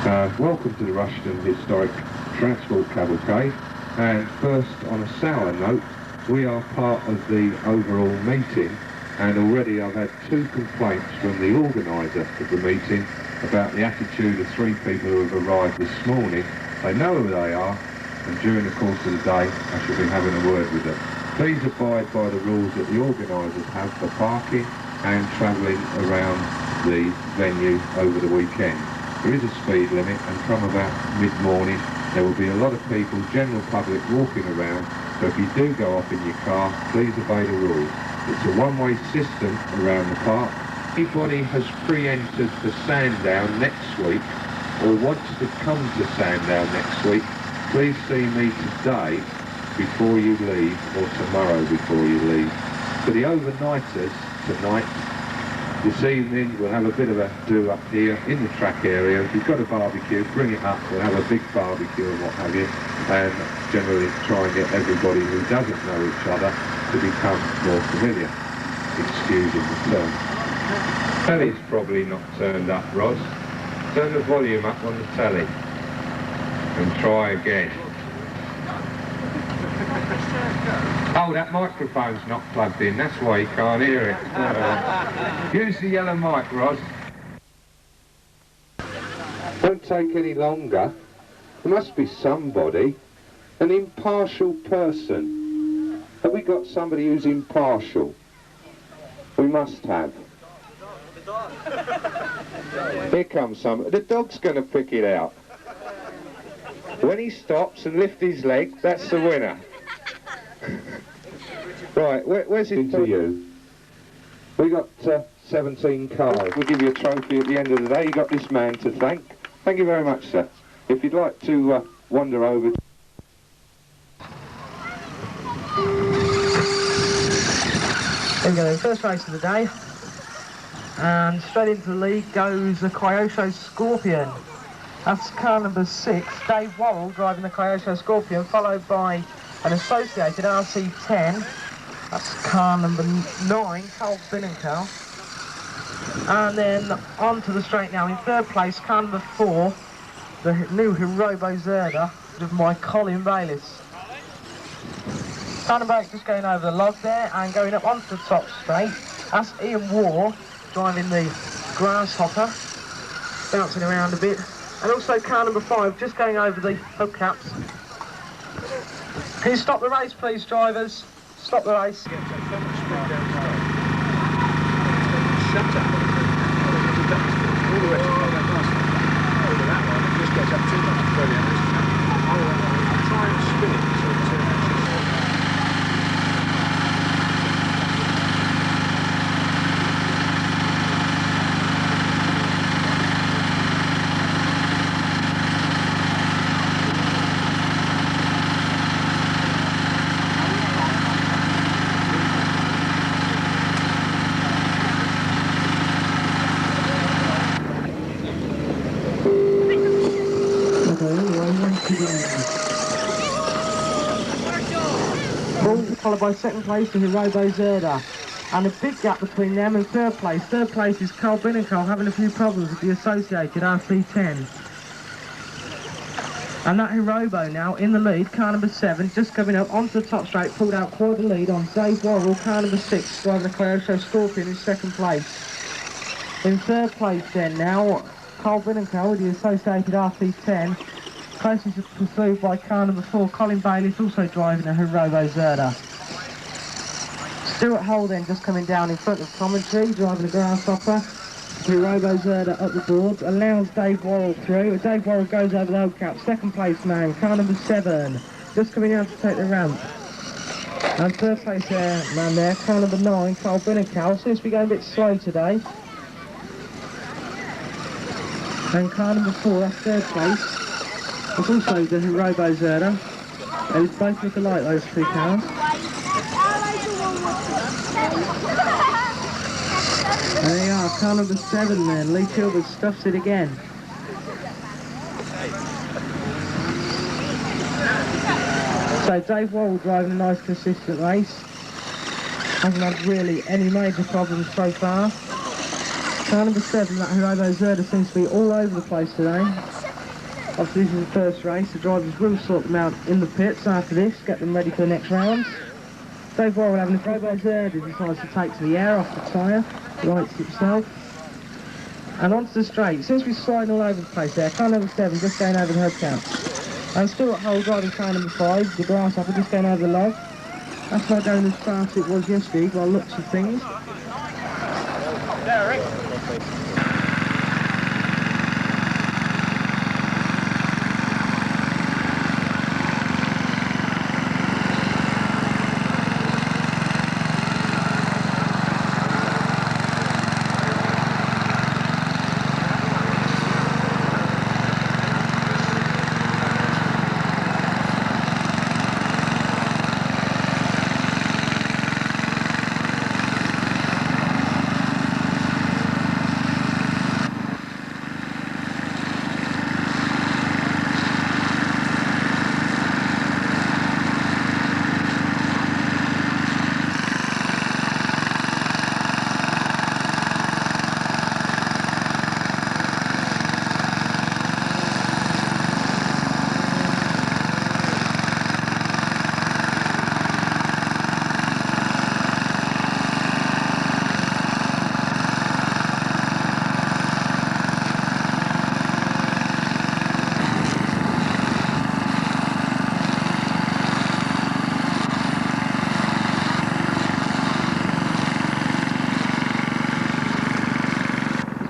Welcome to the Rushden Historic Transport Cavalcade, and first, on a sour note, we are part of the overall meeting, and already I've had 2 complaints from the organiser of the meeting about the attitude of 3 people who have arrived this morning. They know who they are, and during the course of the day I shall be having a word with them. Please abide by the rules that the organisers have for parking and travelling around the venue over the weekend. There is a speed limit, and from about mid-morning there will be a lot of people, general public, walking around, so if you do go off in your car, please obey the rules. It's a one-way system around the park. If anybody has pre-entered for Sandown next week or wants to come to Sandown next week, please see me today before you leave, or tomorrow before you leave. For the overnighters tonight, this evening we'll have a bit of a do up here in the track area. If you've got a barbecue, bring it up, we'll have a big barbecue and what have you, and generally try and get everybody who doesn't know each other to become more familiar, excusing the term. Telly's probably not turned up, Ros. Turn the volume up on the telly and try again. Oh, that microphone's not plugged in, that's why you can't hear it. Use the yellow mic, Ros. Don't take any longer. There must be somebody, an impartial person. Have we got somebody who's impartial? We must have. Here comes some. The dog's going to pick it out. When he stops and lifts his leg, that's the winner. Right, where's it to you? We got 17 cars. We'll give you a trophy at the end of the day. You got this man to thank. Thank you very much, sir. If you'd like to wander over. There we go, the first race of the day. And straight into the lead goes the Kyosho Scorpion. That's car number 6, Dave Worrell driving the Kyosho Scorpion, followed by an associated RC10. That's car number 9, Carl Binnenkel. And then onto the straight now in 3rd place, car number 4, the new Hirobo Zerda, driven by Colin Bayliss. Car number 8 just going over the log there and going up onto the top straight. That's Ian Waugh driving the Grasshopper, bouncing around a bit. And also car number 5 just going over the hubcaps. Can you stop the race, please, drivers? Stop the race. Shut up. All the rest of that nice over that one, it just gets up too much. Brilliant. I'll try and spin it so it turns. Followed by 2nd place to Hirobo Zerda, and a big gap between them and 3rd place. 3rd place is Carl Binnenkel having a few problems with the associated RC10. And that Hirobo now in the lead, car number 7, just coming up onto the top straight, pulled out quite the lead on Dave Worrell, car number 6, driving the Kyosho Scorpion in 2nd place. In 3rd place then now, Carl Binnenkel with the associated RC10, closely pursued by car number 4, Colin Bayliss, also driving a Hirobo Zerda. Stuart Hull then just coming down in front of commentary, driving a Grasshopper. Hirobo Zerda up the boards, allows Dave Worrell through. Dave Worrell goes over the hubcap, 2nd place man, car number 7, just coming out to take the ramp. And 3rd place man there, car number 9, Carl Binnenkel, seems to be going a bit slow today. And car number 4, that's 3rd place. It's also the Hirobo Zerda. They both look alike, those 2 cars. There they are, car number 7 then. Lee Chilvers stuffs it again. So Dave Worrell driving a nice consistent race. Hasn't had really any major problems so far. Car number 7, that Hirobo Zerda, seems to be all over the place today. Obviously this is the first race, the drivers will sort them out in the pits after this, get them ready for the next round. Dave Warren having a throw by Zerd, who decides to take to the air off the tyre, rights himself. And onto the straight. Seems to be sliding all over the place there. Car number 7 just going over the head count. And still at hole driving car number 5, the grasshopper just going over the log. That's not going as fast as it was yesterday by looks of things.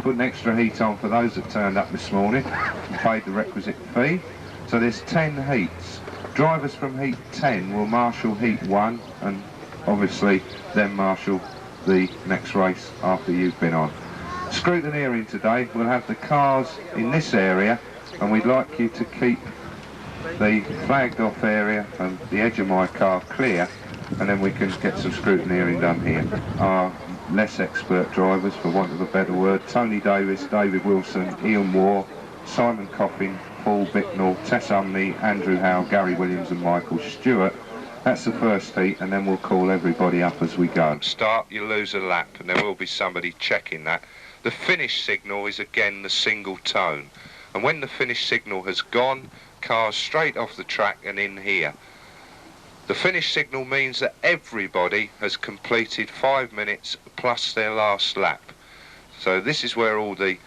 Put an extra heat on for those that turned up this morning and paid the requisite fee. So there's 10 heats. Drivers from heat 10 will marshal heat 1 and obviously then marshal the next race after you've been on. Scrutineering today, we'll have the cars in this area and we'd like you to keep the flagged off area and the edge of my car clear, and then we can get some scrutineering done here. Our less expert drivers, for want of a better word, Tony Davis, David Wilson, Ian Moore, Simon Coffin, Paul Bicknell, Tess Umney, Andrew Howe, Gary Williams and Michael Stewart. That's the first heat, and then we'll call everybody up as we go. Start, you lose a lap, and there will be somebody checking that. The finish signal is again the single tone, and when the finish signal has gone, cars straight off the track and in here. The finish signal means that everybody has completed 5 minutes plus their last lap. So this is where all the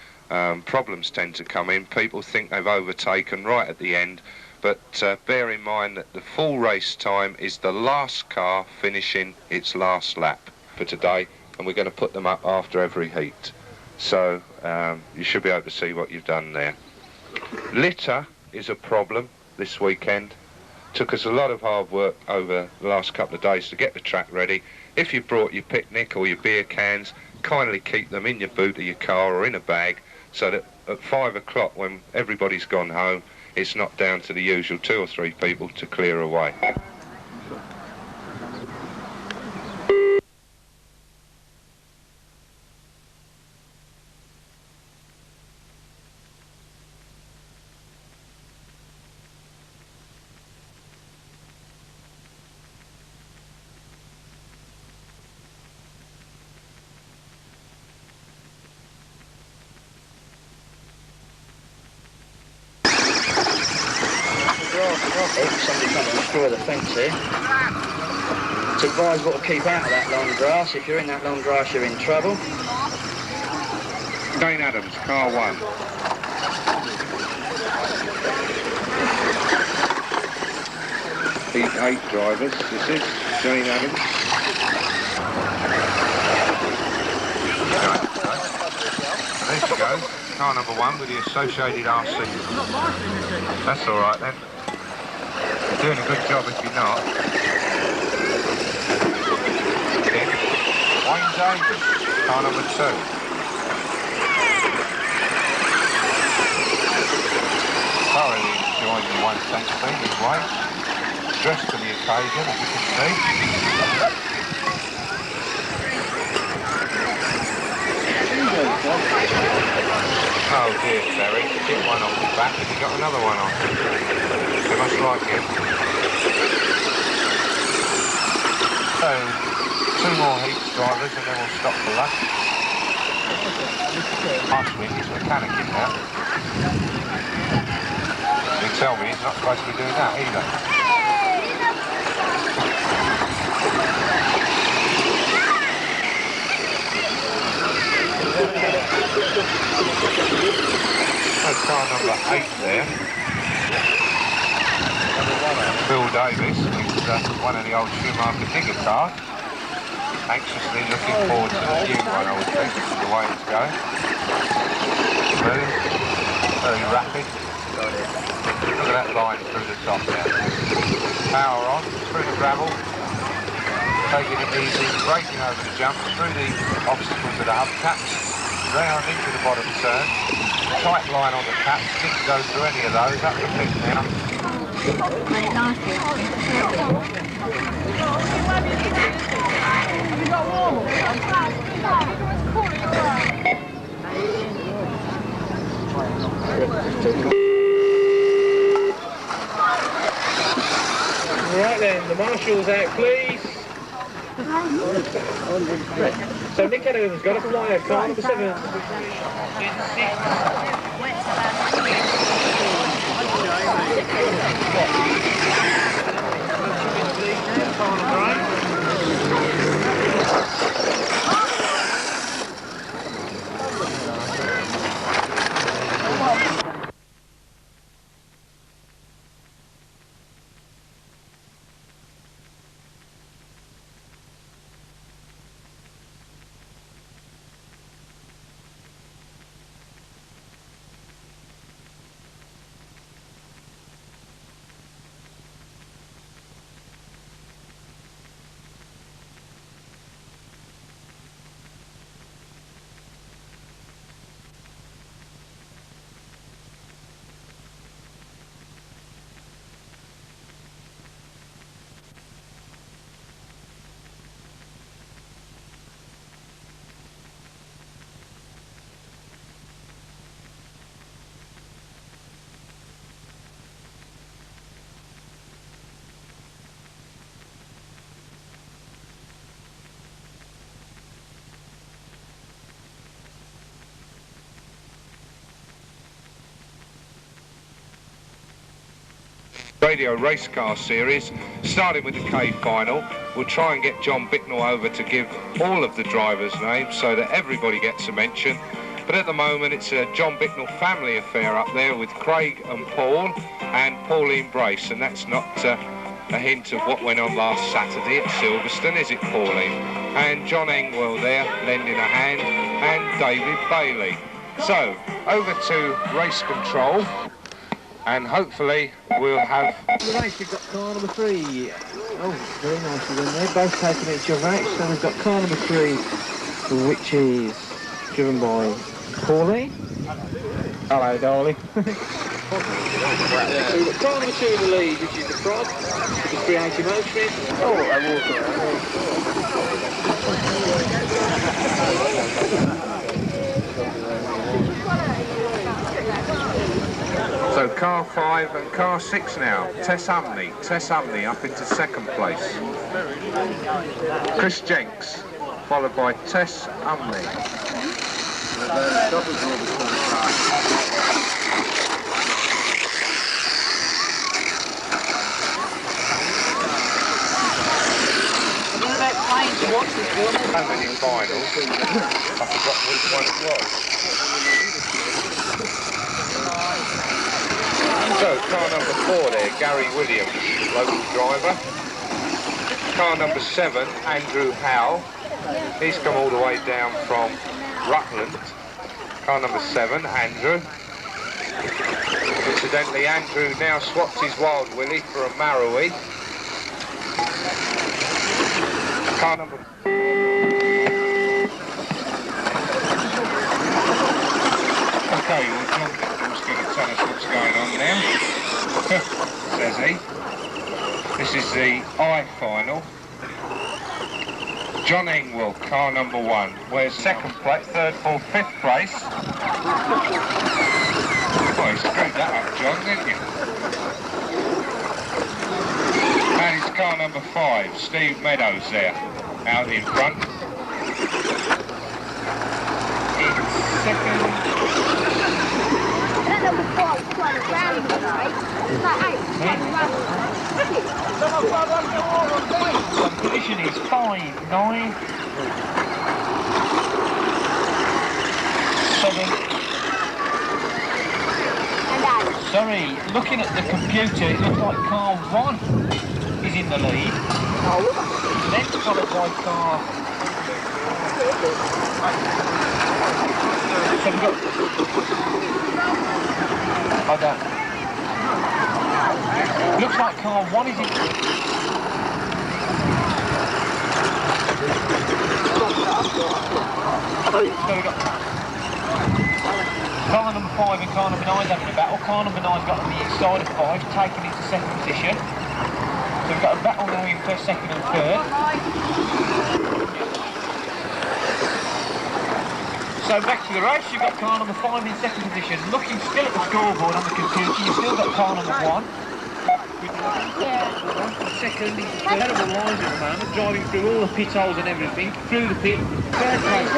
problems tend to come in. People think they've overtaken right at the end, but bear in mind that the full race time is the last car finishing its last lap for today, and we're going to put them up after every heat. So you should be able to see what you've done there. Litter is a problem this weekend. Took us a lot of hard work over the last couple of days to get the track ready. If you brought your picnic or your beer cans, kindly keep them in your boot of your car or in a bag, so that at 5 o'clock when everybody's gone home, it's not down to the usual 2 or 3 people to clear away. Somebody trying to destroy the fence here. It's advisable to keep out of that long grass. If you're in that long grass, you're in trouble. Jane Adams, car 1. Heat 8 drivers, this is Jane Adams. There she goes, car number 1 with the associated RC. That's all right then. You're doing a good job if you're not. Wayne Davis, car number 2. Thoroughly enjoying the 1 cent thing his way. Dressed for the occasion, as you can see. Oh dear, Terry, you get one off the back and you got another one on. You must like him. So, 2 more heats drivers and then we'll stop for lunch. Ashwin is mechanicking now. Tell me he's not supposed to be doing that either. That's car number 8 there. Bill Davis with one of the old Schumacher digger cars. Anxiously looking forward to the new one, I would think, the way it's going. Smooth, very rapid. Look at that line through the top there. Power on, through the gravel, taking it easy, braking over the jumps, through the obstacles of the hubcaps, round into the bottom turn. Tight line on the caps, didn't go through any of those, up the pit now. Right then, the marshal's out, please. So Nick Eden's got a flyer, car number 7. Radio race car series, starting with the K final. We'll try and get John Bicknell over to give all of the drivers' names so that everybody gets a mention. But at the moment it's a John Bicknell family affair up there with Craig and Paul and Pauline Brace, and that's not a hint of what went on last Saturday at Silverstone, is it, Pauline? And John Engwell there lending a hand, and David Bailey. So over to race control, and hopefully we'll have... The race, we've got car number 3. Oh, very nicely done there. Both taking each other out. So we've got car number 3, which is driven by Paulie. Hello, darling. So we've got car number 2 in the lead, which is the Frog, with the 380 motorist. Oh, I So car 5 and car 6 now. Tess Umney up into second place. Chris Jenks, followed by Tess Umney. And in finals, I forgot which one it was. So, car number 4 there, Gary Williams, local driver. Car number 7, Andrew Howe. He's come all the way down from Rutland. Car number 7, Andrew. Incidentally, Andrew now swapped his Wild Willie for a Marrowie. Car number... Okay, well, John Bicknell's going to tell us what's going on now, says he. This is the I final. John Engwell, car number 1, where's second place, third, fourth, fifth place. Oh, you screwed that up, John, didn't you? And it's car number 5, Steve Meadows there, out in front. In second... Number 5, Position is 5, 9, 7. Sorry, looking at the computer, it looks like car 1 is in the lead. Then followed by car... So we've got... I don't... Looks like car 1 is in... So we've got... Car number 5 and car number 9 is having a battle. Car number 9's got on the inside of 5, taking into second position. So we've got a battle now in first, second and third. So back to the race, you've got car number 5 in second position. Looking still at the scoreboard on the computer, you've still got car number 1. Second, he's terrible lines at the moment, driving through all the pit holes and everything, through the pit. Third place.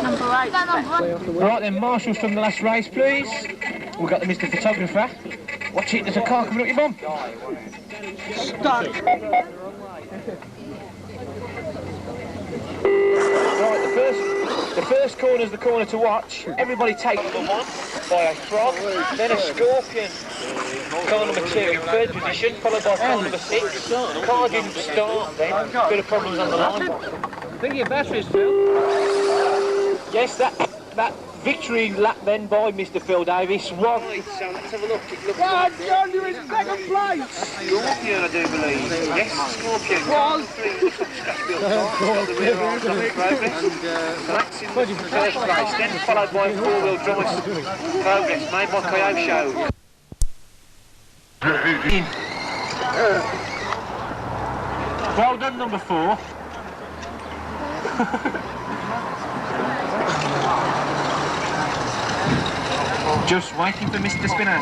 Right then, marshals from the last race, please. We've got the Mr. Photographer. Watch it, there's a car coming up your bum. Stop. Right, the first corner is the corner to watch. Everybody take number 1 by a frog, then a scorpion. Car number 2 in third position, followed by car number 6. Car didn't start then, bit of problems on the line. I think your battery's filled. Yes, that victory lap then by Mr. Phil Davis was... Right, so let's have a look. It looks God, John, you're in second place! Scorpion, I do believe. Yes, Scorpion. Well, 3 looks like Scotchfield car. The rear arms on progress. So that's in the first place. Then followed by a 4-wheel drive progress made by Coyote Show. Well done, number 4. Just waiting for Mr. Spinner.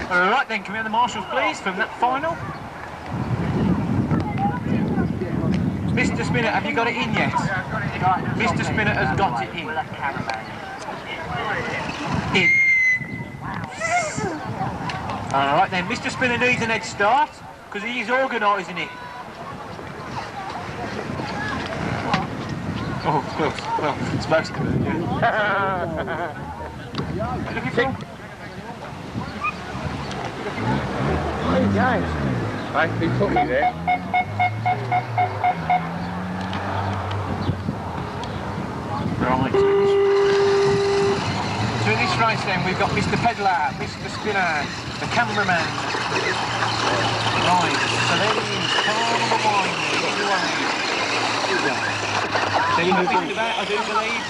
Alright then, can we have the marshals please from that final? Mr. Spinner, have you got it in yet? Mr. Spinner has got it in. Alright then, Mr. Spinner needs an head start because he's organising it. Oh, well, it's supposed to be, yeah. Looking for? Hey guys. Right, he put me there. Right. So in this race then we've got Mr. Pedlar, Mr. Spinner, the cameraman. Right, so there he is, car number 1, so you know what about, I do believe.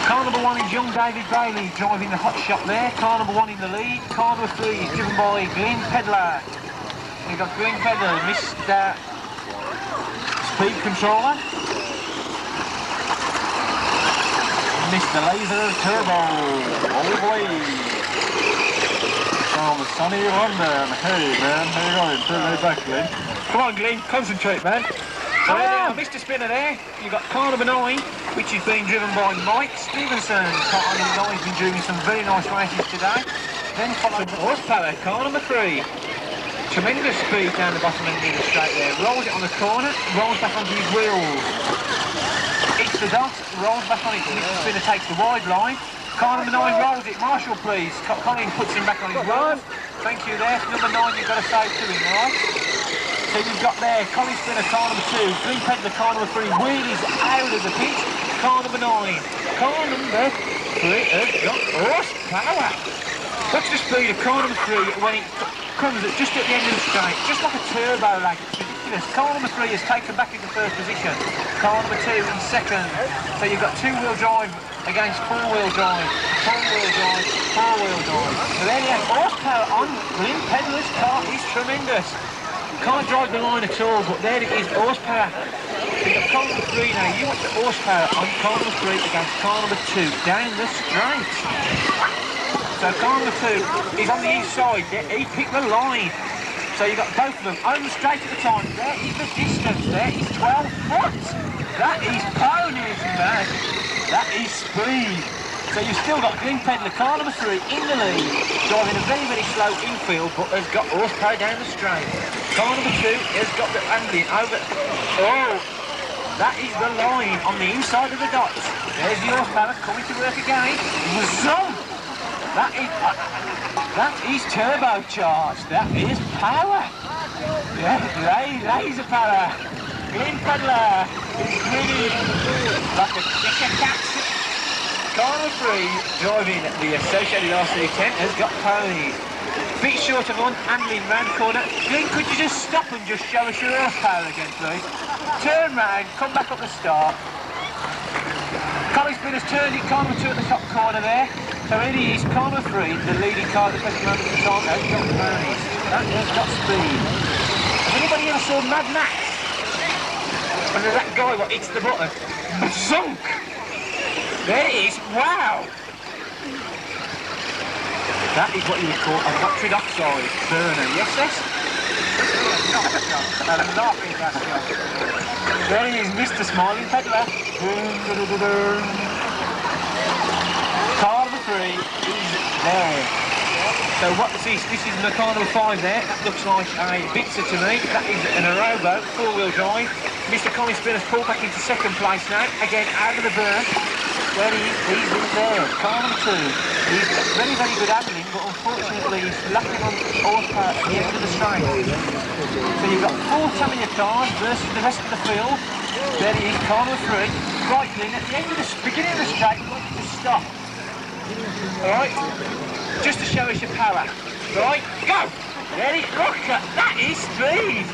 Car number 1 is young David Bailey driving the hot shot there. Car number 1 in the lead. Car number 3 is driven by Glenn Pedlar. You've got Glenn Pedlar, Mr. Speed Controller. Mr. Laser Turbo. All the way. From sunny London. Hey man, how you going? Turn me back, Glenn. Come on, Glenn, concentrate, man. So there you are, Mr. Spinner there. You've got car number 9, which is being driven by Mike Stevenson. Car number 9 has been doing some very nice races today. Then followed horsepower, car number 3. Tremendous speed down the bottom end of the straight there. Rolls it on the corner, rolls back onto his wheels. Hits the dot, rolls back on it. Mr. Spinner takes the wide line. Car number 9 rolls it. Marshall, please. Colin puts him back on his wheels. Thank you there. Number 9, you've got to say to him, right? So you've got there Colin Spinner, car number 2, Green Pedlar, car number 3, wheelies out of the pit, car number 9. Car number 3 has got horsepower. Watch the speed of car number 3 when it comes just at the end of the straight, just like a turbo lag. It's ridiculous. Car number 3 has taken back into first position. Car number 2 in second. So you've got 2-wheel drive against 4-wheel drive, 4-wheel drive, 4-wheel drive. So there you have horsepower on Green Pedlar's car is tremendous. Can't drive the line at all, but there it is, horsepower. You've got car number 3 now, you watch the horsepower on car number 3 against car number 2 down the straight. So car number 2 is on the inside, he picked the line. So So you've got both of them home straight at the time. There is the distance. There is 12 foot. That is ponies, man. That is speed. So you've still got Green Peddler, car number 3, in the lead, driving a very, very slow infield, but has got horsepower down the straight. Car number 2 has got the handling over. Oh, that is the line on the inside of the dots. There's the horsepower coming to work again. Zoom! That is turbocharged. That is power. Yeah, laser power. Green Peddler is grinning like a chicken cat. Car number 3, driving the Associated RC10, has got ponies. Bit short of on, handling round the corner. Glyn, could you just stop and just show us your horsepower again, please? Turn round, come back up the start. Colin Spinner's turned it, car number 2 at the top corner there. So here he is, car number 3, the leading car at the present moment of the time, has got ponies. That has got speed. Has anybody ever saw Mad Max? And there's that guy what hits the button. Bazonk! There it is, wow! That is what you would call a nitric oxide burner, yes, yes? There he is, Mr. Smiling Peddler. Car number 3 is there. So what is this? This is the car number 5 there. That looks like a Bitzer to me. That is an Aerobo, 4-wheel drive. Mr. Colin Spinner's pulled back into 2nd place now. Again, out of the burn. There he is, he's in there. Car number 2. He's very, very good handling, but unfortunately he's lacking on horsepower at the end of the straight. So you've got 4 Tamiya cars versus the rest of the field. There he is, car number 3. Right, Glyn, at the end of the beginning of the straight, we want you to stop. Alright? Just to show us your power. Right, go! There it, look at that is speed!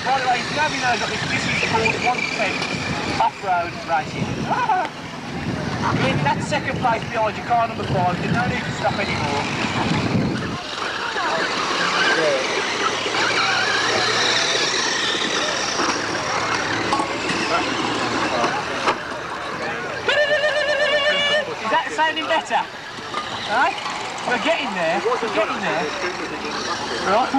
By the way, if nobody knows what this is called 110 off-road racing. In that 2nd place behind you, car number 5, there's no need to stop anymore. Is that sounding better? Right? We're getting there. We're getting there. Right.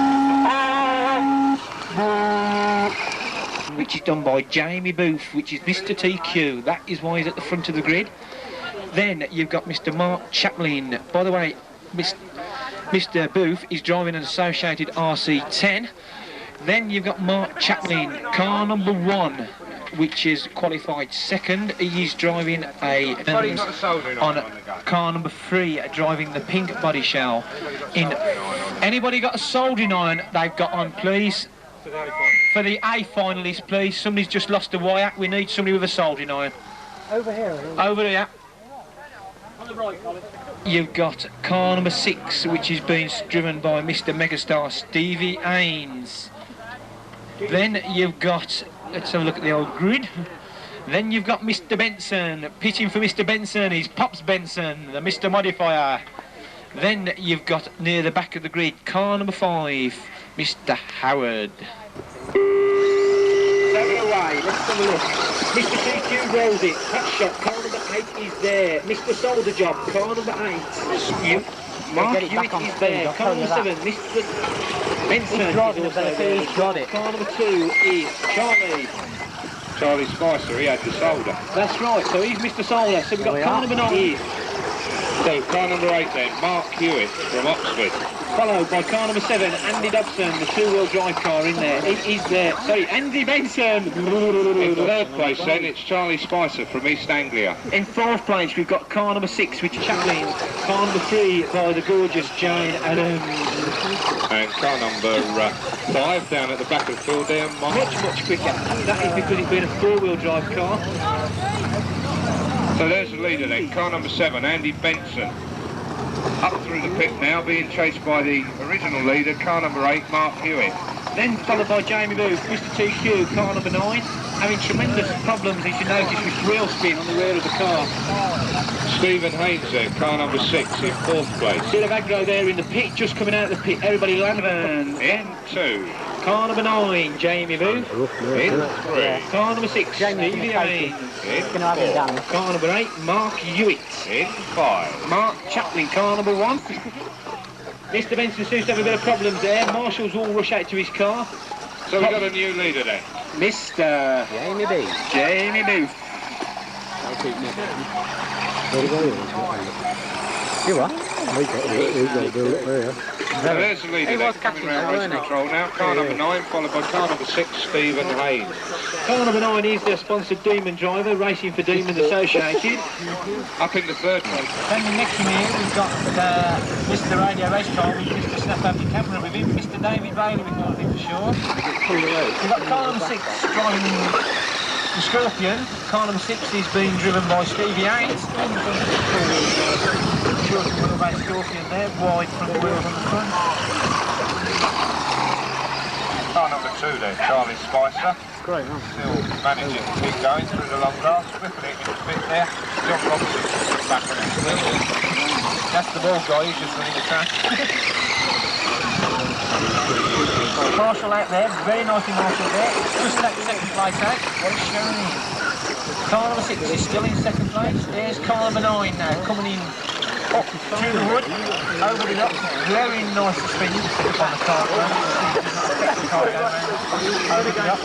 Which is done by Jamie Booth, which is Mr. TQ. That is why he's at the front of the grid. Then you've got Mr. Mark Chaplin. By the way, Mr. Booth is driving an Associated RC10. Then you've got Mark Chaplin, car number 1, which is qualified 2nd. He's driving a on car number 3, driving the pink body shell. Anybody got a soldering iron they've got on, please? For the A finalist, please. Somebody's just lost a wire. We need somebody with a soldering iron. Over here. Over here. On the right, Colin. You've got car number 6, which is being driven by Mr. Megastar Stevie Haynes. Then you've got, let's have a look at the old grid. Then you've got Mr. Benson, pitching for Mr. Benson is Pops Benson, the Mr. Modifier. Then you've got near the back of the grid, car number 5, Mr. Howard. Take it away, let's have a look. Mr. TQ rolls it, hot shot, car number 8 is there. Mr. Soldier Job, car number 8. Mark Hewitt is there, car number 7, Mr. Benson is also there. He's got it. Car number 2 is Charlie Spicer, he had the solder. That's right, so he's Mr. Solder. So we've got car number 9. So car number 8 then, Mark Hewitt from Oxford. Followed by car number 7, Andy Dobson, the 2-wheel drive car in there. He is there. Sorry, Andy Benson. In 3rd place then, it's Charlie Spicer from East Anglia. In 4th place, we've got car number 6, which is Chaplin. Car number 3 by the gorgeous Jane Adams. And car number 5 down at the back of the field there, much quicker. That is because it's been a 4-wheel drive car. So there's the leader then, car number 7, Andy Benson. Up through the pit now, being chased by the original leader, car number 8, Mark Hewitt. Then followed by Jamie Booth, Mr. TQ, car number 9, having tremendous problems, as you notice, with wheel spin on the rear of the car. Stephen Haynes there, car number 6, in 4th place. Bit of aggro there in the pit, just coming out of the pit, everybody landing. N2. Car number 9, Jamie Booth. In. Car number 6, Stevie Haynes. In. 4. Car number 8, Mark Hewitt. In. 5. Mark Chaplin, car number 1. Mr. Benson seems to have a bit of problems there. Marshals all rush out to his car. So we've got a new leader then. Mr. Jamie Booth. Jamie Booth. You what? So there's the leader then, coming around race control now. Car number 9, followed by car number 6, Stephen Haynes. Car number 9 is the sponsored Demon driver, racing for Demon Associated. Up in the third place. Then next to me, we've got Mr. Radio Race Car with Mr. Snap Up the Camera with him, Mr. David Bailey, we've got him for sure. We've got car number 6 driving the Scorpion. Car number 6 is being driven by Stevie Haynes. Wheelbase Scorpion there, wide front wheels on the front. Car number 2 then, Charlie Spicer. Great, huh? Still managing to keep going through the long grass, whipping it in a bit there. John Robinson back on it. That's the ball guy, he's just running the track. Marshall out there, very nicely marshalled there. Just that second place out, what it's showing in. Car number 6 is still in second place. There's car number 9 now, coming in up to the wood, over the up. Very nice suspension on the car. Over the up.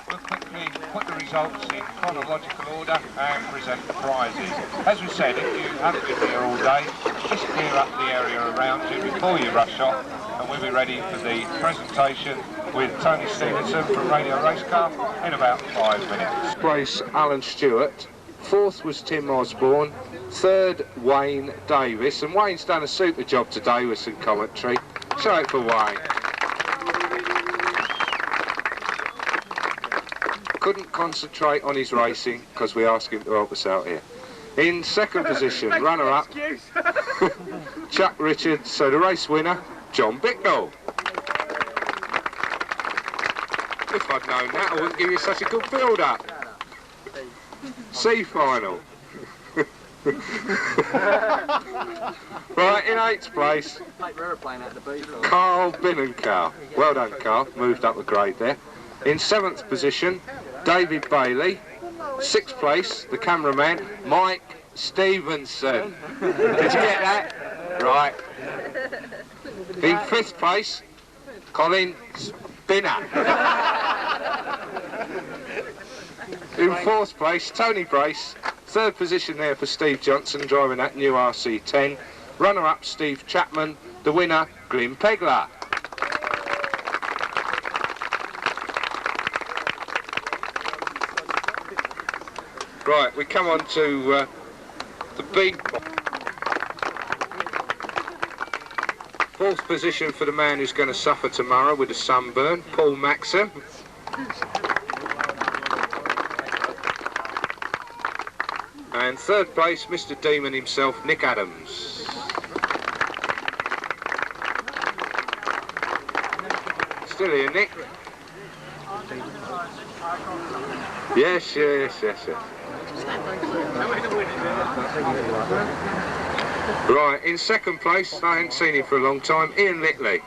We'll quickly put the results in chronological order and present the prizes. As we said, if you haven't been here all day, just clear up the area around you before you rush off, and we'll be ready for the presentation with Tony Stevenson from Radio Race Car in about 5 minutes. Place Alan Stewart, 4th was Tim Osborne, 3rd Wayne Davis, and Wayne's done a super job today with some commentary. Show it for Wayne. Couldn't concentrate on his racing because we asked him to help us out here. In 2nd position, runner-up, Chuck Richards, so the race winner, John Bicknell. If I'd known that, I wouldn't give you such a good build-up. C final. Right, in 8th place, Carl Binnencow. Well done, Carl. Moved up a grade there. In 7th position, David Bailey. 6th place, the cameraman, Mike Stevenson. Did you get that? Right. In 5th place, Colin Spinner. In 4th place, Tony Brace. 3rd position there for Steve Johnson, driving that new RC10. Runner-up, Steve Chapman. The winner, Glyn Pegler. Right, we come on to the big 4th position for the man who's going to suffer tomorrow with a sunburn, Paul Maxim. And 3rd place, Mr. Demon himself, Nick Adams. Still here, Nick? Yes. Right, in 2nd place, I haven't seen him for a long time, Ian Litley.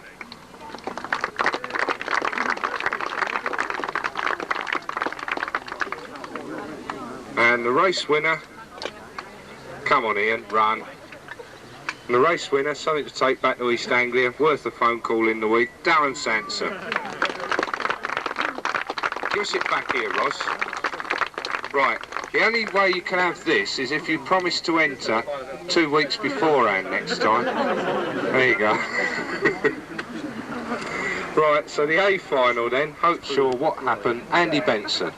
And the race winner, come on Ian, run. And the race winner, something to take back to East Anglia, worth a phone call in the week, Darren Sanson. Give us it back here, Ross. Right, the only way you can have this is if you promise to enter 2 weeks beforehand next time. There you go. Right, so the A final then, Hope Shaw, What Happened, Andy Benson.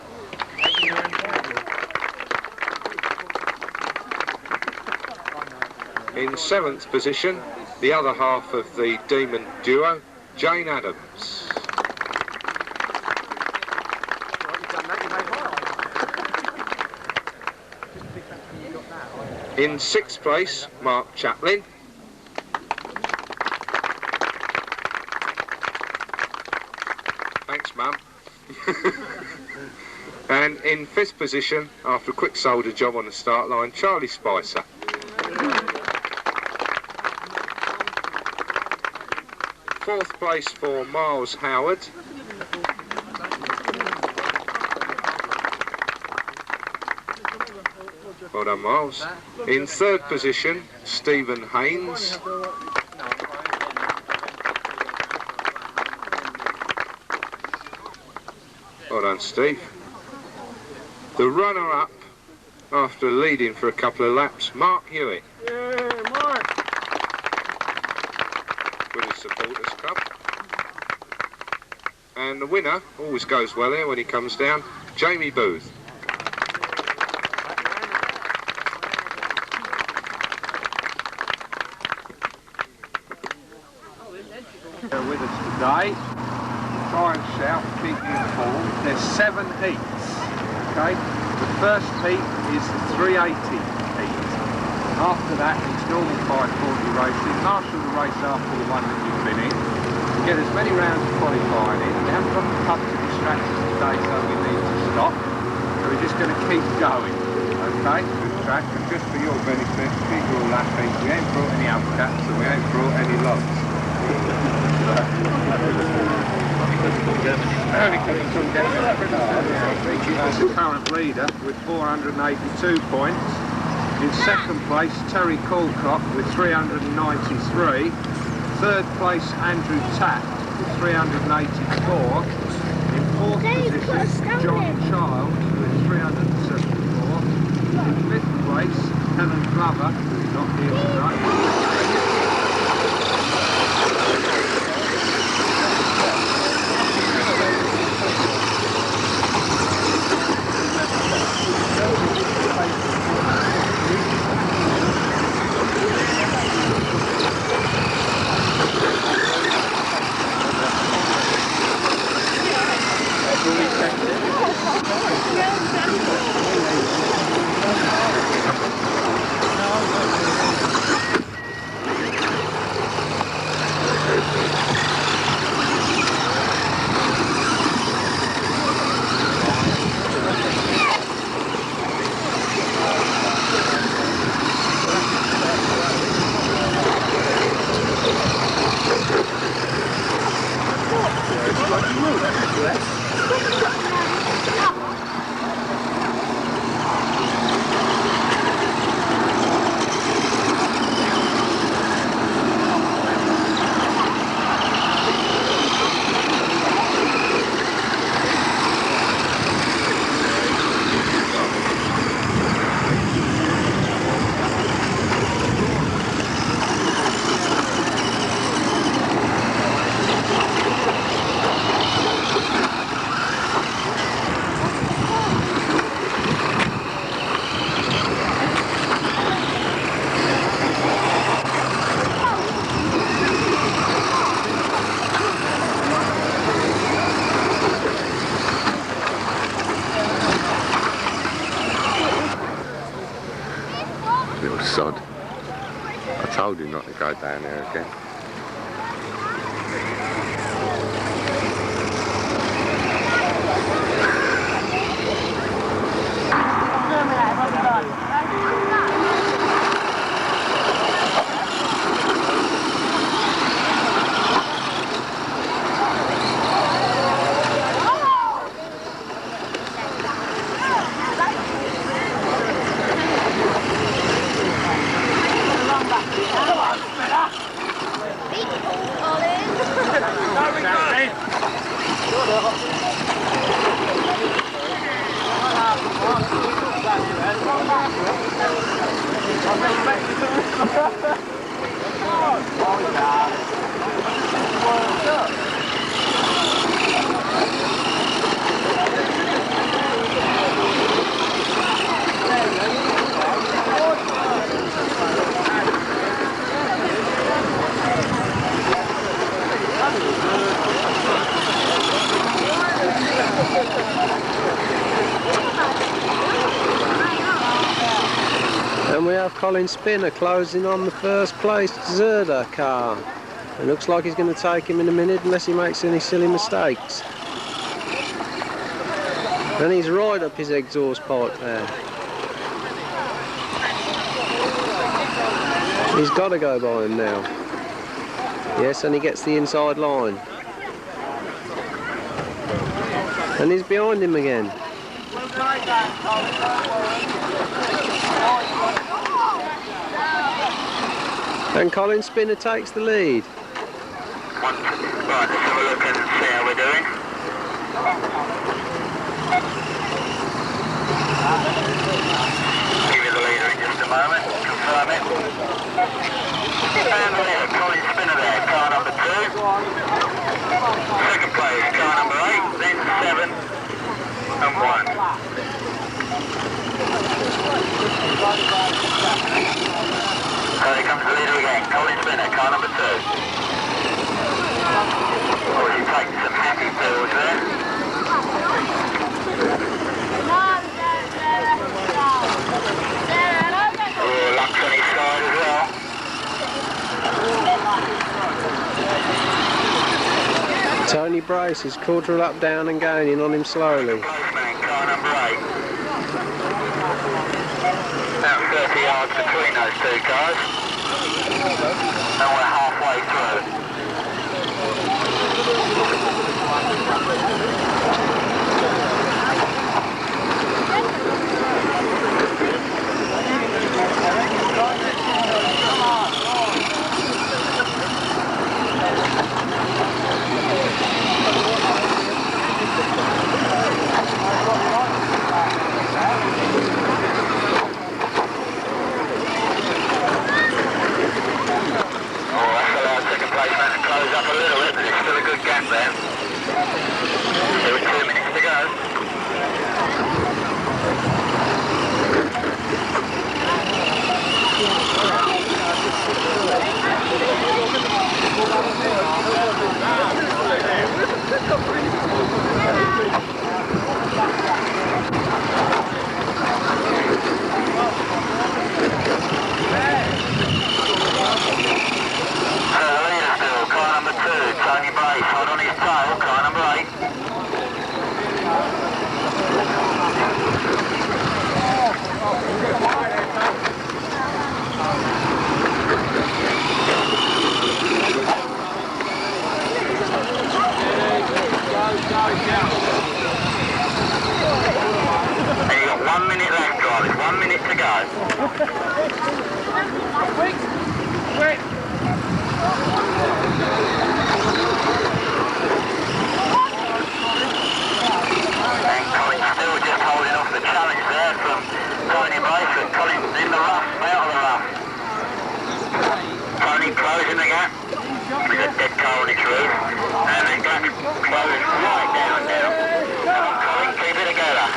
In 7th position, the other half of the Demon duo, Jane Adams. In 6th place, Mark Chaplin. Thanks, Mum. And in 5th position, after a quick soldier job on the start line, Charlie Spicer. 4th place for Miles Howard. Well done, Miles. In 3rd position, Stephen Haynes. Well done, Steve. The runner-up, after leading for a couple of laps, Mark Hewitt. Yeah, Mark. With his supporters club. And the winner, always goes well here when he comes down, Jamie Booth. They're with us today. Try and shout, keep you informed. There's 7 heats, okay? The first heat is the 380 heat. After that, it's normal 540 racing. Marshal the race after the one that you've been in. You get as many rounds of qualifying in. We haven't got the pub to distract us today, so we need to stop. So we're just going to keep going, okay? Good track, and just for your benefit, keep you all happy. We ain't brought any upcats and we ain't brought any lots. That's the current leader with 482 points. In 2nd place, Terry Calcott with 393. 3rd place, Andrew Tatt with 384. In 4th position, John Child with 374. In 5th place, Helen Glover, who's not here tonight. Little sod. I told him not to go down there again. And we have Colin Spinner closing on the 1st place Zerda car. It looks like he's going to take him in a minute unless he makes any silly mistakes. And he's right up his exhaust pipe there. He's got to go by him now. Yes, and he gets the inside line. And he's behind him again. And Colin Spinner takes the lead. Right, let's have a look and see how we're doing. Give you the leader in just a moment, confirm it. And the leader, Colin Spinner there, car number 2. Second place, car number 8, then 7 and 1. So here comes the leader again, Colin Spinner, car number 2. Oh, he's taking some happy pills there. Oh, luck's on his side as well. Tony Brace is quarter lap down and gaining on him slowly. Postman, car number 8. About 30 yards between those two cars. And we're halfway through. Close up a little bit, but it's still a good gap there. There were 2 minutes to go. Car number 2, Tony Brace, hold on his tail, car number 8. And you've got 1 minute left, drivers, 1 minute to go. Quick! And Colin's still just holding off the challenge there from Tony Brace, and Colin's in the rough, out of the rough. Tony closing the gap. There's a dead car on its roof. And then gap's closed right down. Come on Colin, keep it together.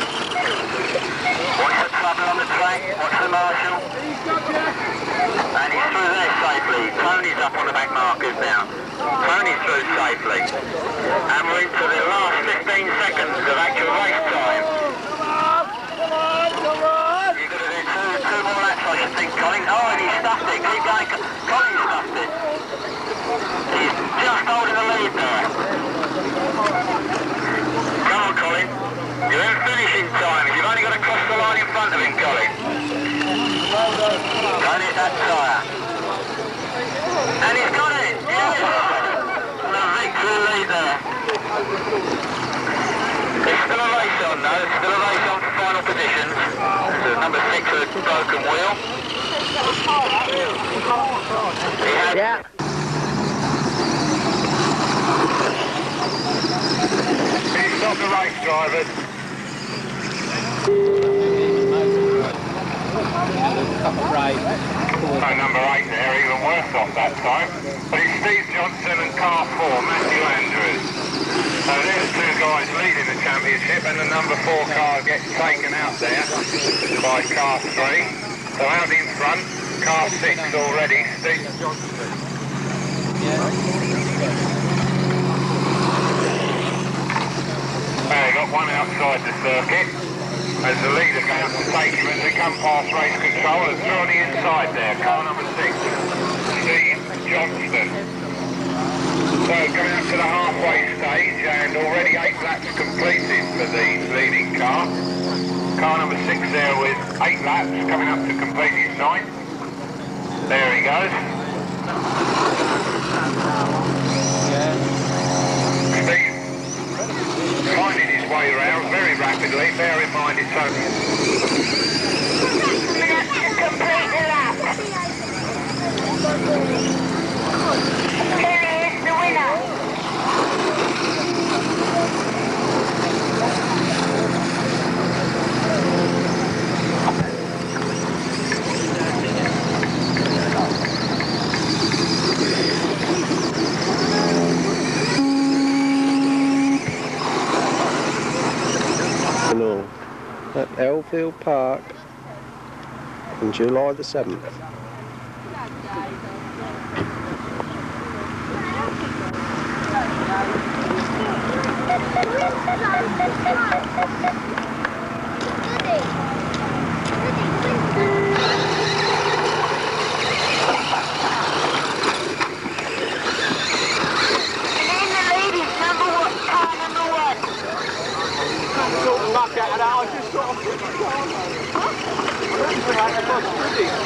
Watch the trouble on the track, watch the marshal. And he's through there safely. Tony's up on the back markers now. Tony's through safely. And we're into the last 15 seconds of actual race time. Come on! You've got to do two more laps, I should think, Colin. Oh, and he's stuffed it. Keep going. Colin stuffed it. He's just holding the lead there. Come on, Colin. You're in finishing time. You've only got to cross the line in front of him, Colin. Don't hit that tyre. And he's got it! Yes! The victory lead there. There's still a race on though. There's still a race on for final positions. There's number 6 with a broken wheel. Yeah. Can you stop the race, drivers? So number 8 there, even worse off that time. But it's Steve Johnson and car 4, Matthew Andrews. So there's 2 guys leading the championship, and the number 4 car gets taken out there by car 3. So out in front, car 6 already, Steve Johnson. We've got one outside the circuit. As the leader goes to take him as they come past race control, and through on the inside there, car number 6, Steve Johnston. So coming up to the halfway stage, and already 8 laps completed for the leading car. Car number 6 there with 8 laps, coming up to complete his 9th. There he goes. Finding his way around very rapidly, bear in mind it's only... Complete the lap. Terry is the winner. At Elfield Park on July the 7th.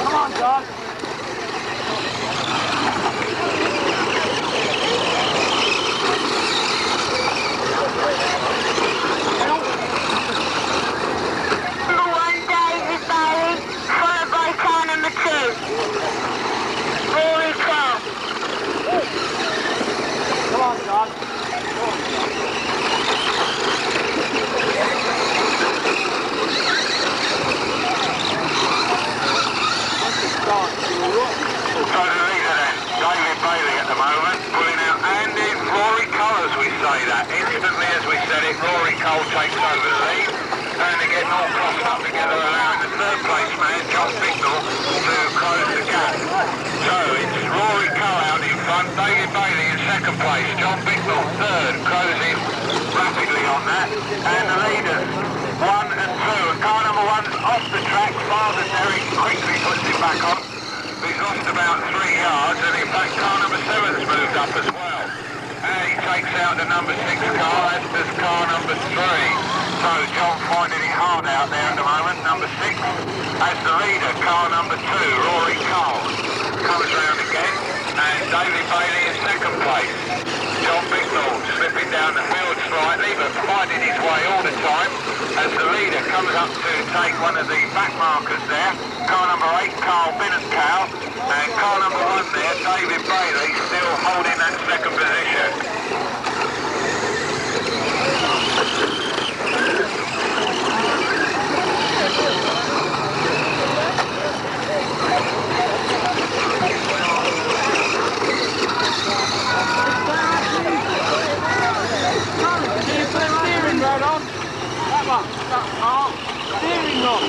Come on, John. Number 1, David Bailey, followed by car number 2, Rory Cole. Come on, John. So the leader then, David Bailey at the moment, pulling out, and it's Rory Cole as we say that. Instantly as we said it, Rory Cole takes over the lead, and they're getting all crossed up together, allowing the third place man, John Bicknell, to close the gap. So it's Rory Cole out in front, David Bailey in second place, John Bicknell third, closing rapidly on that, and the leaders 1 and 2, and car number 1's off the track, Father Derek quickly puts it back on. He's lost about 3 yards, and in fact car number 7's moved up as well. And he takes out the number 6 car, as does car number 3. So John finding it hard out there at the moment. Number 6 as the leader, car number 2, Rory Cole. Comes round again, and David Bailey in second place. John Bicknell slipping down the field slightly, but finding his way all the time as the leader comes up to take one of the back markers there. Car number 8, Carl Binnenkow, and car number 1 there, David Bailey, still holding that second position. Steering rod on. That one. Steering rod.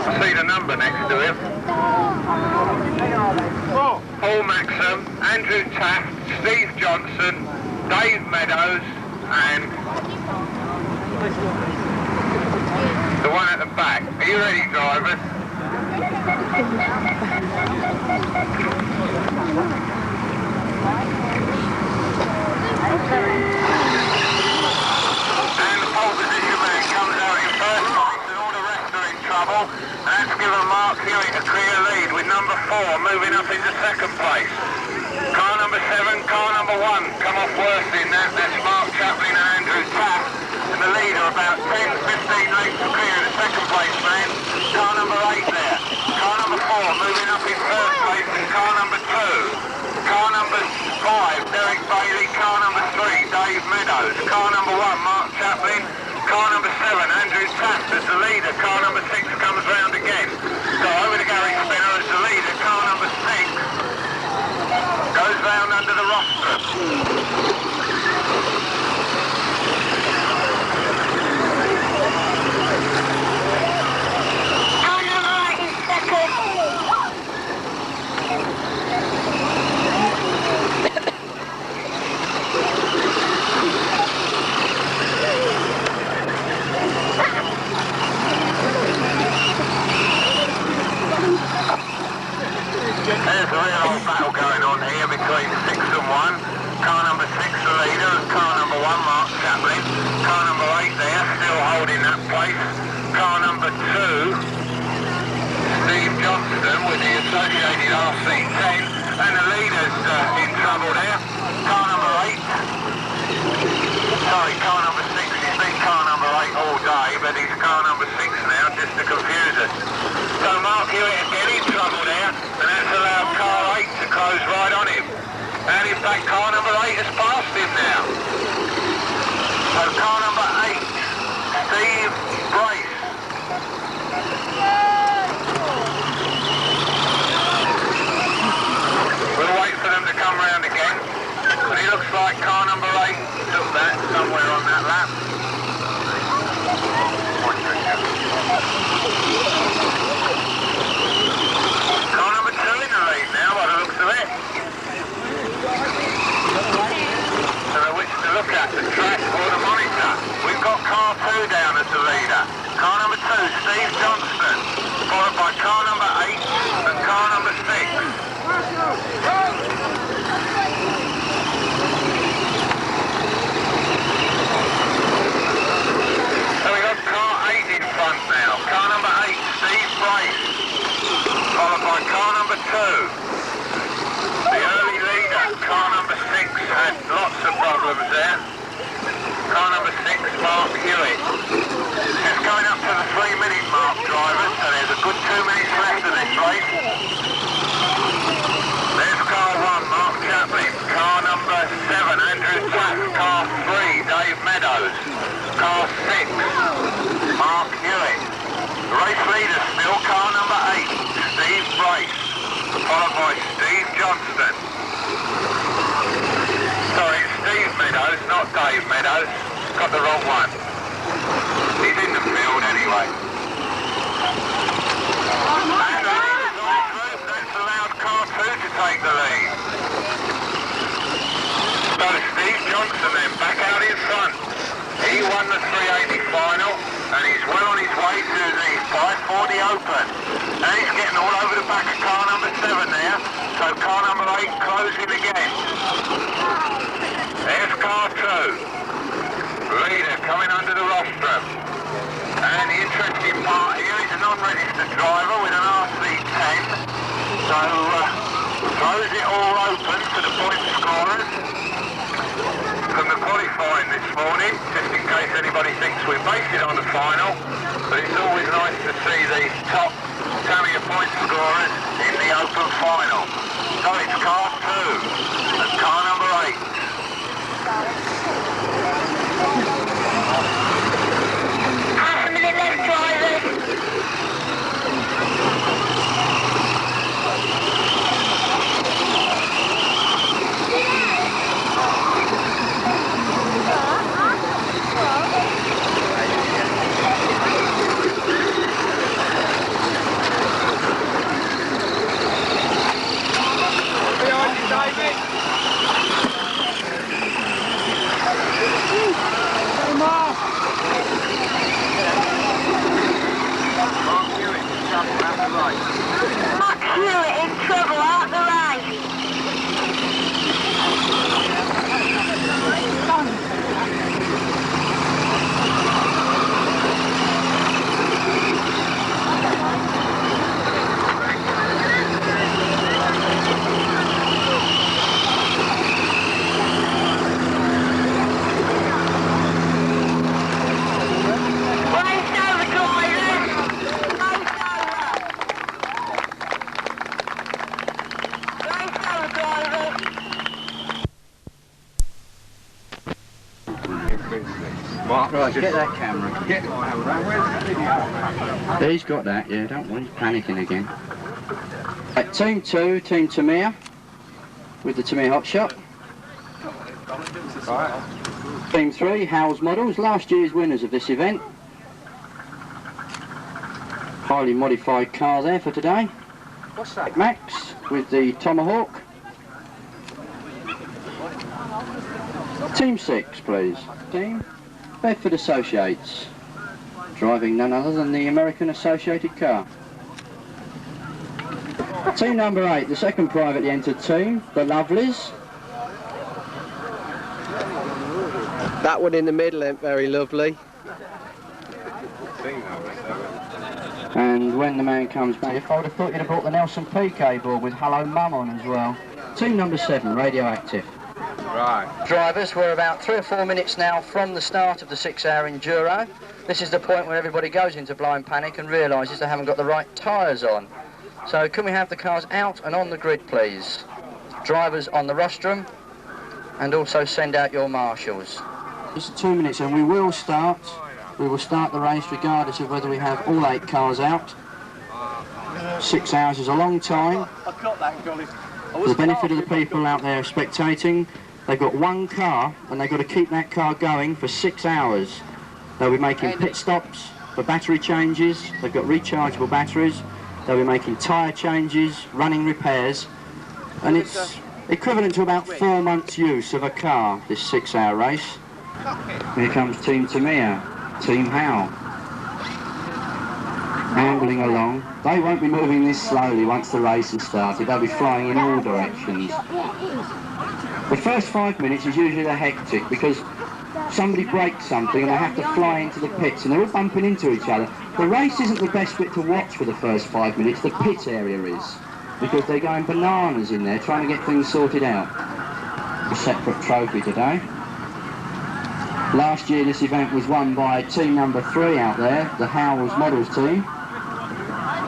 I see the number next to him. Paul Maxim, Andrew Taft, Steve Johnson, Dave Meadows, and the one at the back. Are you ready, drivers? And the pole position man comes out in first place and all the rest are in trouble. And that's given Mark Hewitt a clear lead with number 4 moving up into second place. Car number 7, car number 1 come off worst in that. That's Mark Chaplin and Andrew Taft. And the lead are about 10-15 lengths clear of the second place man. Car number 8 there. Car number 4 moving up in third place and car number 2. Car number 5, Derek Bailey. Car number 3, Dave Meadows. Car number 1, Mark Chaplin. Car number 7, Andrew Taft as the leader. Car number 6 comes round again. So over to Gary Spinner as the leader. Car number 6 goes round under the rostrum. Car number 8 is second. There's a real old battle going on here between 6 and 1. Car number 6 the leader and car number 1 Mark Chaplin. Car number 8 there still holding that place. Car number 2 Steve Johnston with the associated RC10 and the leader's in trouble there. Car number 8. Sorry, car number 6. He's been car number 8 all day, but he's car number 6 now just to confuse us. So Mark Hewitt again in trouble there, and that's allowed car 8 to close right on him. And in fact, car number 8 has passed him now. So car number 8, Steve Brace. We'll wait for them to come round again. But it looks like car number 8 took that somewhere on that lap. Car number 2 in the lead now by the looks of it. So which to look at, the track or the monitor. We've got car 2 down as the leader. Car number 2, Steve Johnston, followed by car number 8 and car number 6. So we got car 8 in front now. Car number 8, Steve Brace, followed by car number 2. The early leader, car number 6, had lots of problems there. Car number 6, Mark Hewitt. It's going up to the 3-minute mark, drivers, so there's a good 2 minutes left of this race. There's car 1, Mark Chaplin. Car number 7, Andrew Taft. Car 3, Dave Meadows. Car 6, Mark Hewitt. The race leader still car number 8, Steve Brace, followed by Steve Johnston. Sorry, it's Steve Meadows, not Dave Meadows. Got the wrong one. He's in the field anyway. And the leader's on through. That's allowed car 2 to take the lead. So Steve Johnson then back out in front. He won the 380 final and he's well on his way to the 540 Open. And he's getting all over the back of car number 7 there. So car number 8 closing again. There's car 2. Leader coming under the rostrum. And the interesting part here is a non-registered driver with an RC10. So throws it all open to the point scorers from the qualifying this morning, just in case anybody thinks we based it on the final. But it's always nice to see the top Tamiya point scorers in the open final. So it's car 2 and car number 8. Half a minute left, drivers. Max Hewitt in trouble out the race. Right, get that camera. Get the camera. Where's the video? He's got that, yeah, don't worry, he's panicking again. Right, team 2, Team Tamiya, with the Tamiya Hot Shot. Right. Team 3, Howell's Models, last year's winners of this event. Highly modified car there for today. What's that? Max, with the Tomahawk. Team 6, please. Team Bedford Associates, driving none other than the American Associated car. Team number 8, the second privately entered team, the Lovelies. That one in the middle ain't very lovely. And when the man comes back, if I would have thought you'd have brought the Nelson PK board with Hello Mum on as well. Team number 7, Radioactive. Right. Drivers, we're about 3 or 4 minutes now from the start of the 6-hour enduro. This is the point where everybody goes into blind panic and realises they haven't got the right tyres on. So can we have the cars out and on the grid, please? Drivers on the rostrum, and also send out your marshals. It's 2 minutes and we will start the race regardless of whether we have all 8 cars out. 6 hours is a long time. For the benefit of the people out there spectating, they've got 1 car and they've got to keep that car going for 6 hours. They'll be making pit stops for battery changes, they've got rechargeable batteries, they'll be making tyre changes, running repairs, and it's equivalent to about 4 months use of a car, this 6-hour race. Here comes Team Tamiya, Team Howell, ambling along. They won't be moving this slowly once the race has started, they'll be flying in all directions. The first 5 minutes is usually the hectic because somebody breaks something and they have to fly into the pits and they're all bumping into each other. The race isn't the best bit to watch for the first 5 minutes, the pit area is, because they're going bananas in there trying to get things sorted out. A separate trophy today. Last year this event was won by team number 3 out there, the Howell's Models team.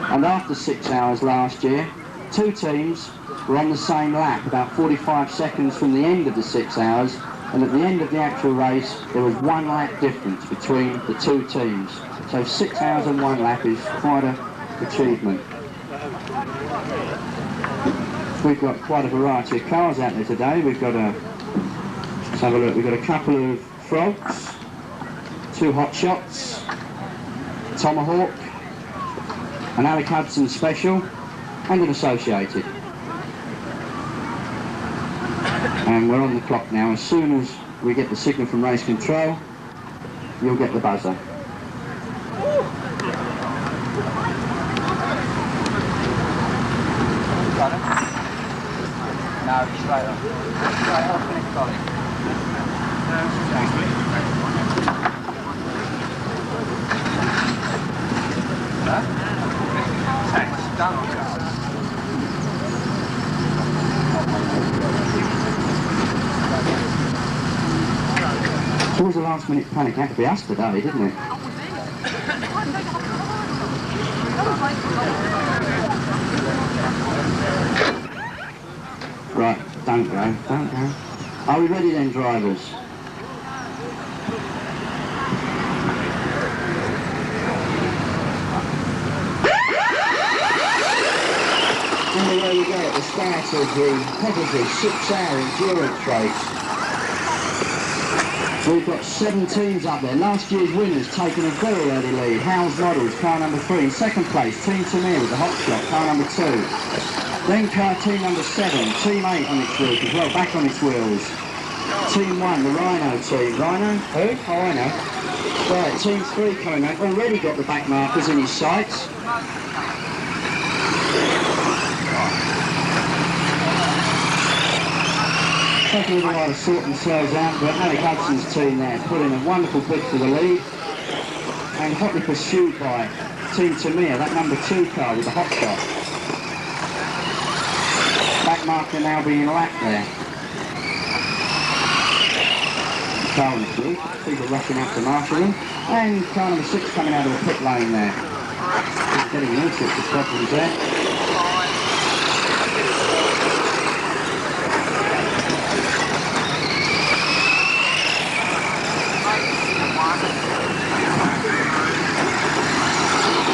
And after 6 hours last year, 2 teams were on the same lap, about 45 seconds from the end of the 6 hours, and at the end of the actual race there was 1 lap difference between the 2 teams. So 6 hours and 1 lap is quite an achievement. We've got quite a variety of cars out there today. We've got let's have a look, we've got a couple of Frogs, 2 Hot Shots, Tomahawk, an Alec Hudson Special, and an Associated. And we're on the clock now. As soon as we get the signal from race control, you'll get the buzzer. No, straight on. Straight on, finish collie. It was a last minute panic. It had to be us today, didn't it? Right, don't go. Are we ready then, drivers? And there we go, at the start of the probably 6-hour endurance race. We've got 7 teams up there. Last year's winners taking a very early lead. Howell's Models, car number 3. In second place, Team Tamiya with the Hot Shot, car number 2. Then car team number 7, Team 8 on its wheels as well, back on its wheels. Team 1, the Rhino team. Rhino? Who? Oh, I know. Right, Team 3 coming back. Already got the back markers in his sights. Taking a little while to sort themselves out, but Alec Hudson's team there put in a wonderful bid for the lead and hotly pursued by Team Tamiya, that number 2 car with the hot shot. Back marker now being lapped there. Car on the street, people rushing out to marshal them, and car number 6 coming out of the pit lane there. He's getting all sorts of problems there.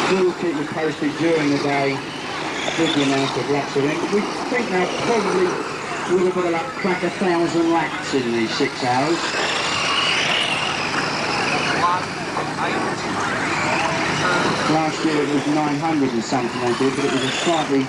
We'll keep you posted during the day with the amount of laps of it. We think they'll probably, with a bit of luck, crack 1,000 laps in these 6 hours. Last year it was 900 and something they did, but it was a slightly...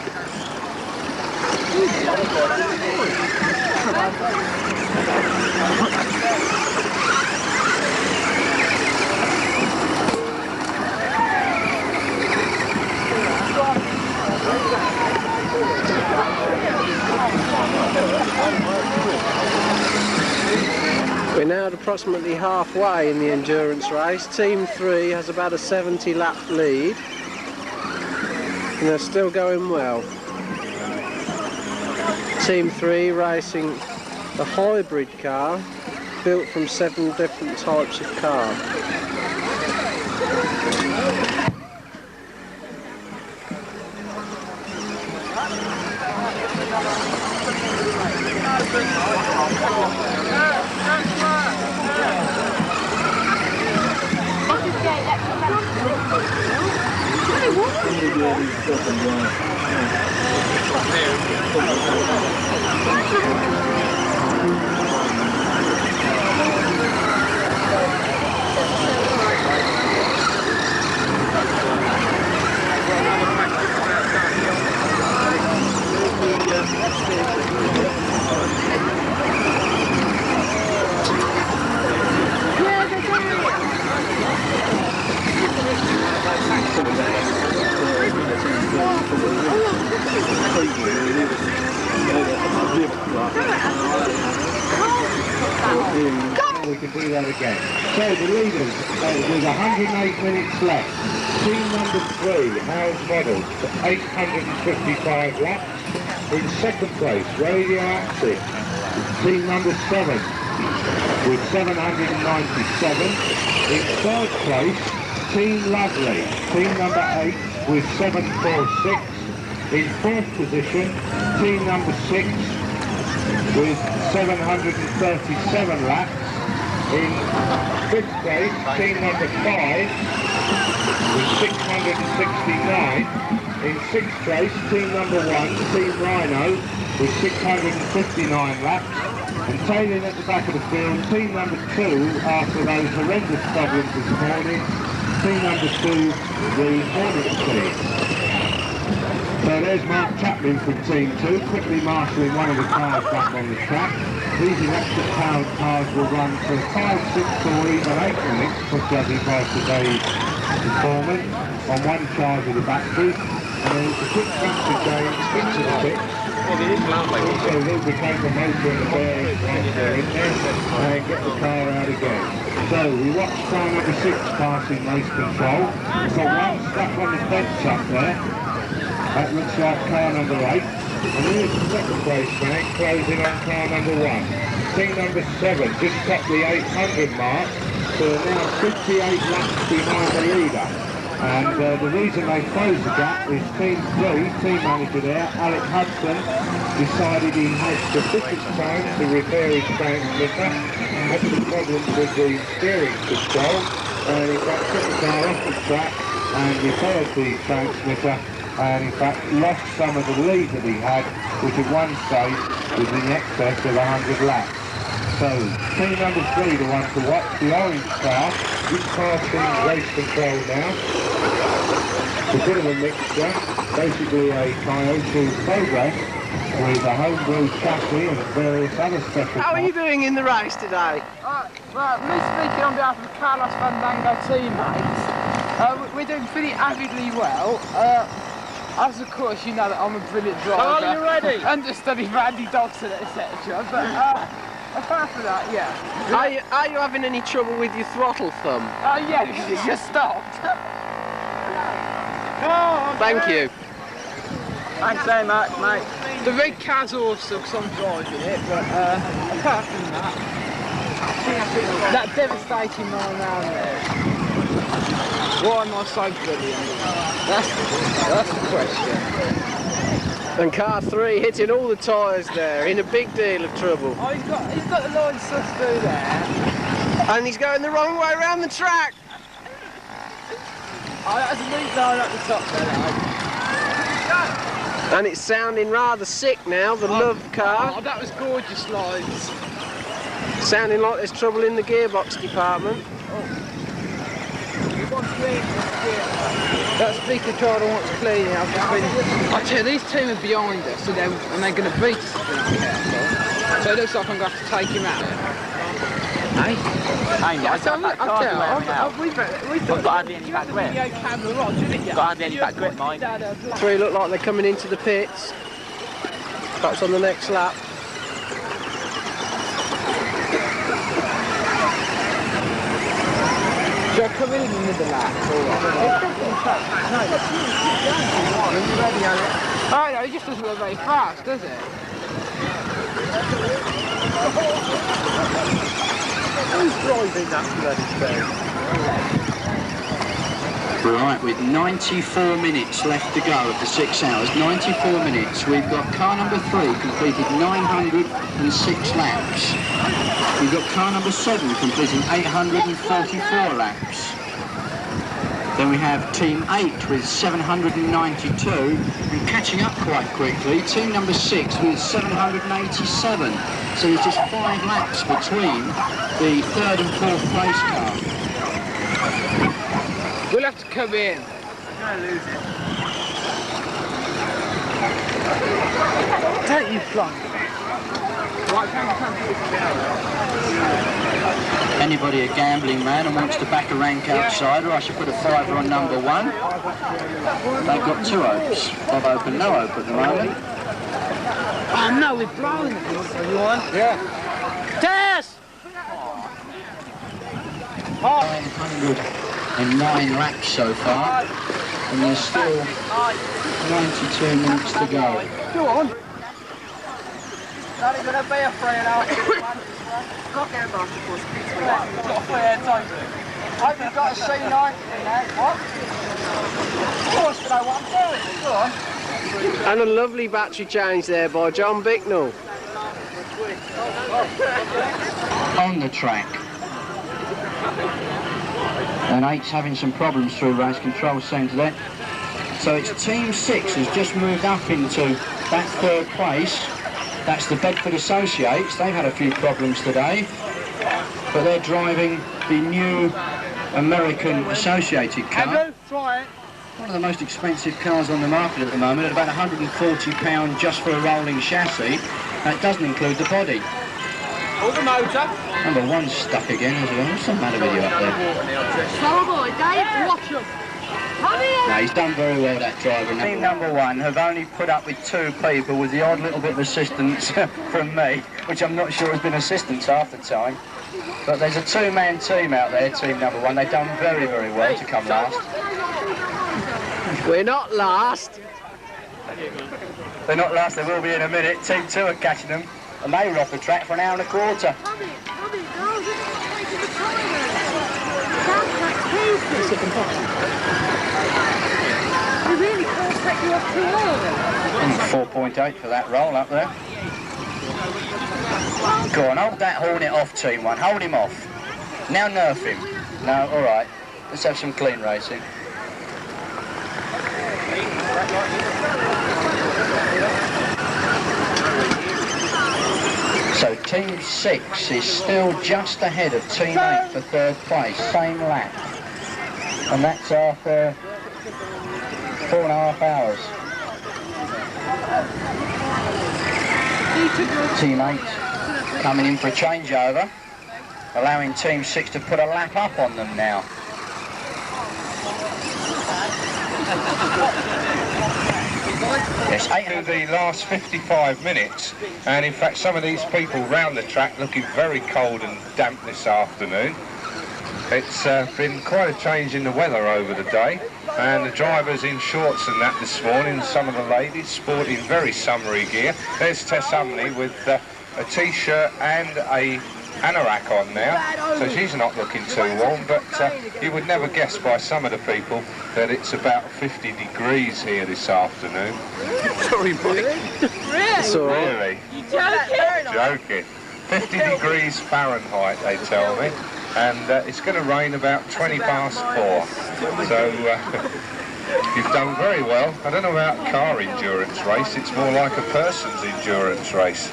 We're now at approximately halfway in the endurance race. Team 3 has about a 70 lap lead and they're still going well. Team 3 racing a hybrid car built from 7 different types of car. We can do that again. So the leaders, there's 108 minutes left. Team number 3, Howes Models, 855 laps. In second place, Radioactive, team number 7, with 797. In third place, Team Lovely, team number 8, with 746. In fourth position, team number 6, with 737 laps. In fifth place, team number 5 with 669. In sixth place, team number 1, Team Rhino, with 659 laps. And tailing at the back of the field, team number 2, after those horrendous problems this morning, team number 2, the Hornet team. So there's Mark Chaplin from Team 2, quickly marshalling one of the cars back on the track. These electric powered cars will run for 5, 6 or even 8 minutes, judging by today's performance, on one charge of the battery. And then it's a quick battery change, into the pits. Also lubricate the motor and the bearings once they're in there, and get the car out again. So we watch car number 6 passing race control. We've got one stuck on the fence up there. That looks like car number 8. And here's the second place man closing on car number 1. Team number 7 just got the 800 mark, so they're now 58 laps behind the leader. And the reason they closed the gap is Team 3, team manager there, Alec Hudson, decided he had sufficient time to repair his transmitter, had some problems with the steering control, and in fact took the car off the track and repaired the transmitter, and in fact lost some of the lead that he had, which at one stage was in excess of 100 laps. So team number 3, the one to watch, the orange car, is passing race control now. It's a bit of a mixture, basically a Toyota Progress with a homebrew chassis and various other special How are you doing in the race today? Well, me speaking on behalf of Carlos Fandango teammates, we're doing pretty avidly well. As of course you know that I'm a brilliant driver. Are you ready? Understudy for Andy Dodson, etc. But apart from that, yeah. Are you having any trouble with your throttle thumb? Yeah, because it just stopped. Thank you. Thanks very much, mate. The red car's awesome because I'm driving it, but apart from that devastating 9 round there. Why am I so brilliant? That's the question. And car 3 hitting all the tyres there, in a big deal of trouble. Oh, he's got the line stuff through there. And he's going the wrong way around the track. Oh, that's a neat line up the top there. And it's sounding rather sick now, the Love car. Oh, that was gorgeous lines. Sounding like there's trouble in the gearbox department. That speaker trial wants cleaning. I tell you, these team are behind us, and they're going to beat us if we're not careful. So it looks like I'm going to have to take him out. Hey? We've got hardly any back grip. Got hardly any back grip, mate. 3 look like they're coming into the pits. Perhaps on the next lap. Should I come in the middle lap? Oh no, it just doesn't go very fast, does it? Who's driving that bloody thing? Right, with 94 minutes left to go of the 6 hours, 94 minutes, we've got car number 3 completed 906 laps. We've got car number 7 completing 844 laps. Then we have team 8 with 792 and catching up quite quickly, team number 6 with 787. So there's just 5 laps between the 3rd and 4th place car. We'll have to come in. I'm going to lose it. Don't you flunk. Anybody a gambling man and wants to back a rank outsider, I should put a fiver on number 1. They've got 2 opes. Bob open, no ope at the moment. Oh no, we're blowing it. You on? Yeah. Tess! 909 laps so far, and there's still 92 minutes to go. Go on. Not even going to be a free and out. Got there, man. Got a free air time. I think I've got a C90 in there. What? Of course, to know what I'm doing. Go on. And a lovely battery change there by John Bicknell. On the track. And 8's having some problems through race control centre there. So it's team 6 has just moved up into that 3rd place. That's the Bedford Associates. They've had a few problems today, but they're driving the new American Associated car. One of the most expensive cars on the market at the moment, at about £140 just for a rolling chassis. That doesn't include the body. All the motor. Number 1's stuck again as well. What's the matter with you up there? Slow boy, Dave, watch him. No, he's done very well, that driver. Team number 1 have only put up with 2 people with the odd little bit of assistance from me, which I'm not sure has been assistance half the time. But there's a 2-man team out there, team number 1. They've done very, very well to come last. We're not last. They're not last, they will be in a minute. Team 2 are catching them, and they were off the track for an hour and a quarter. You really can't take you off too long. 4.8 for that roll up there. Go on, hold that Hornet off, team 1. Hold him off. Now nerf him. No, all right. Let's have some clean racing. So team 6 is still just ahead of team 8 for 3rd place. Same lap. And that's after 4.5 hours. Team 8 coming in for a changeover, allowing Team 6 to put a lap up on them now. to the last 55 minutes, and in fact some of these people round the track looking very cold and damp this afternoon. It's been quite a change in the weather over the day, and the drivers in shorts and that this morning, some of the ladies sporting very summery gear. There's Tess Umney with a t-shirt and a anorak on now, so she's not looking too warm, but you would never guess by some of the people that it's about 50 degrees here this afternoon. Sorry, Mike. Really? You're Joking. 50 degrees Fahrenheit, they tell me, and it's going to rain about 20 past 4. So you've done very well. I don't know about car endurance race, it's more like a person's endurance race.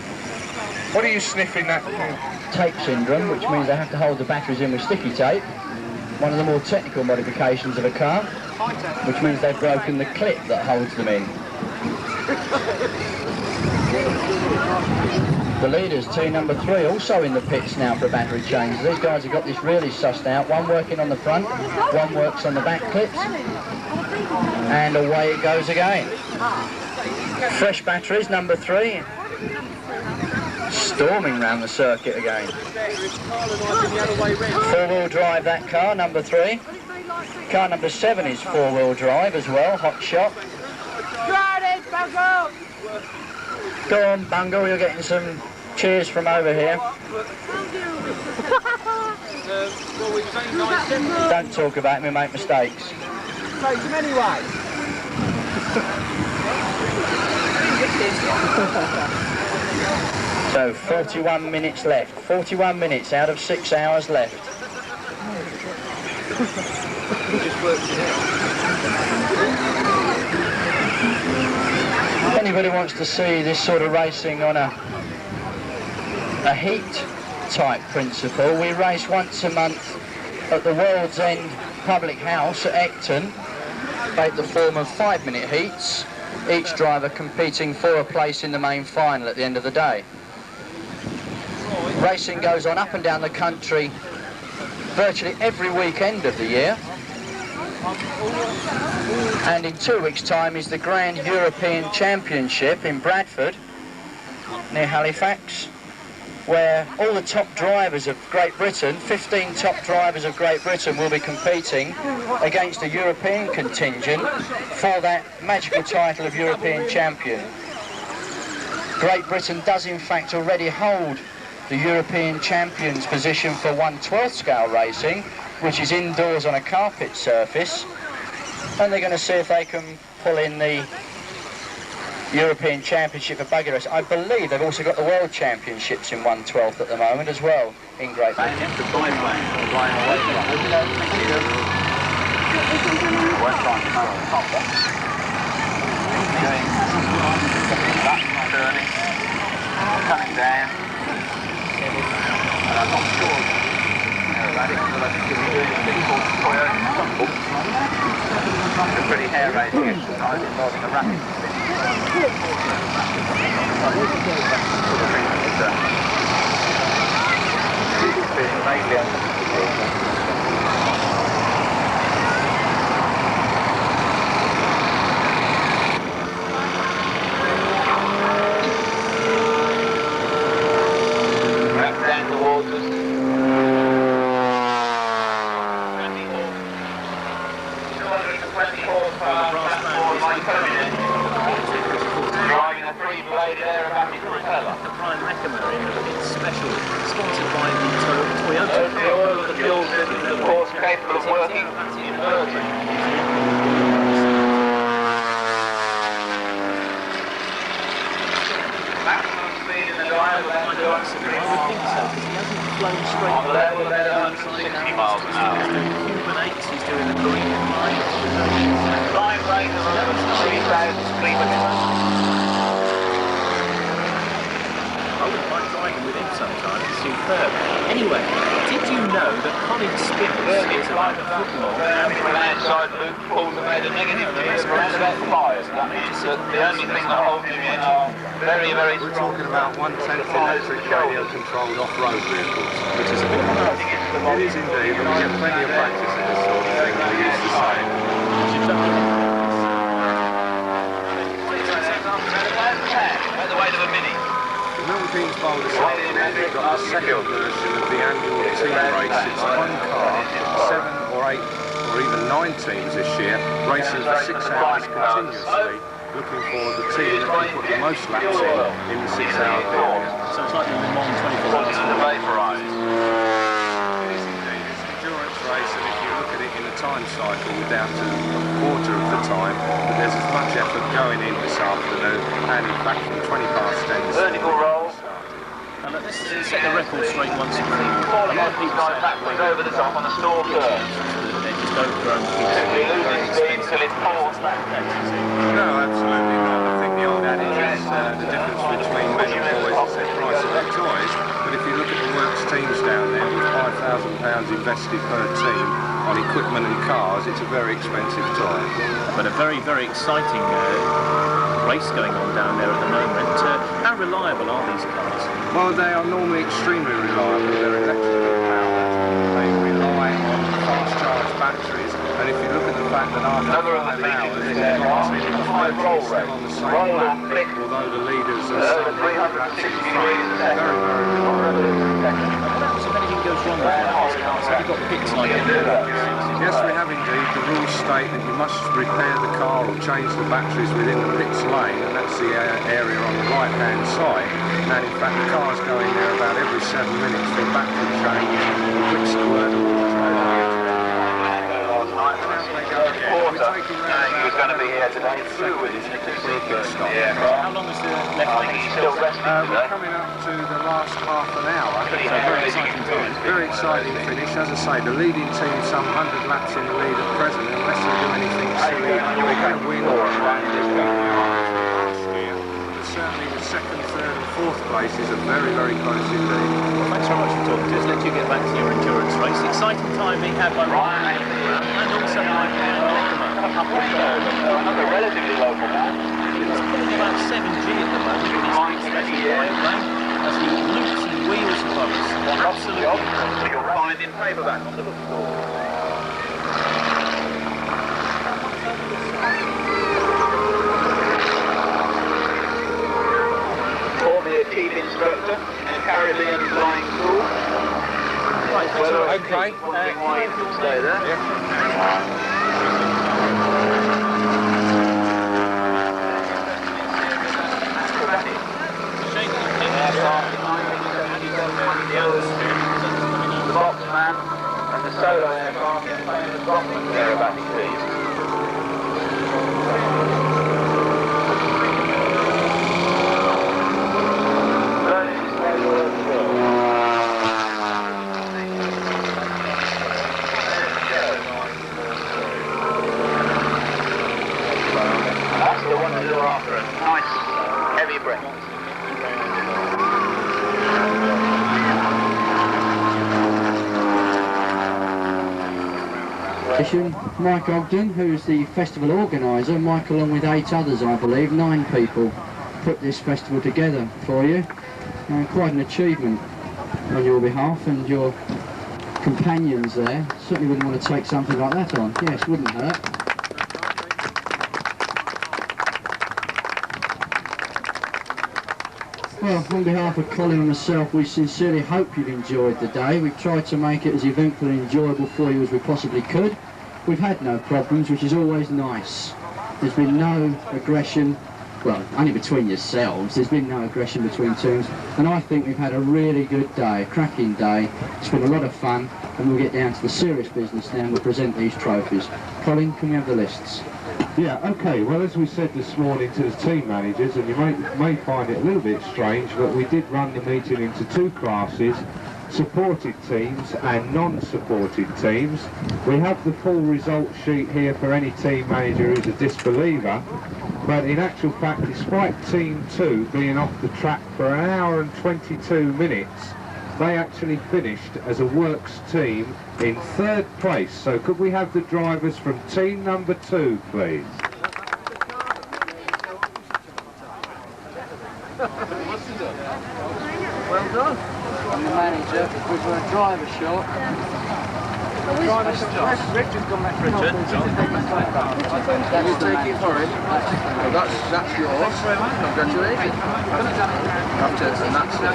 What are you sniffing at? Tape syndrome, which means they have to hold the batteries in with sticky tape. One of the more technical modifications of a car, which means they've broken the clip that holds them in. The leaders, team number 3, also in the pits now for a battery change. These guys have got this really sussed out. One working on the front, one works on the back clips, and away it goes again. Fresh batteries, number 3. Storming round the circuit again. 4-wheel drive that car, number 3. Car number 7 is 4-wheel drive as well, hot shot. Go on, Bungle, you're getting some cheers from over here. Don't talk about me, make mistakes. Take him anyway. So 41 minutes left. 41 minutes out of 6 hours left. If anybody wants to see this sort of racing on a heat type principle, we race once a month at the World's End Public House at Ecton, take the form of 5-minute heats, each driver competing for a place in the main final at the end of the day. Racing goes on up and down the country virtually every weekend of the year, and in 2 weeks' time is the Grand European Championship in Bradford near Halifax, where all the top drivers of Great Britain, 15 top drivers of Great Britain, will be competing against a European contingent for that magical title of European Champion. Great Britain does in fact already hold the European Champion's position for 1/12 scale racing, which is indoors on a carpet surface, and they're going to see if they can pull in the European Championship for buggy race. I believe they've also got the World Championships in 1/12 at the moment as well in Great Britain. Coming down. And I'm not sure about it, but I think it's doing a thing called Toyota. It's a pretty hair-raising exercise involving a rapid spin. Being mainly down towards us. 220 horsepower transport by Tamiya. Driving a 3-bladed aerobatic propeller. The prime mechanism, it's special, sponsored by the Toyota. The fuel system, of course, capable of working inverted. Maximum speed in the dial without I would think so, because he hasn't flown straight on the level of 160 miles an hour. He's doing Cuban 8s, he's doing the green line. Line rate of 3,000 kilometers. I wouldn't mind driving with him sometime, it's superb. Anyway, did you know that Colin Spinners is like a football? An outside loop pulls them out of negative gear around about 5. That means that the only thing that holds you in are very, very strong. Talking about 1/10 electric radio-controlled off-road vehicles, which is a bit much. It is indeed, but we get plenty of practice in this sort of thing, we used to say. Milton Keynes Bowl this afternoon, we've got the second version of the annual team race. It's one car, 7 or 8 or even 9 teams this year, racing for 6 hours continuously, looking for the team that can put the most laps in the 6-hour period. So it's like the Le Mans 24 hours. It is indeed. It's an endurance race, and if you look at it in the time cycle, we're down to a quarter of the time, but there's as much effort going in this afternoon, and in fact from 20 past 10 this morning. Now let's set the record straight once and for all. A lot of people say that over the top on the store curve. They're just overgrown pieces. No, absolutely not. I think the old adage is the difference between men and boys is the price of their toys. But if you look at the works teams down there with £5,000 invested per team on equipment and cars, it's a very expensive toy. But a very, very exciting race going on down there at the moment. How reliable are these cars? Well, they are normally extremely reliable. They're electrically powered. They rely on fast-charged batteries. And if you look at the fact that after 5 hours, they're not still on the same lap, although the leaders are some laps in front, very, very reliable. What happens if anything goes wrong with one of these cars? Have you got pits like that? Yes, we have indeed. The rules state that you must repair the car or change the batteries within the pits lane, and that's the area on the right-hand side. And in fact, the cars go in there about every 7 minutes for a battery change, a quick squirt of water. He was going to be here today through with his How long is left? We're coming up to the last half an hour. So very exciting time. Very exciting finish. As I say, the leading team some 100 laps in the lead at present. Unless they do anything silly, they're going to win or run. But certainly the second, third and fourth places are very, very close indeed. Well, thanks very much for talking to us. Let you get back to your endurance race. Exciting time being had by Ryan and also by another relatively local man. He's putting about 7G at the moment with his special biplane as he loops and wheels above us. Absolutely. You'll find in paperback on the bookstore. Formerly a chief instructor in Caribbean Flying School. Right, Okay. Wondering why you didn't stay there. Yeah. The Boxman and the solo aircraft playing the Boxman aerobatic team. That's the one to do after a nice heavy breath. Mike Ogden, who's the festival organiser. Mike, along with 8 others, I believe, 9 people, put this festival together for you. Quite an achievement on your behalf, and your companions there certainly wouldn't want to take something like that on. Yes, wouldn't hurt. Well, on behalf of Colin and myself, we sincerely hope you've enjoyed the day. We've tried to make it as eventful and enjoyable for you as we possibly could. We've had no problems, which is always nice. There's been no aggression, well, only between yourselves. There's been no aggression between teams. And I think we've had a really good day, a cracking day. It's been a lot of fun, and we'll get down to the serious business now and we'll present these trophies. Colin, can we have the lists? Yeah, okay, well, as we said this morning to the team managers, and you may find it a little bit strange, but we did run the meeting into 2 classes, supported teams and non-supported teams. We have the full result sheet here for any team manager who's a disbeliever, but in actual fact, despite Team 2 being off the track for 1 hour and 22 minutes, they actually finished as a works team in 3rd place. So could we have the drivers from team number 2, please? Well done. I'm the manager, we've got a driver shot. Can you take it for him? Well, that's yours. Congratulations. And that's it.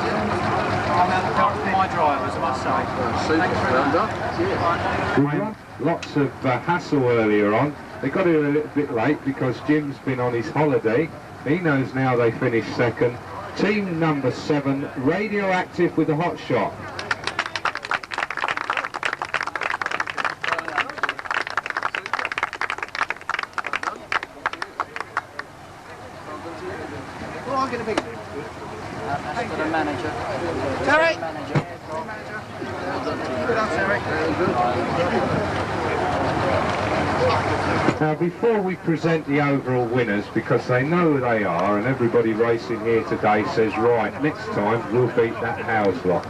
My drivers, I must say. Super. Well done. Cheers. Lots of hassle earlier on. They got here a little bit late because Jim's been on his holiday. He knows now they finished second. Team number 7, Radioactive with the hot shot. That's for the manager. Terry! Manager. Now before we present the overall winners, because they know who they are and everybody racing here today says, right, next time we'll beat that Howes lot.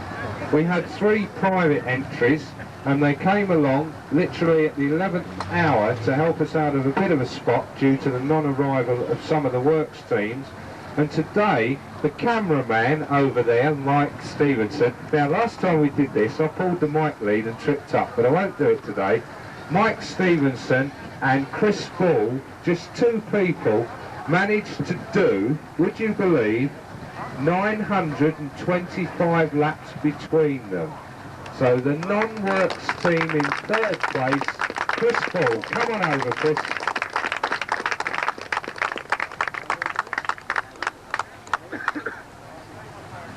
We had 3 private entries and they came along literally at the 11th hour to help us out of a bit of a spot due to the non-arrival of some of the works teams. And today, the cameraman over there, Mike Stevenson, now last time we did this, I pulled the mic lead and tripped up, but I won't do it today. Mike Stevenson and Chris Ball, just 2 people, managed to do, would you believe, 925 laps between them. So the non-works team in 3rd place, Chris Ball. Come on over, Chris.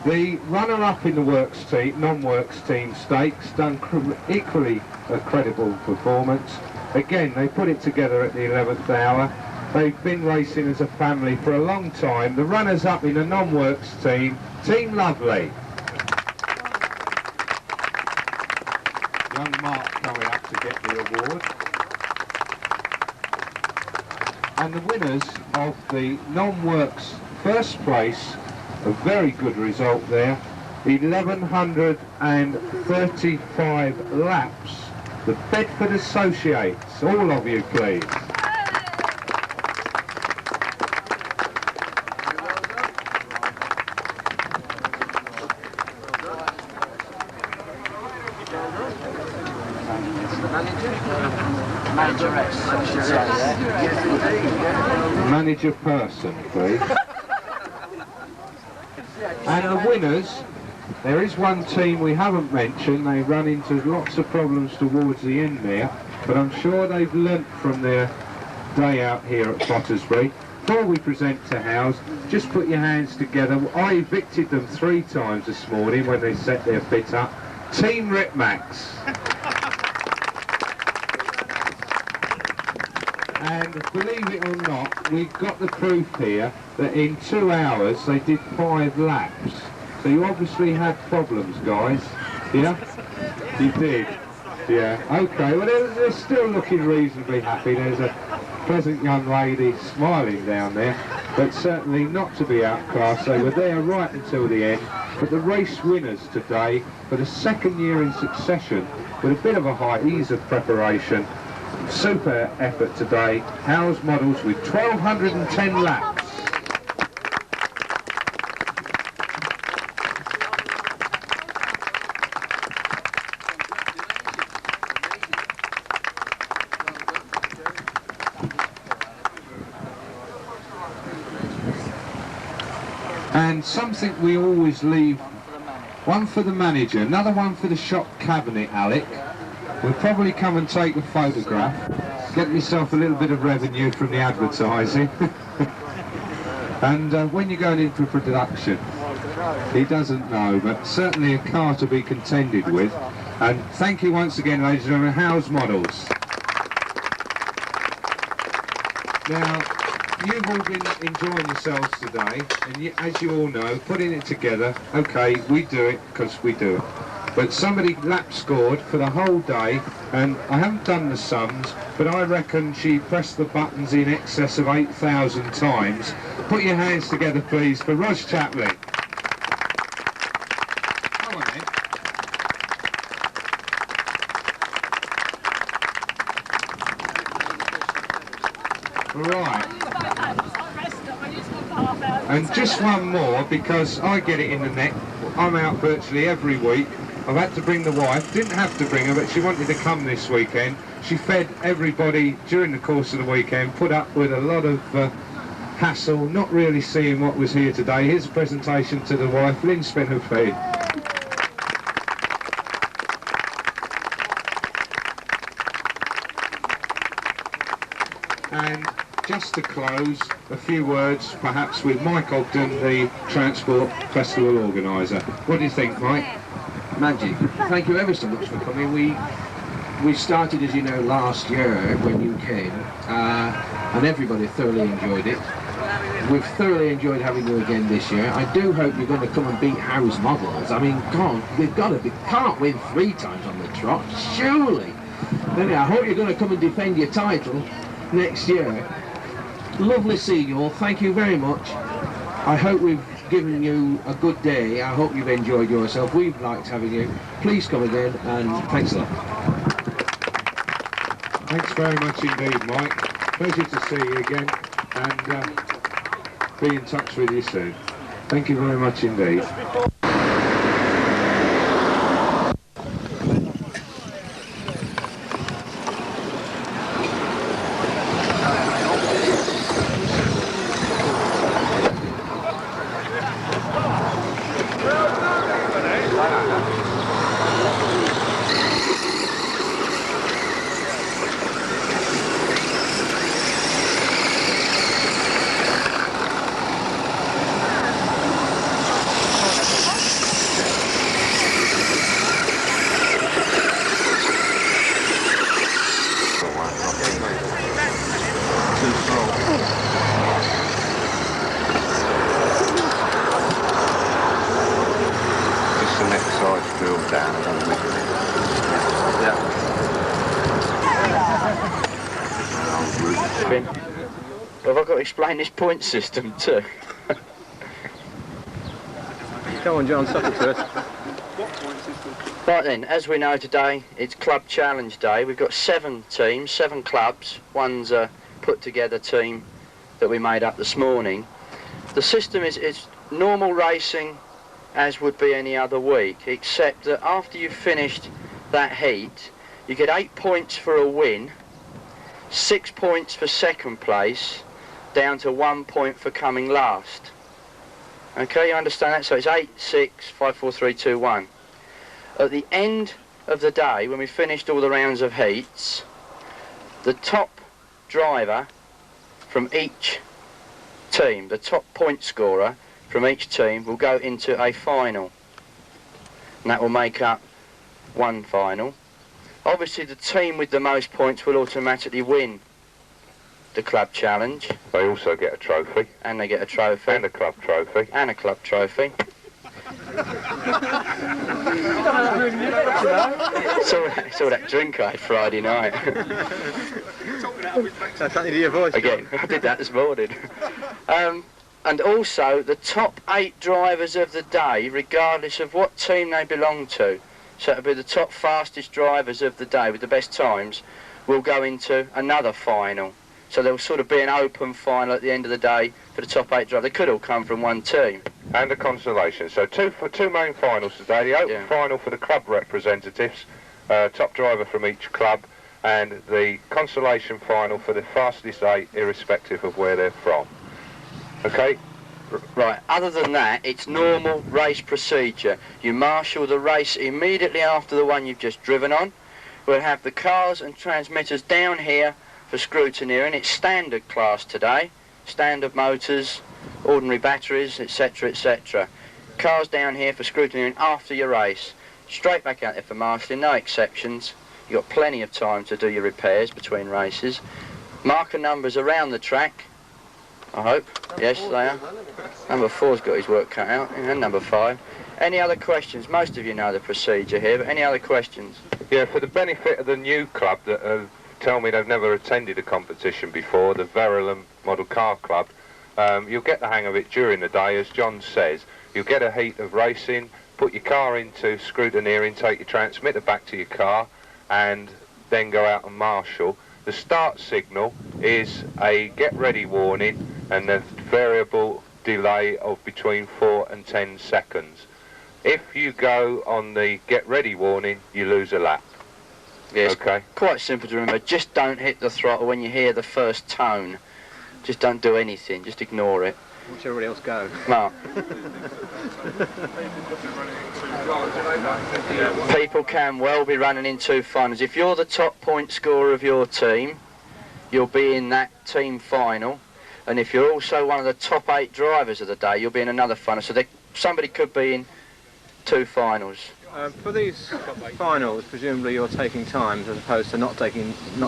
The runner-up in the works team, non-works team stakes, done equally a credible performance. Again, they put it together at the 11th hour. They've been racing as a family for a long time. The runners-up in the non-works team, Team Lovely. Young Mark coming up to get the award. And the winners of the non-works first place, a very good result there, 1135 laps. The Bedford Associates, all of you please. Manager person, please. And the winners, there is one team we haven't mentioned. They run into lots of problems towards the end there, but I'm sure they've learnt from their day out here at Pottersbury. Before we present to Howes, just put your hands together. I evicted them 3 times this morning when they set their fit up. Team Ripmax. And believe it or not, we've got the proof here that in 2 hours they did 5 laps. So you obviously had problems, guys. Yeah? You did? Yeah. Okay, well they're still looking reasonably happy. There's a pleasant young lady smiling down there, but certainly not to be outclassed. They were there right until the end. But the race winners today, for the 2nd year in succession, with a bit of a high ease of preparation, super effort today. Howes models with 1,210 laps. And something we always leave, one for the manager, another one for the shop cabinet, Alec. We'll probably come and take a photograph, get yourself a little bit of revenue from the advertising. And when you're going in for production, he doesn't know, but certainly a car to be contended with. And thank you once again, ladies and gentlemen, Howes Models. Now, you've all been enjoying yourselves today, and as you all know, putting it together, okay, we do it because we do it. But somebody lap scored for the whole day, and I haven't done the sums, but I reckon she pressed the buttons in excess of 8,000 times. Put your hands together, please, for Ros Chaplin. Come on, then. Right. And just one more, because I get it in the neck. I'm out virtually every week. I've had to bring the wife. Didn't have to bring her, but she wanted to come this weekend. She fed everybody during the course of the weekend, put up with a lot of hassle, not really seeing what was here today. Here's a presentation to the wife, Lynn Spinner-Feed. And just to close, a few words perhaps with Mike Ogden, the Transport Festival organiser. What do you think, Mike? Magic. Thank you ever so much for coming. We started, as you know, last year when you came, and everybody thoroughly enjoyed it. We've thoroughly enjoyed having you again this year. I do hope you're going to come and beat Howe's models. I mean, God, we've got to be, can't win 3 times on the trot, surely. Anyway, I hope you're going to come and defend your title next year. Lovely seeing you all. Thank you very much. I hope we've given you a good day. I hope you've enjoyed yourself. We've liked having you. Please come again, and thanks a lot. Thanks very much indeed, Mike. Pleasure to see you again, and be in touch with you soon. Thank you very much indeed. Have I got to explain this point system too? Come on, John, suck it to us. Right then, as we know today, it's Club Challenge Day. We've got 7 teams, 7 clubs. One's a put-together team that we made up this morning. The system is normal racing as would be any other week, except that after you've finished that heat, you get 8 points for a win, 6 points for second place, down to 1 point for coming last. Okay, you understand that? So it's 8, 6, 5, 4, 3, 2, 1. At the end of the day, when we finished all the rounds of heats, the top driver from each team, the top point scorer from each team, will go into a final. And that will make up one final. Obviously, the team with the most points will automatically win the club challenge. They also get a trophy. And they get a trophy. And a club trophy. And a club trophy. Saw that drink I had Friday night. That's something to your voice. Again, I did that this morning. And also, the top 8 drivers of the day, regardless of what team they belong to, so it'll be the top fastest drivers of the day with the best times, will go into another final. So there'll sort of be an open final at the end of the day for the top 8 drivers. They could all come from one team. And a consolation. So two main finals today. The open final for the club representatives, top driver from each club, and the consolation final for the fastest 8, irrespective of where they're from. Okay? Right, other than that, it's normal race procedure. You marshal the race immediately after the one you've just driven on. We'll have the cars and transmitters down here for scrutineering. It's standard class today, standard motors, ordinary batteries, etc, etc. Cars down here for scrutineering after your race. Straight back out there for marshalling, no exceptions. You've got plenty of time to do your repairs between races. Marker numbers around the track, I hope. Yes, they are. Number 4's got his work cut out, and number 5. Any other questions? Most of you know the procedure here, but any other questions? Yeah, for the benefit of the new club that tell me they've never attended a competition before, the Verulam Model Car Club, you'll get the hang of it during the day, as John says. You'll get a heat of racing, put your car into scrutineering, take your transmitter back to your car, and then go out and marshal. The start signal is a get ready warning and a variable delay of between 4 and 10 seconds. If you go on the get ready warning, you lose a lap. Yes, okay. Quite simple to remember. Just don't hit the throttle when you hear the first tone. Just don't do anything. Just ignore it. Watch everybody else go. No. People can well be running in two finals. If you're the top point scorer of your team, you'll be in that team final. And if you're also one of the top 8 drivers of the day, you'll be in another final. So somebody could be in 2 finals. For these finals, presumably you're taking times as opposed to not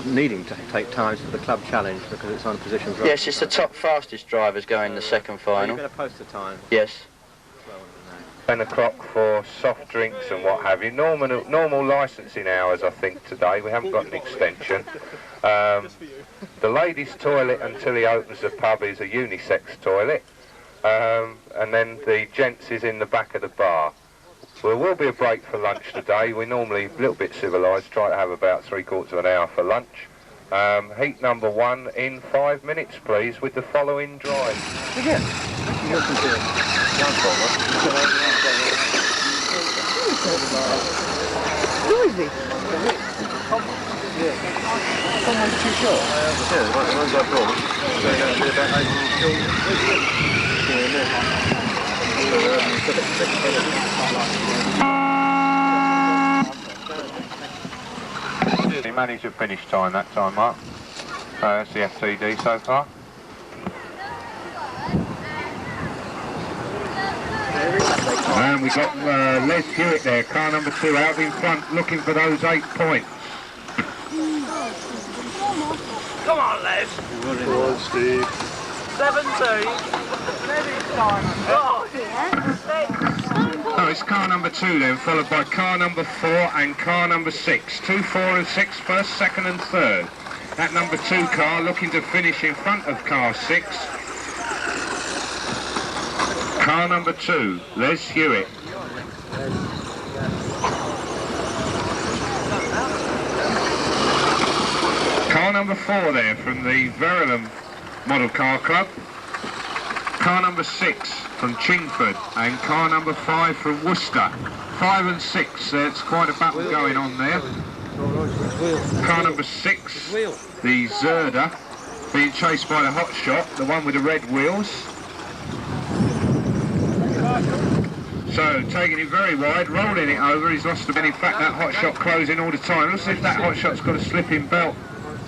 needing to take times for the club challenge because it's on position. Yes, it's the top fastest drivers going in the second final. You're going to post the time. Yes. 10 o'clock for soft drinks and what have you. Normal licensing hours, I think, today. We haven't got an extension. The ladies' toilet until he opens the pub is a unisex toilet, and then the gents is in the back of the bar. So there will be a break for lunch today. We're normally a little bit civilised, try to have about 3/4 of an hour for lunch. Heat number 1 in 5 minutes, please, with the following drive. Again. Noisy. Someone's too short. Yeah, the ones I brought. They're going to be about 8 He managed to finish time that time, Mark. That's the FTD so far. And we've got Les Hewitt there, car number 2, out in front, looking for those 8 points. Come on, Les. Come on, Steve. 17. Maybe it's time. Oh, yeah. Oh, it's car number 2 then, followed by car number 4 and car number 6. 2, 4 and 6, first, second and third. That number 2 car looking to finish in front of car 6. Car number 2, Les Hewitt. Car number 4 there from the Verulam Model Car Club. Car number 6 from Chingford and car number 5 from Worcester. 5 and 6, there's quite a battle going on there. Car number 6, the Zerda, being chased by the Hot Shot, the one with the red wheels. So, taking it very wide, rolling it over, he's lost a bit. In fact, that Hot Shot closing all the time. Looks as if that Hot Shot's got a slipping belt.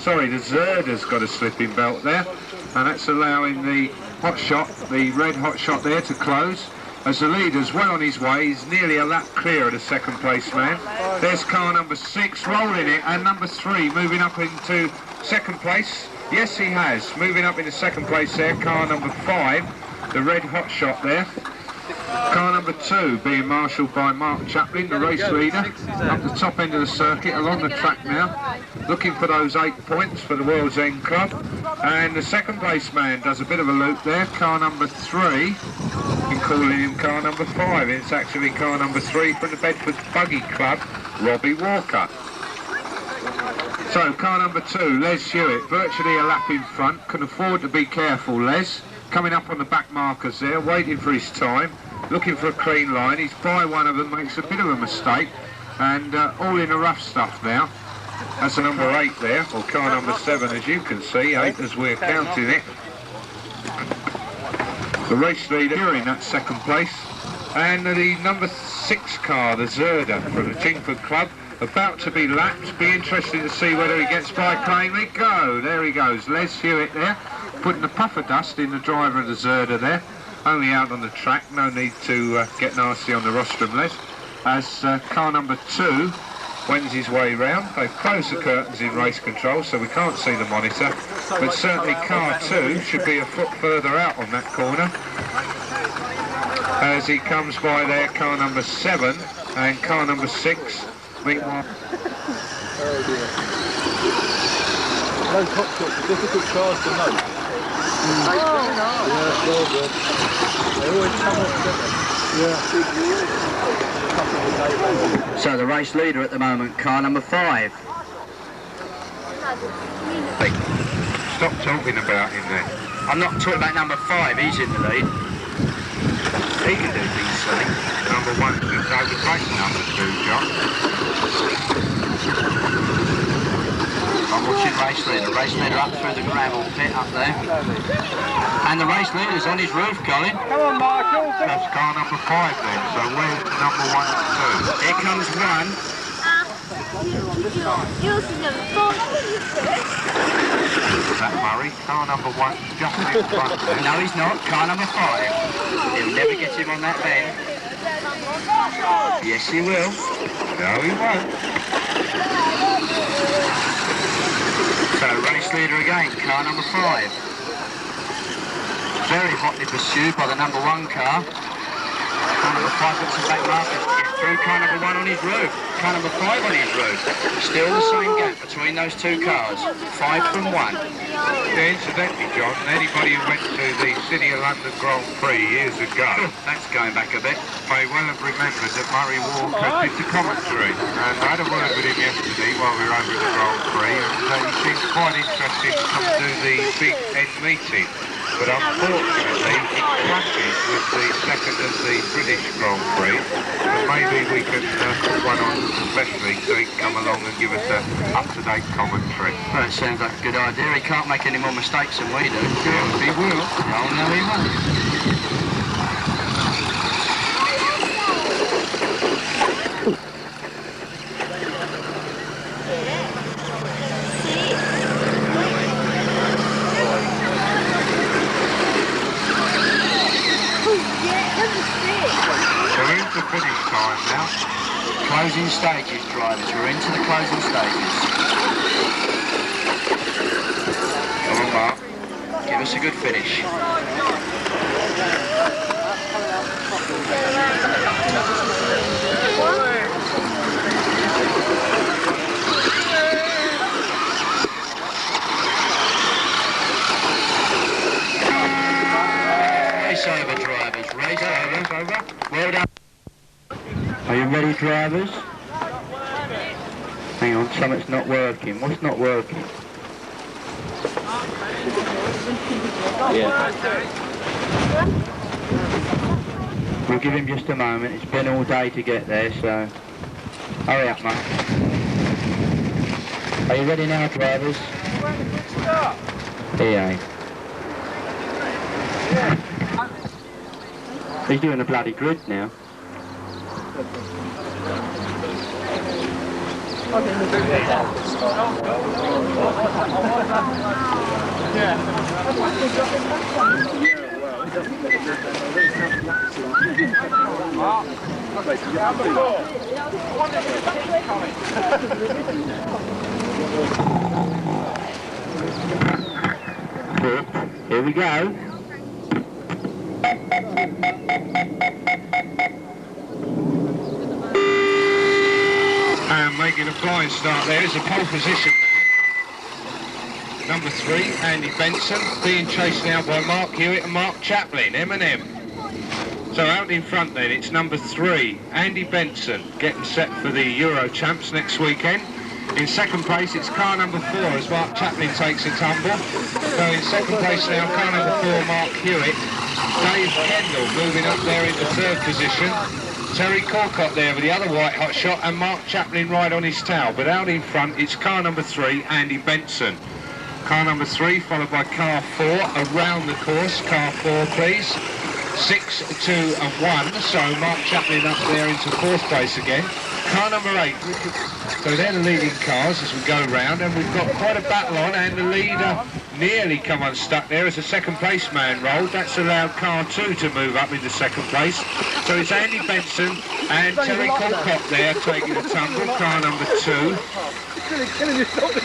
Sorry, the Zerda's got a slipping belt there. And that's allowing the Hot Shot, the red Hot Shot there, to close. As the leader's well on his way, he's nearly a lap clear of the second place man. There's car number 6 rolling it, and number 3 moving up into second place. Yes, he has, moving up into second place there, car number 5, the red Hot Shot there. Car number 2 being marshalled by Mark Chaplin, the race leader, up the top end of the circuit, along the track now, looking for those 8 points for the World's End Club. And the second place man does a bit of a loop there, car number 3, been calling him car number 5, it's actually car number 3 from the Bedford Buggy Club, Robbie Walker. So car number 2, Les Hewitt, virtually a lap in front, can afford to be careful, Les. Coming up on the back markers there, waiting for his time, looking for a clean line. He's by one of them, makes a bit of a mistake, and all in the rough stuff now. That's the number 8 there, or car number 7 as you can see, 8 as we're counting it. The race leader here in that second place, and the number 6 car, the Zerda from the Chingford Club, about to be lapped. Be interesting to see whether he gets by plainly. Go, there he goes, Les Hewitt there, putting the puff of dust in the driver of the Zerda there, only out on the track, no need to get nasty on the rostrum, Les. As car number 2 wends his way round. They've closed the curtains in race control, so we can't see the monitor, but certainly car 2 should be a foot further out on that corner. As he comes by there, car number 7 and car number 6. Meanwhile, oh dear. Those Hot Shots are difficult cars to know. Yeah, sure, good. They always come off together. Yeah. So the race leader at the moment, car number 5. hey, stop talking about him then. I'm not talking about number 5, he's in the lead. He can do things silly. Number 1's going to overtake number 2, John. I'm watching race leader. Race leader up through the gravel pit up there. And the race leader's on his roof, Colin. Come on, Michael. That's car number 5 then, so where's number 1 and 2? Here comes 1. That Murray, car number 1 just in front there. No, he's not. Car number 5. He'll never get him on that bend. Yes, he will. No, he won't. So, race leader again, car number 5. Very hotly pursued by the number 1 car. Car number 5 got some back markers to get through. Car number 1 on his roof. Car number 5 on his roof. Still the same gap between those 2 cars. 5 from 1. Yeah, incidentally, John, anybody who went to the City of London Grand Prix years ago, That's going back a bit. may well have remembered that Murray Walker did the commentary. And I had a word with him yesterday while we were over at the Grand Prix, and he seemed quite interested to come to the Big End meeting. But unfortunately, it clashes with the second of the British Grand Prix. And maybe we can put one on especially so he can come along and give us an up-to-date commentary. Well, it sounds like a good idea. He can't make any more mistakes than we do. Yes, he will. Oh, no, he won't. We're into finish time now. Closing stages, drivers. We're into the closing stages. Come on, Mark. Give us a good finish. Race over, drivers. Race over. Well done. Are you ready, drivers? Hang on, something's not working. What's not working? We'll give him just a moment. It's been all day to get there, so hurry up, mate. Are you ready now, drivers? He ain't. He's doing a bloody grid now. Here we go. And making a flying start there is a pole position now. Number 3, Andy Benson, being chased now by Mark Hewitt and Mark Chaplin, M&M. So out in front then, it's number 3, Andy Benson, getting set for the Euro Champs next weekend. In second place, it's car number 4 as Mark Chaplin takes a tumble. So in second place now, car number 4, Mark Hewitt. Dave Kendall moving up there in the 3rd position. Terry Corcott there with the other white hot shot, and Mark Chaplin right on his tail. But out in front, it's car number 3, Andy Benson. Car number 3 followed by car 4 around the course. Car 4, please. 6, 2 and 1. So Mark Chaplin up there into 4th place again. Car number 8. So they're the leading cars as we go round, and we've got quite a battle on, and the leader nearly come unstuck there as a second place man rolled. That's allowed car 2 to move up into second place. So it's Andy Benson and Terry Corcott there taking a tumble. Car number 2.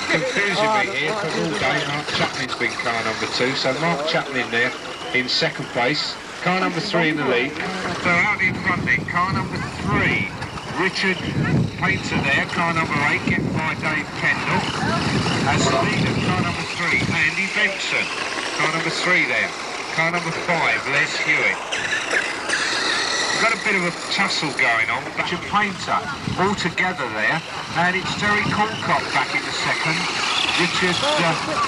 Confusing me here because all day Mark Chaplin's been car number 2. So Mark Chaplin there in second place. Car number 3 in the lead. So out in front then, car number 3. Richard Painter there, car number 8, get by Dave Kendall. As the leader, car number 3, Andy Benson. Car number 3 there. Car number 5, Les Hewitt. We've got a bit of a tussle going on. Richard Painter all together there. And it's Terry Corcott back in the second. Richard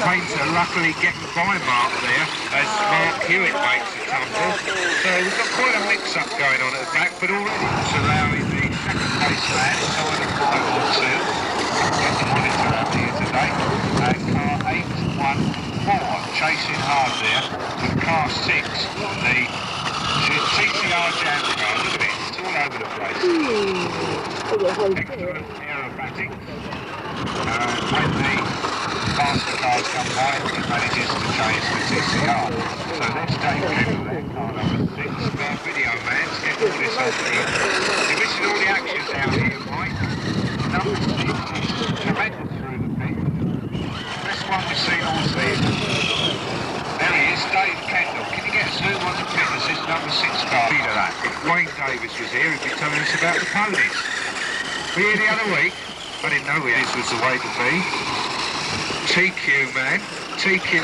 Painter luckily getting by Mark there as Mark Hewitt makes the tumble. So we've got quite a mix-up going on at the back, but already it's allowing the second place man inside of 5 or 2. Get the monitor out here today. And car 814 chasing hard there with car 6, the TCR Jam car. Look at it, it's all over the place. Excellent aerobatics. When the faster cars come by, it manages to change the TCR. So let's take Kendall there, car number 6. Our video man's getting all this on here. You're missing all the action down here, Mike. Number 6 is tremendous through the pit. Best one we've seen all season. There he is, Dave Kendall. Can you get a zoom on the pit? This is number 6 car. Read of that. If Wayne Davis was here, he'd be telling us about the ponies. Were you here the other week? I didn't know this was the way to be. TQ man, TQ.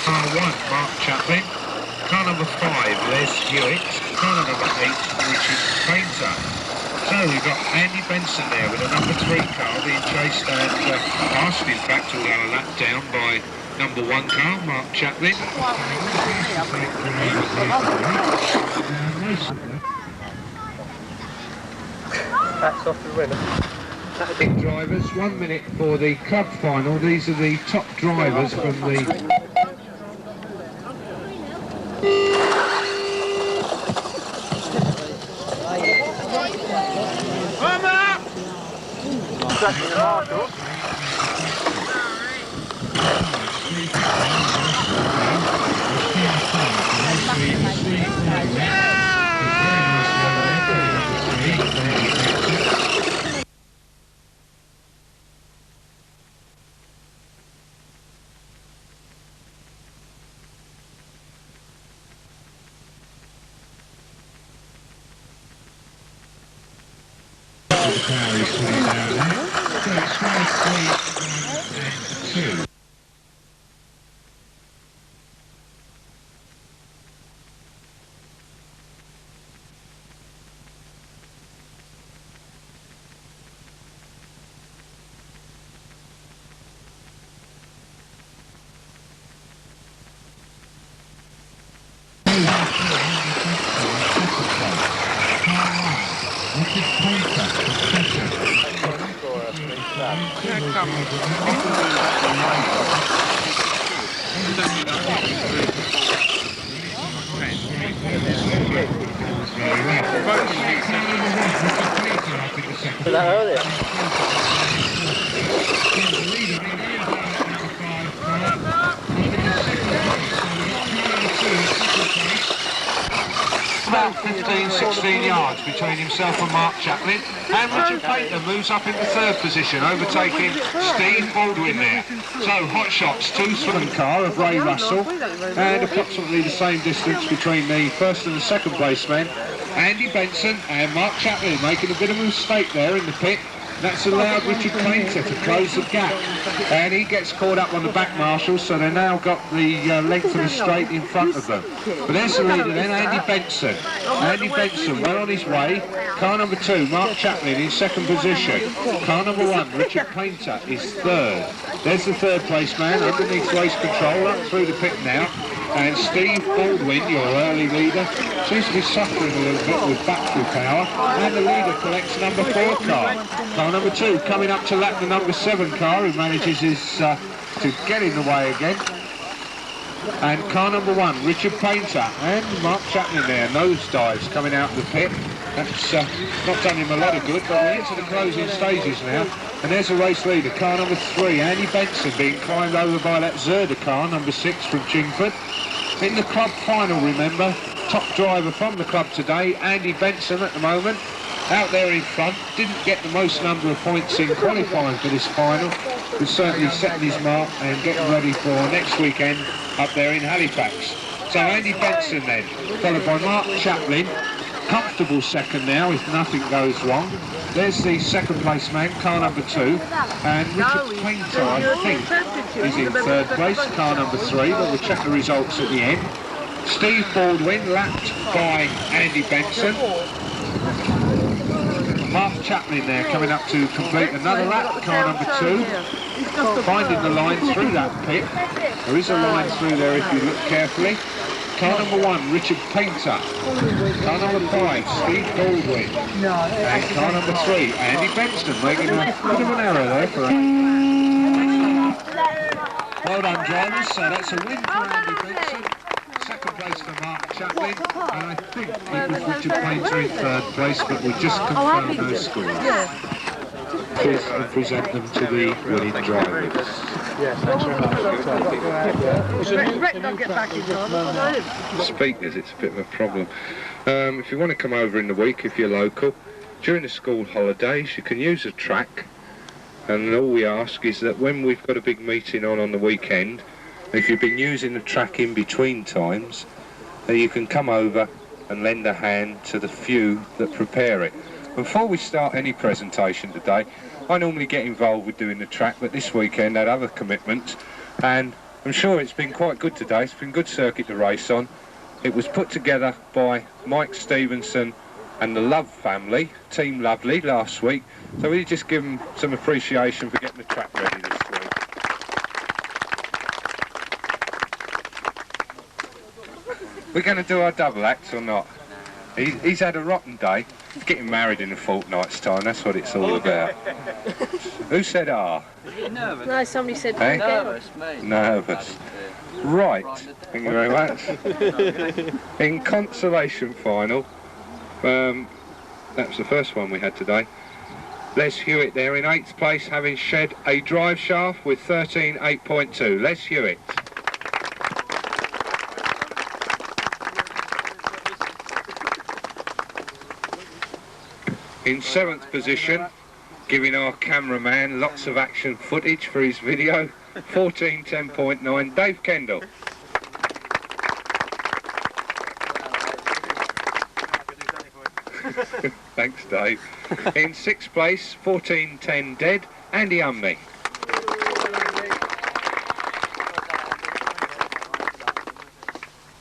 Car 1, Mark Chaplin. Car number 5, Les Hewitt. Car number 8, Richard Painter. So we've got Andy Benson there with a number 3 car being chased and passed, in fact, although a lap down by number 1 car, Mark Chaplin. That's off the winner. Drivers, 1 minute for the club final. These are the top drivers from the... Come up! About 15, 16 yards between himself and Mark Chaplin, and Richard Painter moves up into 3rd position, overtaking Steve Baldwin there. So hot shots, 2 swim car of Ray Russell, and approximately the same distance between the 1st and the 2nd place men. Andy Benson and Mark Chaplin making a bit of a mistake there in the pit. That's allowed Richard Painter to close the gap, and he gets caught up on the back marshals, so they've now got the length of the straight in front of them. But there's the leader then, Andy Benson. Andy Benson well on his way. Car number 2, Mark Chaplin in 2nd position. Car number 1, Richard Painter is 3rd. There's the 3rd place man underneath race control, up through the pit now. And Steve Baldwin, your early leader, seems to be suffering a little bit with battery power. And the leader collects number 4 car. Car number 2 coming up to lap the number 7 car, who manages to get in the way again. And car number 1, Richard Painter, and Mark Chaplin there, nosedives coming out of the pit. That's not done him a lot of good, but we're into the closing stages now. And there's a race leader, car number 3, Andy Benson, being climbed over by that Zerda car, number 6 from Chingford. In the club final, remember, top driver from the club today, Andy Benson at the moment. Out there in front, didn't get the most number of points in qualifying for this final, but certainly setting his mark and getting ready for next weekend up there in Halifax. So Andy Benson then, followed by Mark Chaplin, comfortable 2nd now if nothing goes wrong. There's the 2nd place man, car number 2, and Richard Painter, I think, is in 3rd place, car number 3, but we'll check the results at the end. Steve Baldwin lapped by Andy Benson. Mark Chaplin there coming up to complete another lap, car number 2. Finding the line through that pit. There is a line through there if you look carefully. Car number 1, Richard Painter. Car number 5, Steve Baldwin. And car number 3, Andy Benston, making a bit of an error there for Well done, drivers. So that's a win for Andy Benson. Second place for Mark Chaplin. And I think it was Richard Painter in third place, but we'll just confirm those scores. Please present them to the winning drivers. Yes, thanks very much. Speakers, it's a bit of a problem. If you want to come over in the week, if you're local, during the school holidays, you can use a track. And all we ask is that when we've got a big meeting on the weekend, if you've been using the track in between times, you can come over and lend a hand to the few that prepare it. Before we start any presentation today, I normally get involved with doing the track, but this weekend I had other commitments, and I'm sure it's been quite good today. It's been a good circuit to race on. It was put together by Mike Stevenson and the Love family, Team Lovely, last week, so we just give them some appreciation for getting the track ready this week. We're going to do our double acts or not? He's had a rotten day. He's getting married in a fortnight's time, that's what it's all about. Who said ah? Nervous. No, somebody said nervous, me. Nervous. Right, thank you very much. In consolation final, that's the first one we had today. Les Hewitt there in 8th place, having shed a drive shaft with 13.8.2. Les Hewitt. In 7th position, giving our cameraman lots of action footage for his video, 14.10.9, Dave Kendall. Thanks, Dave. In 6th place, 14.10 dead, Andy Umney.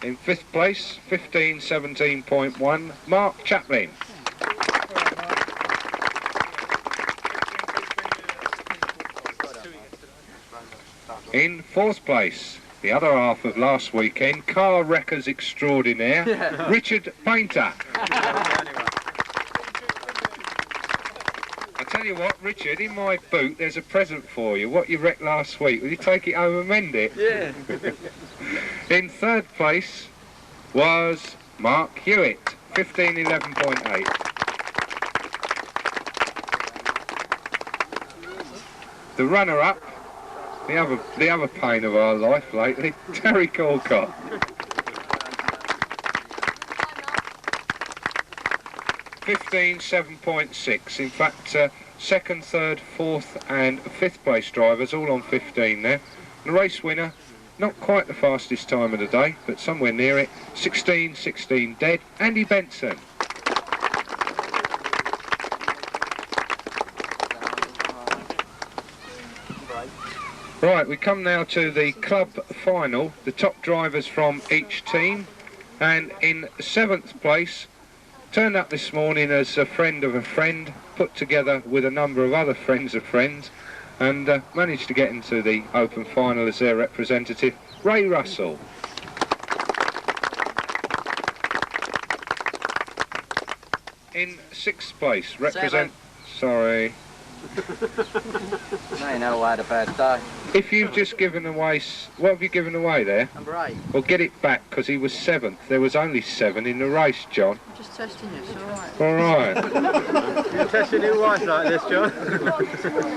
In 5th place, 15.17.1, Mark Chaplin. In 4th place, the other half of last weekend, car wreckers extraordinaire, Richard Painter. I tell you what, Richard, in my boot there's a present for you. What you wrecked last week, will you take it home and mend it? Yeah. In 3rd place was Mark Hewitt, 15.11.8. The runner-up, the other pain of our life lately, Terry Calcott. (15.7.6). In fact, 2nd, 3rd, 4th and 5th place drivers all on 15 there. The race winner, not quite the fastest time of the day, but somewhere near it, 16.16 dead, Andy Benson. Right, we come now to the club final, the top drivers from each team, and in 7th place, turned up this morning as a friend of a friend, put together with a number of other friends of friends, and managed to get into the open final as their representative, Ray Russell. In 6th place, sorry. No, you know I had a bad day. If you've just given away, what have you given away there? Number 8. Well, get it back, because he was 7th. There was only 7 in the race, John. I'm just testing you, it's alright. Alright. You're testing your wife like this, John?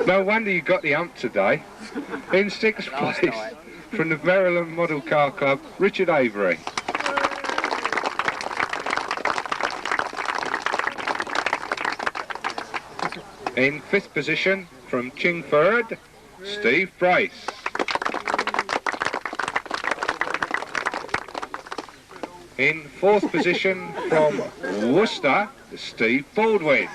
No wonder you got the hump today. In 6th place, from the Verulam Model Car Club, Richard Avery. In 5th position, from Chingford, Steve Brace. In 4th position, from Worcester, Steve Baldwin.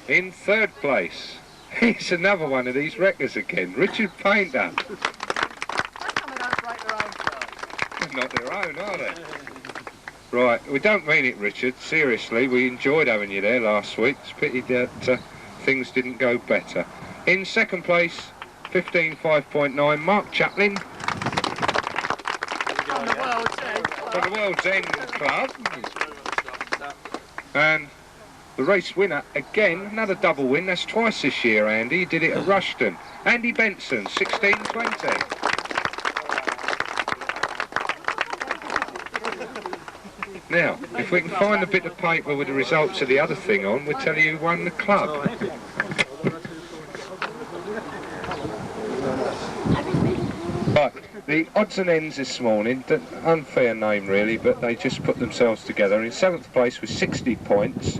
In 3rd place, it's another one of these wreckers again, Richard Painter. Not their own, are they? Right, we don't mean it, Richard. Seriously, we enjoyed having you there last week. It's a pity that things didn't go better. In second place, 15.5.9, Mark Chaplin. From the World's End Club. And the race winner, again, another double win. That's twice this year, Andy. He did it at Rushton. Andy Benson, 16.20. Now, if we can find a bit of paper with the results of the other thing on, we'll tell you who won the club. Right, the odds and ends this morning, unfair name really, but they just put themselves together. In 7th place with 60 points.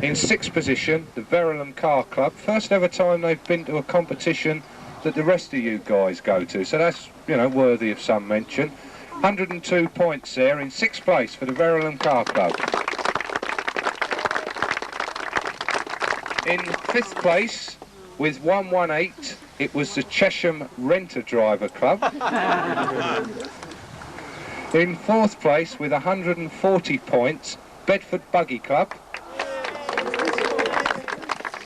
In 6th position, the Verulam Car Club. First ever time they've been to a competition that the rest of you guys go to, so that's, you know, worthy of some mention. 102 points there in 6th place for the Verulam Car Club. In 5th place with 118, it was the Chesham Renter Driver Club. In 4th place with 140 points, Bedford Buggy Club.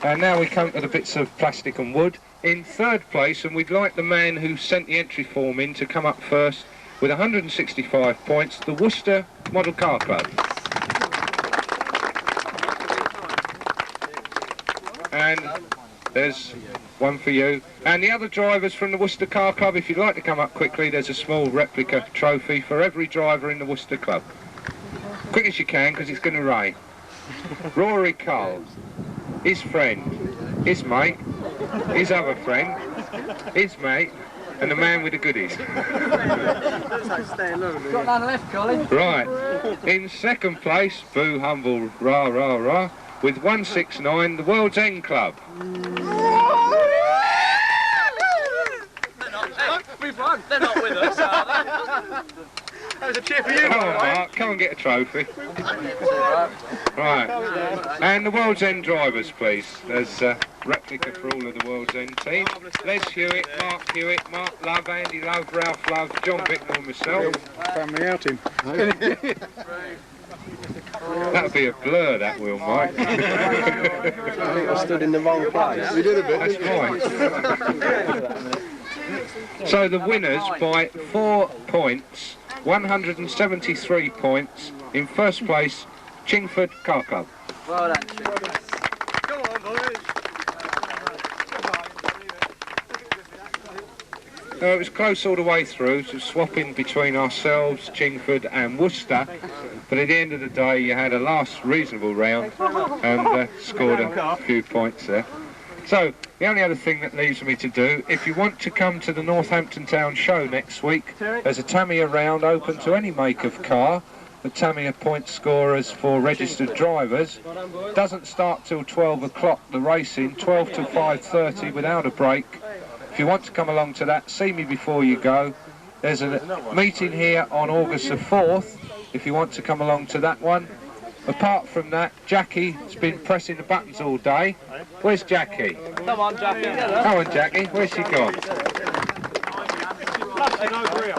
And now we come to the bits of plastic and wood. In 3rd place, and we'd like the man who sent the entry form in to come up first, with 165 points, the Worcester Model Car Club. And there's one for you. And the other drivers from the Worcester Car Club, if you'd like to come up quickly, there's a small replica trophy for every driver in the Worcester Club. Quick as you can, because it's going to rain. Rory Cole, his friend, his mate, his other friend, his mate, and the man with the goodies. Got none left, Colin. Right. In 2nd place, Boo Humble Rah Rah Rah, with 169, the World's End Club. We've won. They're not with us, are they? That was a cheer for you. Come on, Mark, come and get a trophy. Right. And the World's End drivers, please. There's a replica for all of the World's End team. Les Hewitt, Mark Hewitt, Mark Love, Andy Love, Ralph Love, John Bicknell, myself. Family outing. That'll be a blur, that will, Mike. I think I stood in the wrong place. We did a bit. That's fine. So the winners by 4 points, 173 points. In 1st place, Chingford Car Club. Well done, Chingford. Come on, boys. It was close all the way through, so swapping between ourselves, Chingford and Worcester, but at the end of the day you had a last reasonable round and scored a few points there. So, the only other thing that leaves me to do, if you want to come to the Northampton Town show next week, there's a Tamiya round open to any make of car. The Tamiya point scorers for registered drivers doesn't start till 12 o'clock, the racing, 12 to 5:30 without a break. If you want to come along to that, see me before you go. There's a meeting here on August the 4th, if you want to come along to that one. Apart from that, Jackie's been pressing the buttons all day. Where's Jackie? Come on, Jackie. Come on, Jackie. Where's she gone?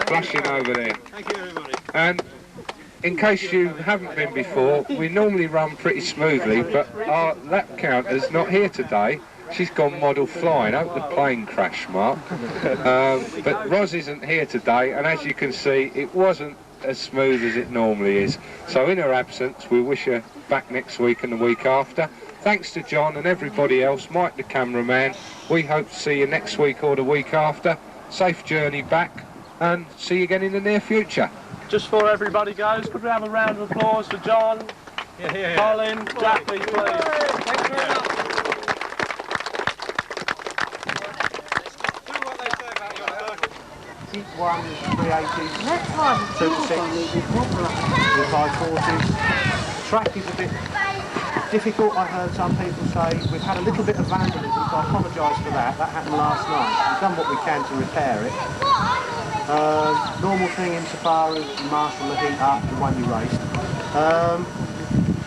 Flashing over there. Thank you, everybody. And in case you haven't been before, we normally run pretty smoothly, but our lap counter's not here today. She's gone model flying. I hope the plane crashed, Mark. But Ros isn't here today, and as you can see, it wasn't as smooth as it normally is. So in her absence, we wish her back next week and the week after. Thanks to John and everybody else, Mike the cameraman. We hope to see you next week or the week after. Safe journey back, and see you again in the near future. Just before everybody goes, could we have a round of applause for John, Colin, Jackie, please? Thanks very much. 1, 380s, 2.6, 540s. Track is a bit difficult, I heard some people say. We've had a little bit of vandalism, so I apologise for that. That happened last night. We've done what we can to repair it. Normal thing insofar as you marshal the heat after the one you raced.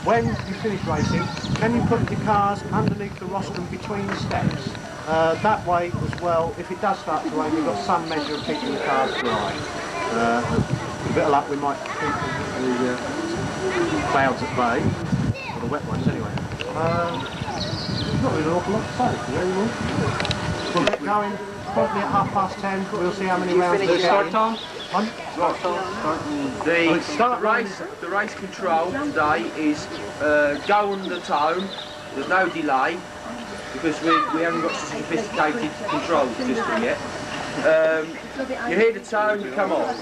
When you finish racing, can you put your cars underneath the rostrum between the steps? That way as well, if it does start to rain, we've got some measure of keeping the cars dry. With a bit of luck, we might keep the clouds at bay, or the wet ones anyway. Not really an awful lot to say, really. We'll get going probably at 10:30. We'll see how many rounds we get. The race control today is go on the tone. There's no delay because we haven't got such a sophisticated control system yet. You hear the tone, you come off.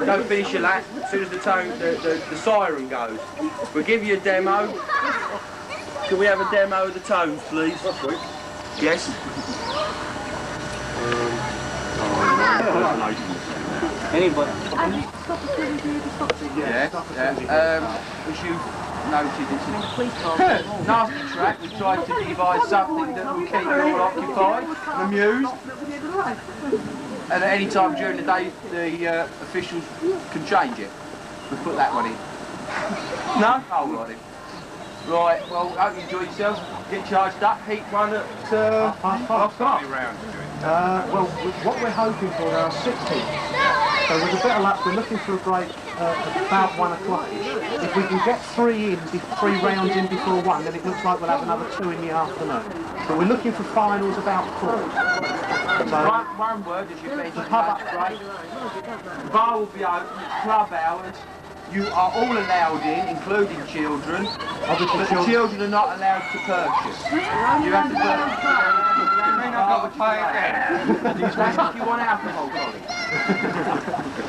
Don't finish your lap as soon as the tone, the siren goes. We'll give you a demo. Can we have a demo of the tones, please? Yes. Anybody? Yeah. As you've noted, it's a nasty track. We tried to devise something that will keep you all occupied and amused. And at any time during the day, the officials can change it. We'll put that one in. No? Oh, got it. Right, well, hope you enjoy yourselves. Get charged up. Heat one at half start. Well, what we're hoping for, there are 16. So with a bit of luck, we're looking for a break about 1 o'clock-ish. If we can get 3 rounds in before 1, then it looks like we'll have another 2 in the afternoon. But we're looking for finals about 4. So, one word, as you mentioned, lunch break. The bar will be open, it's club hours. You are all allowed in, including children. Obviously, but children are not allowed to purchase. You have to purchase. You may not have to pay again. That's if you want alcohol, sorry.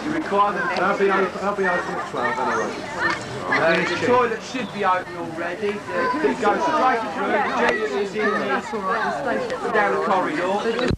You require the next. They'll be open at 12 anyway. The toilet should be open already. It goes straight through. The gents is in down the corridor.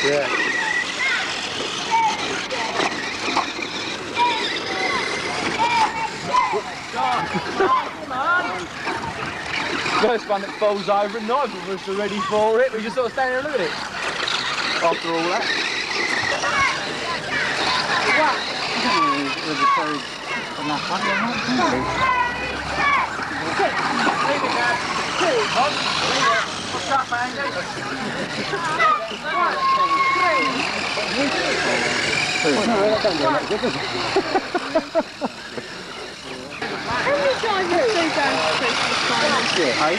Yeah. First one that falls over, and neither of us are ready for it. We just sort of stand there and look at it. After all that. What's up, Andy? Every time you see down Christmas time.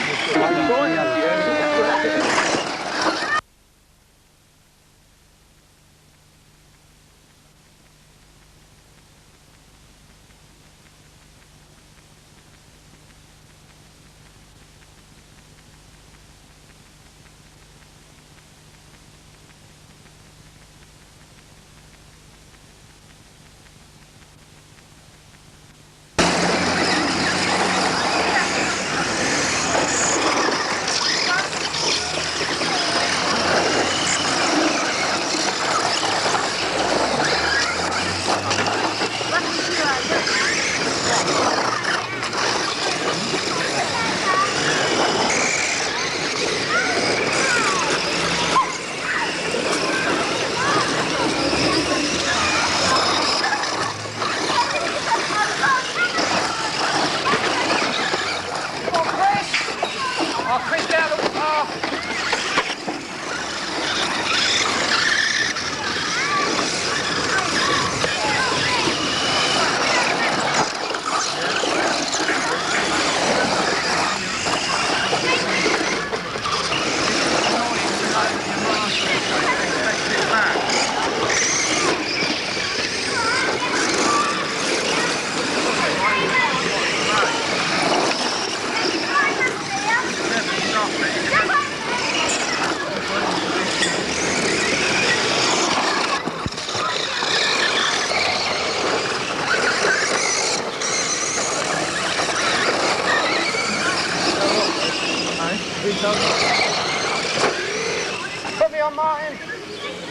Put me on, Martin.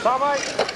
Bye, mate.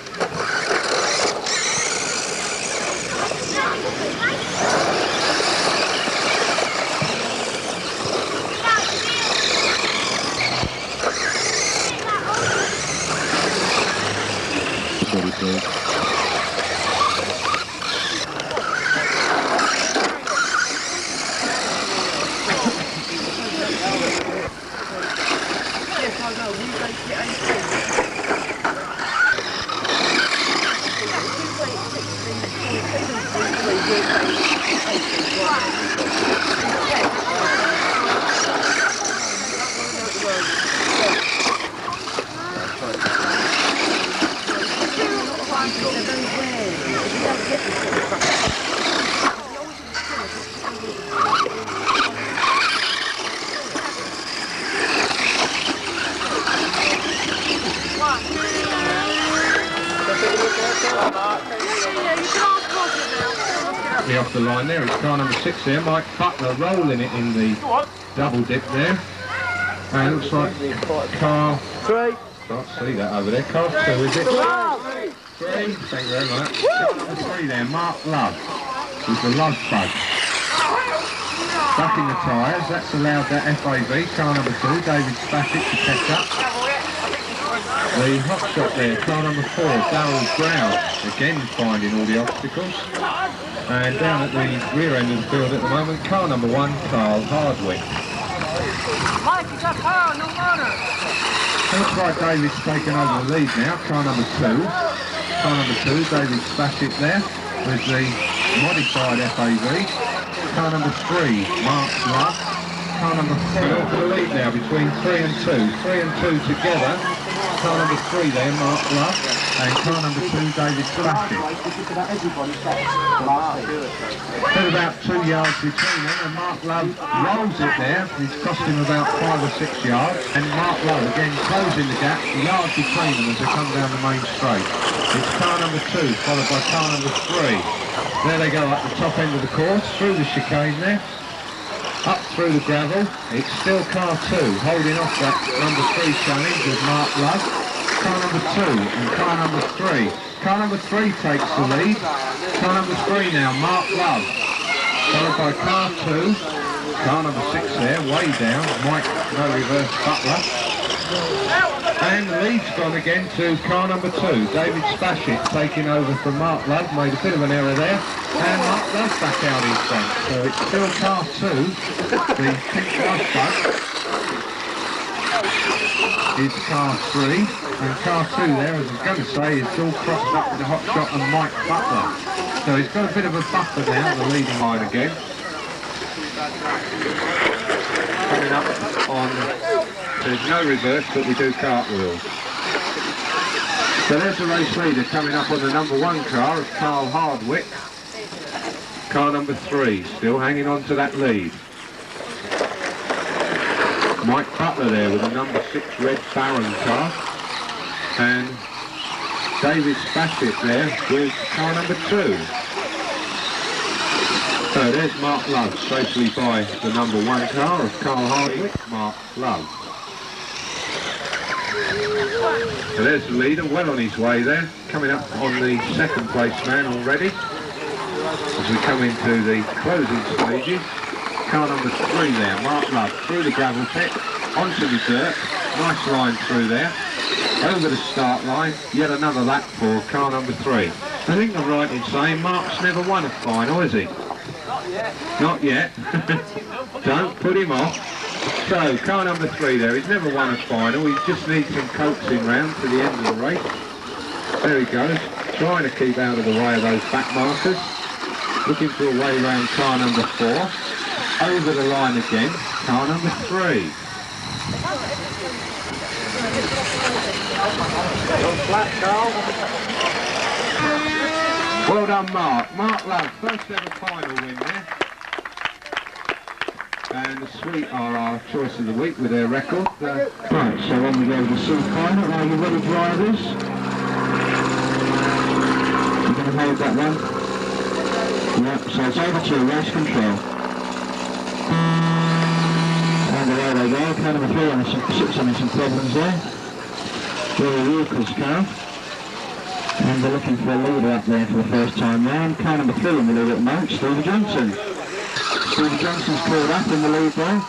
Off the line there, it's car number 6 there, Mike Butler rolling it in the double dip there. And it looks like car 3. Can't see that over there. Car 2, is it? 3. Thank you very much. Car 3 there, Mark Love with the Love bug. Stuck in the tyres, that's allowed that FAV, car number 2, David Spassett to catch up. The hot shot there, car number 4, Darryl Brown, again finding all the obstacles. And down at the rear end of the field at the moment, car number 1, Carl Hardwick. Mike, you got power, no motor. Looks like David's taken over the lead now, car number 2. Car number 2, David Spassett there, with the modified FAV. Car number 3, Mark Love. Car number 4, for the lead now between 3 and 2. 3 and 2 together. Car number 3 there, Mark Love. And car number 2, David Spassett. There's about 2 yards between them, and Mark Love rolls it there. It's cost him about 5 or 6 yards. And Mark Love again closing the gap, the yard between them as they come down the main straight. It's car number 2, followed by car number 3. There they go up the top end of the course, through the chicane there. Up through the gravel. It's still car 2, holding off that number 3 challenge with Mark Love. Car number 2 and car number 3. Car number 3 takes the lead. Car number 3 now, Mark Love. Followed by car 2. Car number 6 there, way down. Mike, no reverse, Butler. And the lead's gone again to car number 2. David Spassett taking over from Mark Love. Made a bit of an error there. And Mark Love back out in front. So it's still car 2. The pink Love bug is car 3. And car 2 there, as I was going to say, is all crossed up with the hot shot and Mike Butler. So he's got a bit of a buffer now, the leading line again. Coming up on, there's no reverse, but we do cartwheels. So there's the race leader coming up on the number 1 car of Carl Hardwick. Car number 3, still hanging on to that lead. Mike Butler there with the number 6 red Baron car. And David Spassett there with car number 2. So there's Mark Love, safely by the number 1 car of Carl Hardwick, Mark Love. So there's the leader, well on his way there, coming up on the 2nd place man already. As we come into the closing stages, car number 3 there, Mark Love, through the gravel pit, onto the dirt, nice line through there. Over the start line, yet another lap for car number 3. I think I'm right in saying Mark's never won a final, has he? Not yet. Don't put him off. So, car number 3 there, he's never won a final, he just needs some coaxing round to the end of the race. There he goes, trying to keep out of the way of those back markers. Looking for a way round car number 4. Over the line again, car number 3. Well done, Mark. Mark Love, first ever final win there. And the Sweet are our choice of the week with their record. Right, so on we go to the semi-final. Are you ready, drivers? You're going to hold that one? Yeah, so it's over to race control. And away they go. car, car number 3 on some problems there. Rory Walker's car. And they're looking for a leader up there for the first time round. Car number 3 in the lead at the moment, Stevie Johnson. Stevie Johnson's caught up in the lead there.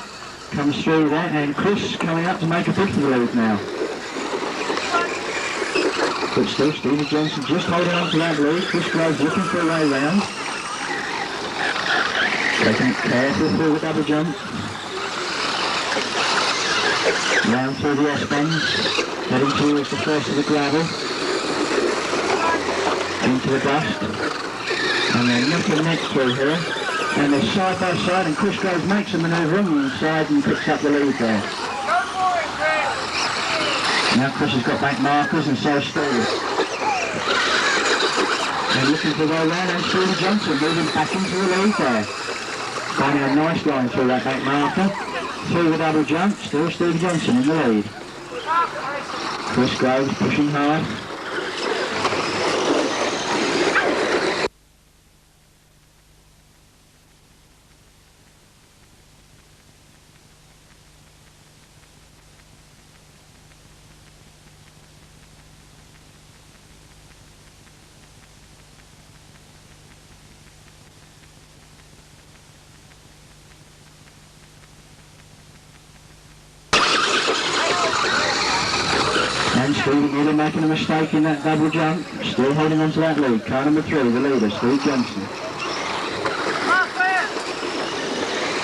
Comes through there, and Chris coming up to make a bid for the lead now. But still, Stevie Johnson just holding on to that lead. Chris Groves looking for a way round. Taking it carefully through the double jump. Round through the S-bends. Heading towards the first of the gravel. Into the dust. And then neck and neck through here. And they're side by side, and Chris Groves makes a manoeuvre on the inside and picks up the lead there. Now Chris has got back markers, and so Steve. And looking for their round, and Stevie Johnson moving back into the lead there. Finding a nice line through that back marker. Through the double jump, still Stevie Johnson in the lead. Chris Groves pushing hard. Stevie nearly making a mistake in that double jump, still holding on to that lead. Car number 3, the leader, Steve Johnson.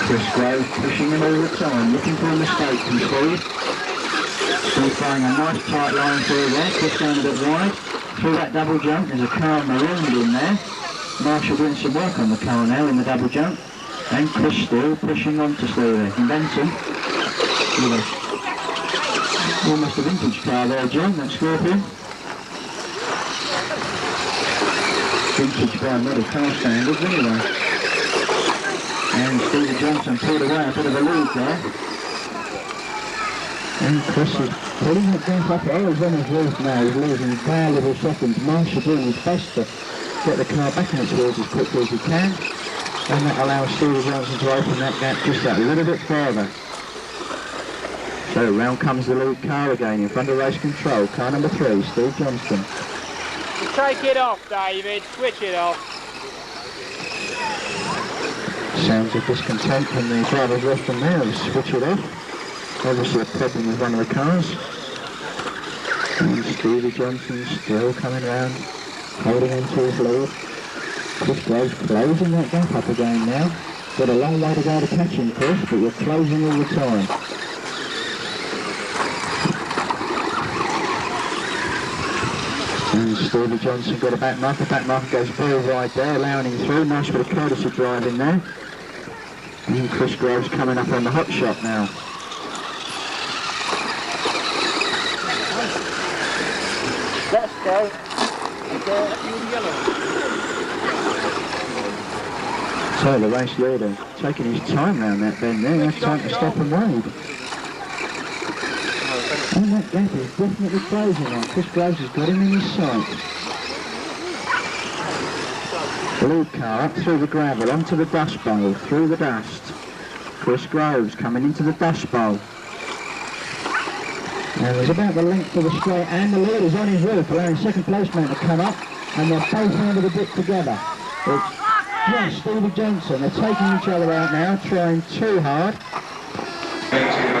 Chris Groves pushing him all the time, looking for a mistake from Steve. Steve throwing a nice tight line through there, Chris going a bit wide. Through that double jump, there's a car marooned in there. Marshall doing some work on the car now in the double jump. And Chris still pushing on to Stevie. And Benson, almost a vintage car there, John, that Scorpion. Vintage by model car standards anyway. And Stevie Johnson pulled away a bit of a lead there. And Chris is pulling it back up. Oh, he's on his roof now. He's losing valuable seconds. Marshall doing his best to get the car back in its wheels as quickly as he can. And that allows Stevie Johnson to open that gap just that little bit further. So round comes the lead car again in front of race control. Car number 3, Steve Johnston. Take it off, David. Switch it off. Sounds of discontent from the driver's rostrum there. Switch it off. Obviously a problem with one of the cars. And Stevie Johnson still coming round, holding on to his lead. Chris Groves closing that gap up again now. Got a long way to go to catch him, Chris, but you're closing all the time. And Stevie Johnson got a back marker goes very wide there, allowing him through. Nice bit of courtesy driving there. And Chris Groves coming up on the hot shot now. Let's go. So the race leader taking his time round that bend there. That's time to stop and wait. And that gap is definitely closing now. Chris Groves has got him in his sight. Lead car up through the gravel, onto the dust bowl, through the dust. Chris Groves coming into the dust bowl. And there's about the length of the straight, and the leader's on his roof, allowing second placeman to come up, and they're both under the bit together. It's just Stevie Johnson. They're taking each other out now, trying too hard. Thank you.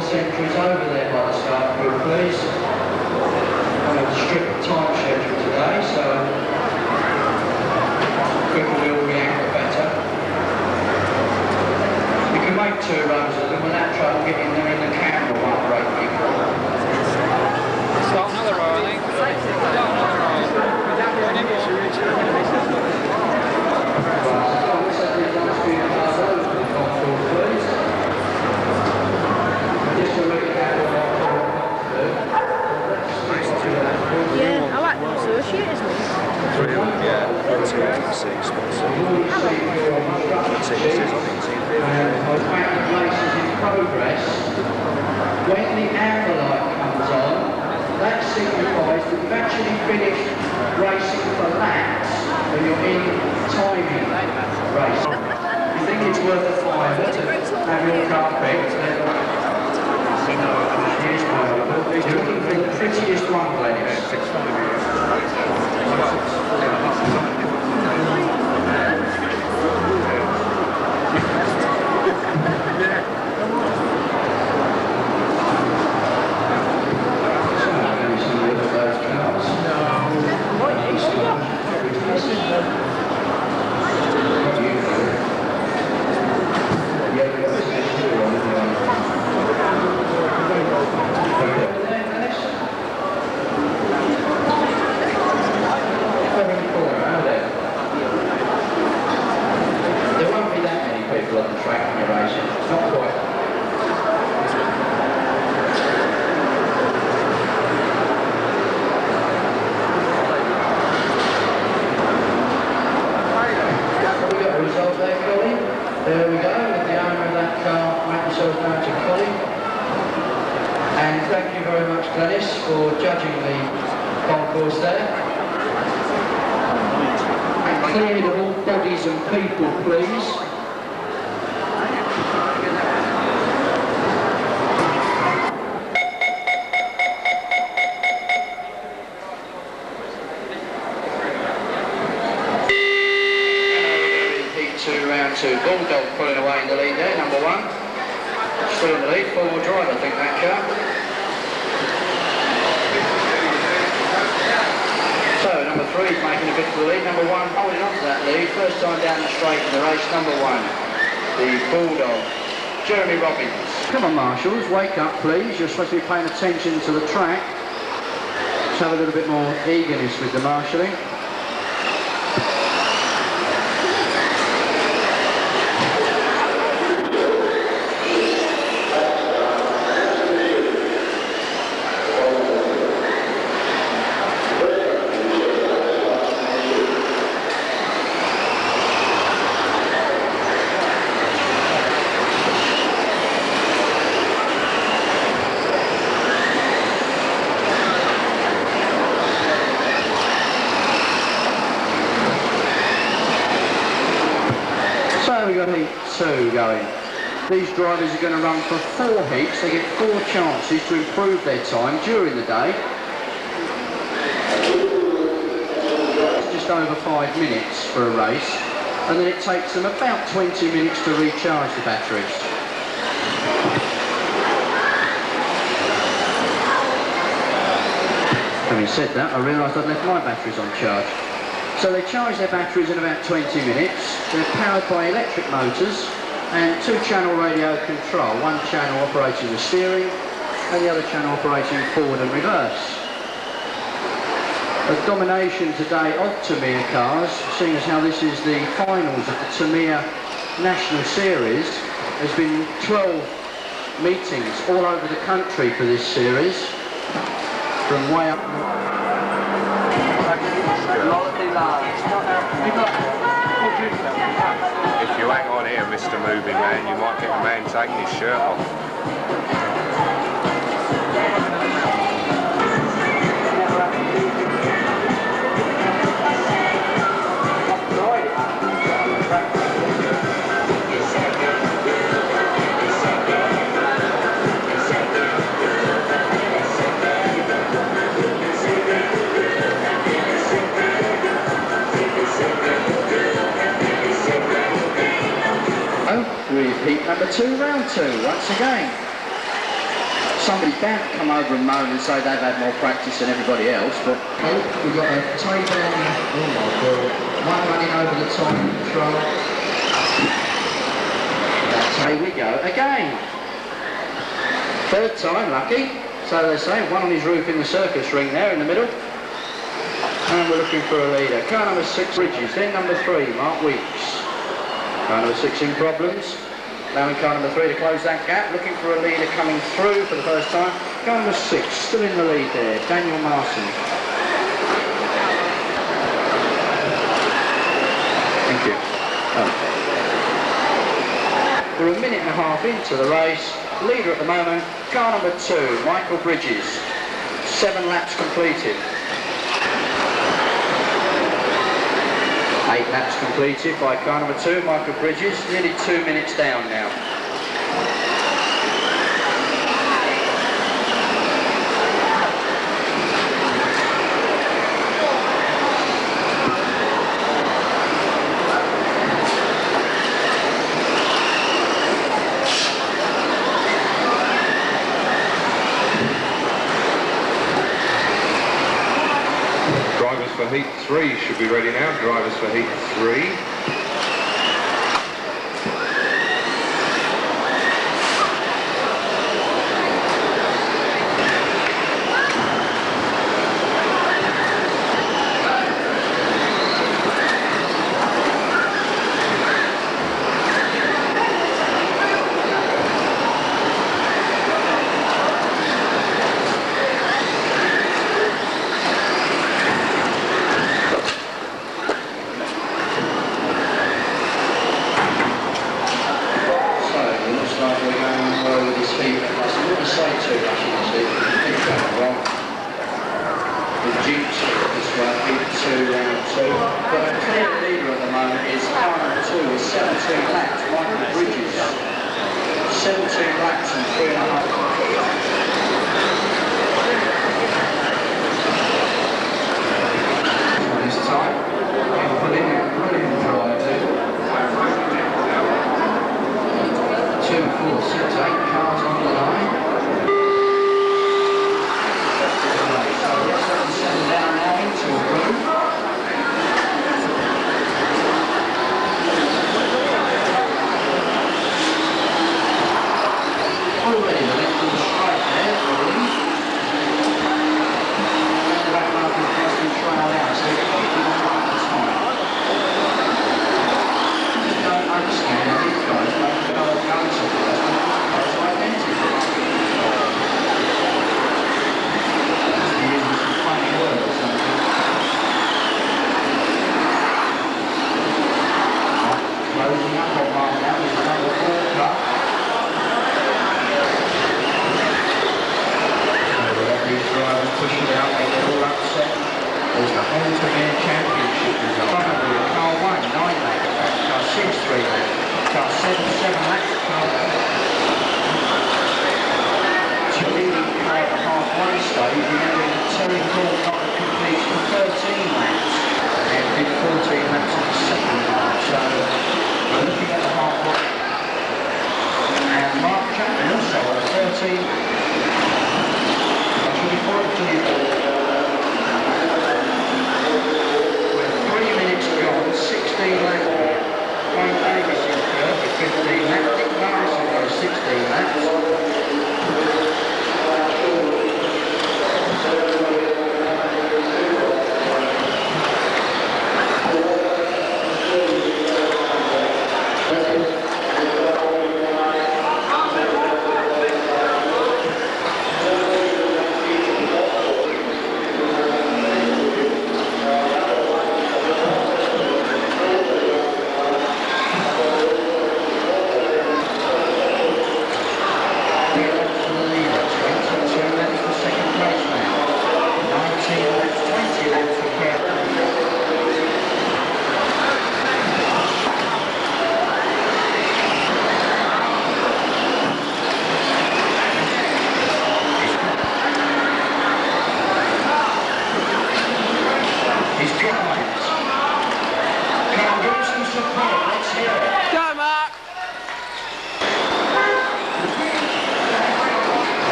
Entries over there by the start group, please. On a strict time schedule today, so quicker we'll react, the better. You can make 2 rows of them without trouble getting them in the camera one break before. Start another row, I think. Start another row. I'll back the races in progress. When the amber light comes on, that signifies that you've actually finished racing for laps and you're in timing race. If you think it's worth a fiver to have your car picked, then here's my number. You're looking for the prettiest one, Glennis. There we go, with the owner of that car, Matt yourself down to Colin. And thank you very much, Glennis, for judging the concourse there. And cleared of all bodies and people, please. Round two. Bulldog pulling away in the lead there, number one. Still in the lead, four-wheel drive, I think, that car. So, number three is making a bit for the lead. Number one holding on to that lead. First time down the straight in the race, number one. The Bulldog, Jeremy Robbins. Come on, marshals, wake up, please. You're supposed to be paying attention to the track. Let's have a little bit more eagerness with the marshalling. We've got heat two going. These drivers are going to run for 4 heats. They get 4 chances to improve their time during the day. It's just over 5 minutes for a race, and then it takes them about 20 minutes to recharge the batteries. Having said that, I realised I'd left my batteries on charge. So they charge their batteries in about 20 minutes. They're powered by electric motors and 2-channel radio control. One channel operating the steering and the other channel operating forward and reverse. A domination today of Tamiya cars, seeing as how this is the finals of the Tamiya National Series. There's been 12 meetings all over the country for this series, from way up. If you hang on here, Mr. Moving Man, you might get a man taking his shirt off. Repeat number 2, round 2, once again. Somebody's bound to come over and moan and say they've had more practice than everybody else, but we've got a table on, oh my God, one running over the time control. That's how we go again. Third time, lucky, so they say, one on his roof in the circus ring there in the middle. And we're looking for a leader. Car number 6, Bridges, then number 3, Mark Weeks. Car number 6 in problems. Allowing car number 3 to close that gap. Looking for a leader coming through for the first time. Car number 6 still in the lead there. Daniel Marson. Thank you. Oh. We're a minute and a half into the race. Leader at the moment, car number 2, Michael Bridges. 7 laps completed. 8 laps completed by car number 2, Michael Bridges. Nearly 2 minutes down now. Drivers for heat 3 should be ready now. Drivers for heat 3.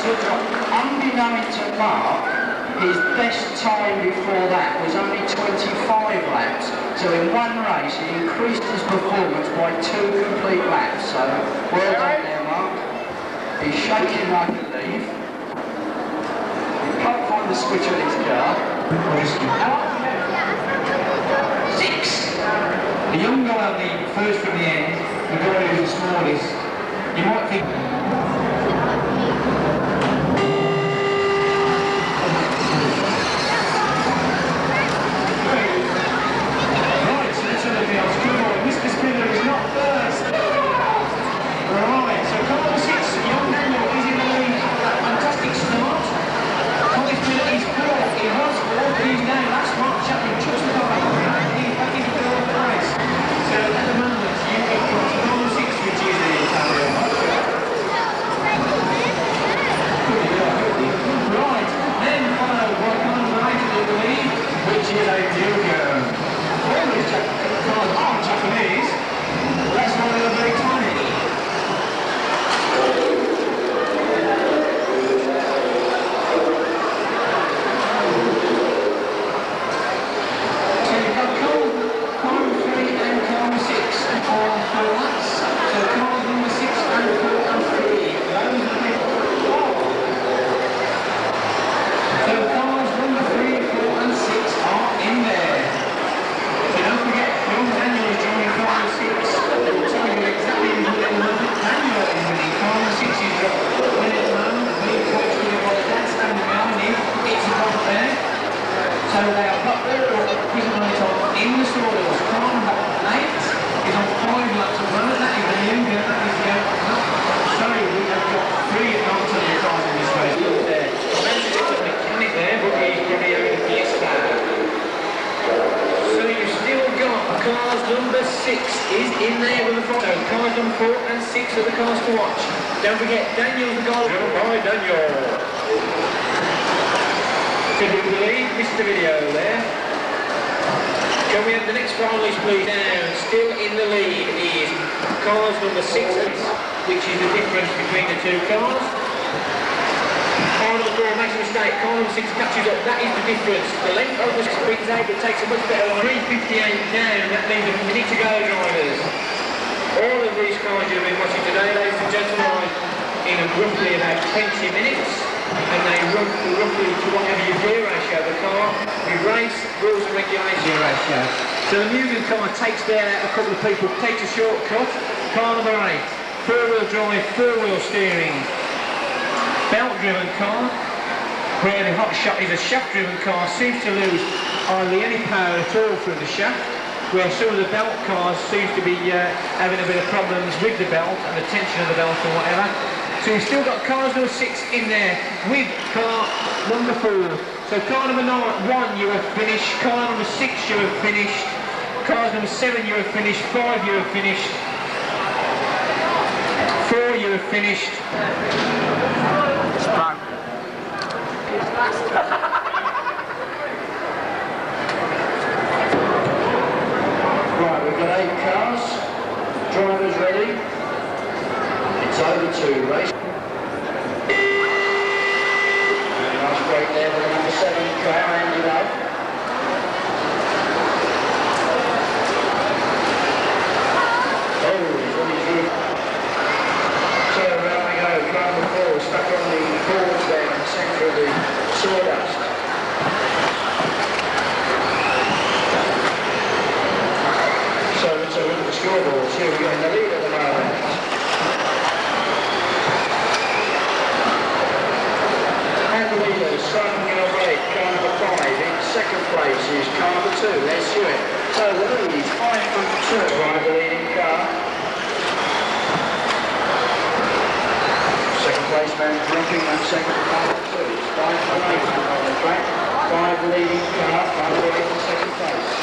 Unbeknownst to Mark, his best time before that was only 25 laps. So in one race, he increased his performance by 2 complete laps. So well done there, Mark. He's shaking like a leaf. He can't find the switch on his car. 6. The young guy on the first from the end, the guy who's the smallest, You might think... Right, so let's have a look else. Come on, Mr. Spinner is not first. Right, so car number 6, young Daniel is in the lead. Fantastic start. Tommy Spinner is 4th. He was 4th, but he's now last Mark Chapman just about he's back into the fourth place. So at the moment, you've got car number 6, which is the Tamiya. Right, then followed by car number 8 in the lead, which is a Tamiya. All these cars are Japanese. That's why they're very tiny. So they are got their prison on in the sawdust. Car number 8 is on 5 laps at the moment. That is the new girl. That is the sorry, we have got 3 non-tunnel cars in this race. There. I mentioned it's a mechanic there, but he's probably having a fiesta. So you've still got cars number 6 is in there with the front. So cars number 4 and 6 are the cars to watch. Don't forget, Daniel's the goal. Bye, Daniel. Could you believe, missed the video there. Can we have the next finalist please? Down, still in the lead is cars number 6, which is the difference between the two cars. Car number 4 makes a mistake, car number 6 catches up, that is the difference. The length of the springs out, but takes a much better line. 3:58 down, that means a minute to go, drivers. All of these cars you've been watching today, ladies and gentlemen, in roughly about 20 minutes. And they run roughly to whatever your gear ratio of the car. We race, rules and regulations. Gear ratio. So the Mugen car takes down a couple of people, takes a shortcut. Car number 8, 4-wheel drive, 4-wheel steering. Belt-driven car, where the hot shot is a shaft-driven car, seems to lose hardly any power at all through the shaft, where some of the belt cars seem to be having a bit of problems with the belt and the tension of the belt or whatever. So you've still got cars number 6 in there with car number 4. So car number 1 you have finished, car number 6 you have finished, cars number 7 you have finished, 5 you have finished, 4 you have finished. Right, we've got 8 cars, drivers ready. It's over to race. Nice break there with the number 7 car ended up. Oh, he's on his roof. So around we go, car number 4 stuck on the boards there in the centre of the sawdust. So let's have a look at the scoreboards. Here we go in the lead at the moment. Starting in our break, car number 5. In second place is car number 2. Let's do it. So the lead is 5.2 on the leading car. Second place man dropping that second car number 2. It's 5.8 on the track. 5 leading car, 5 in second place.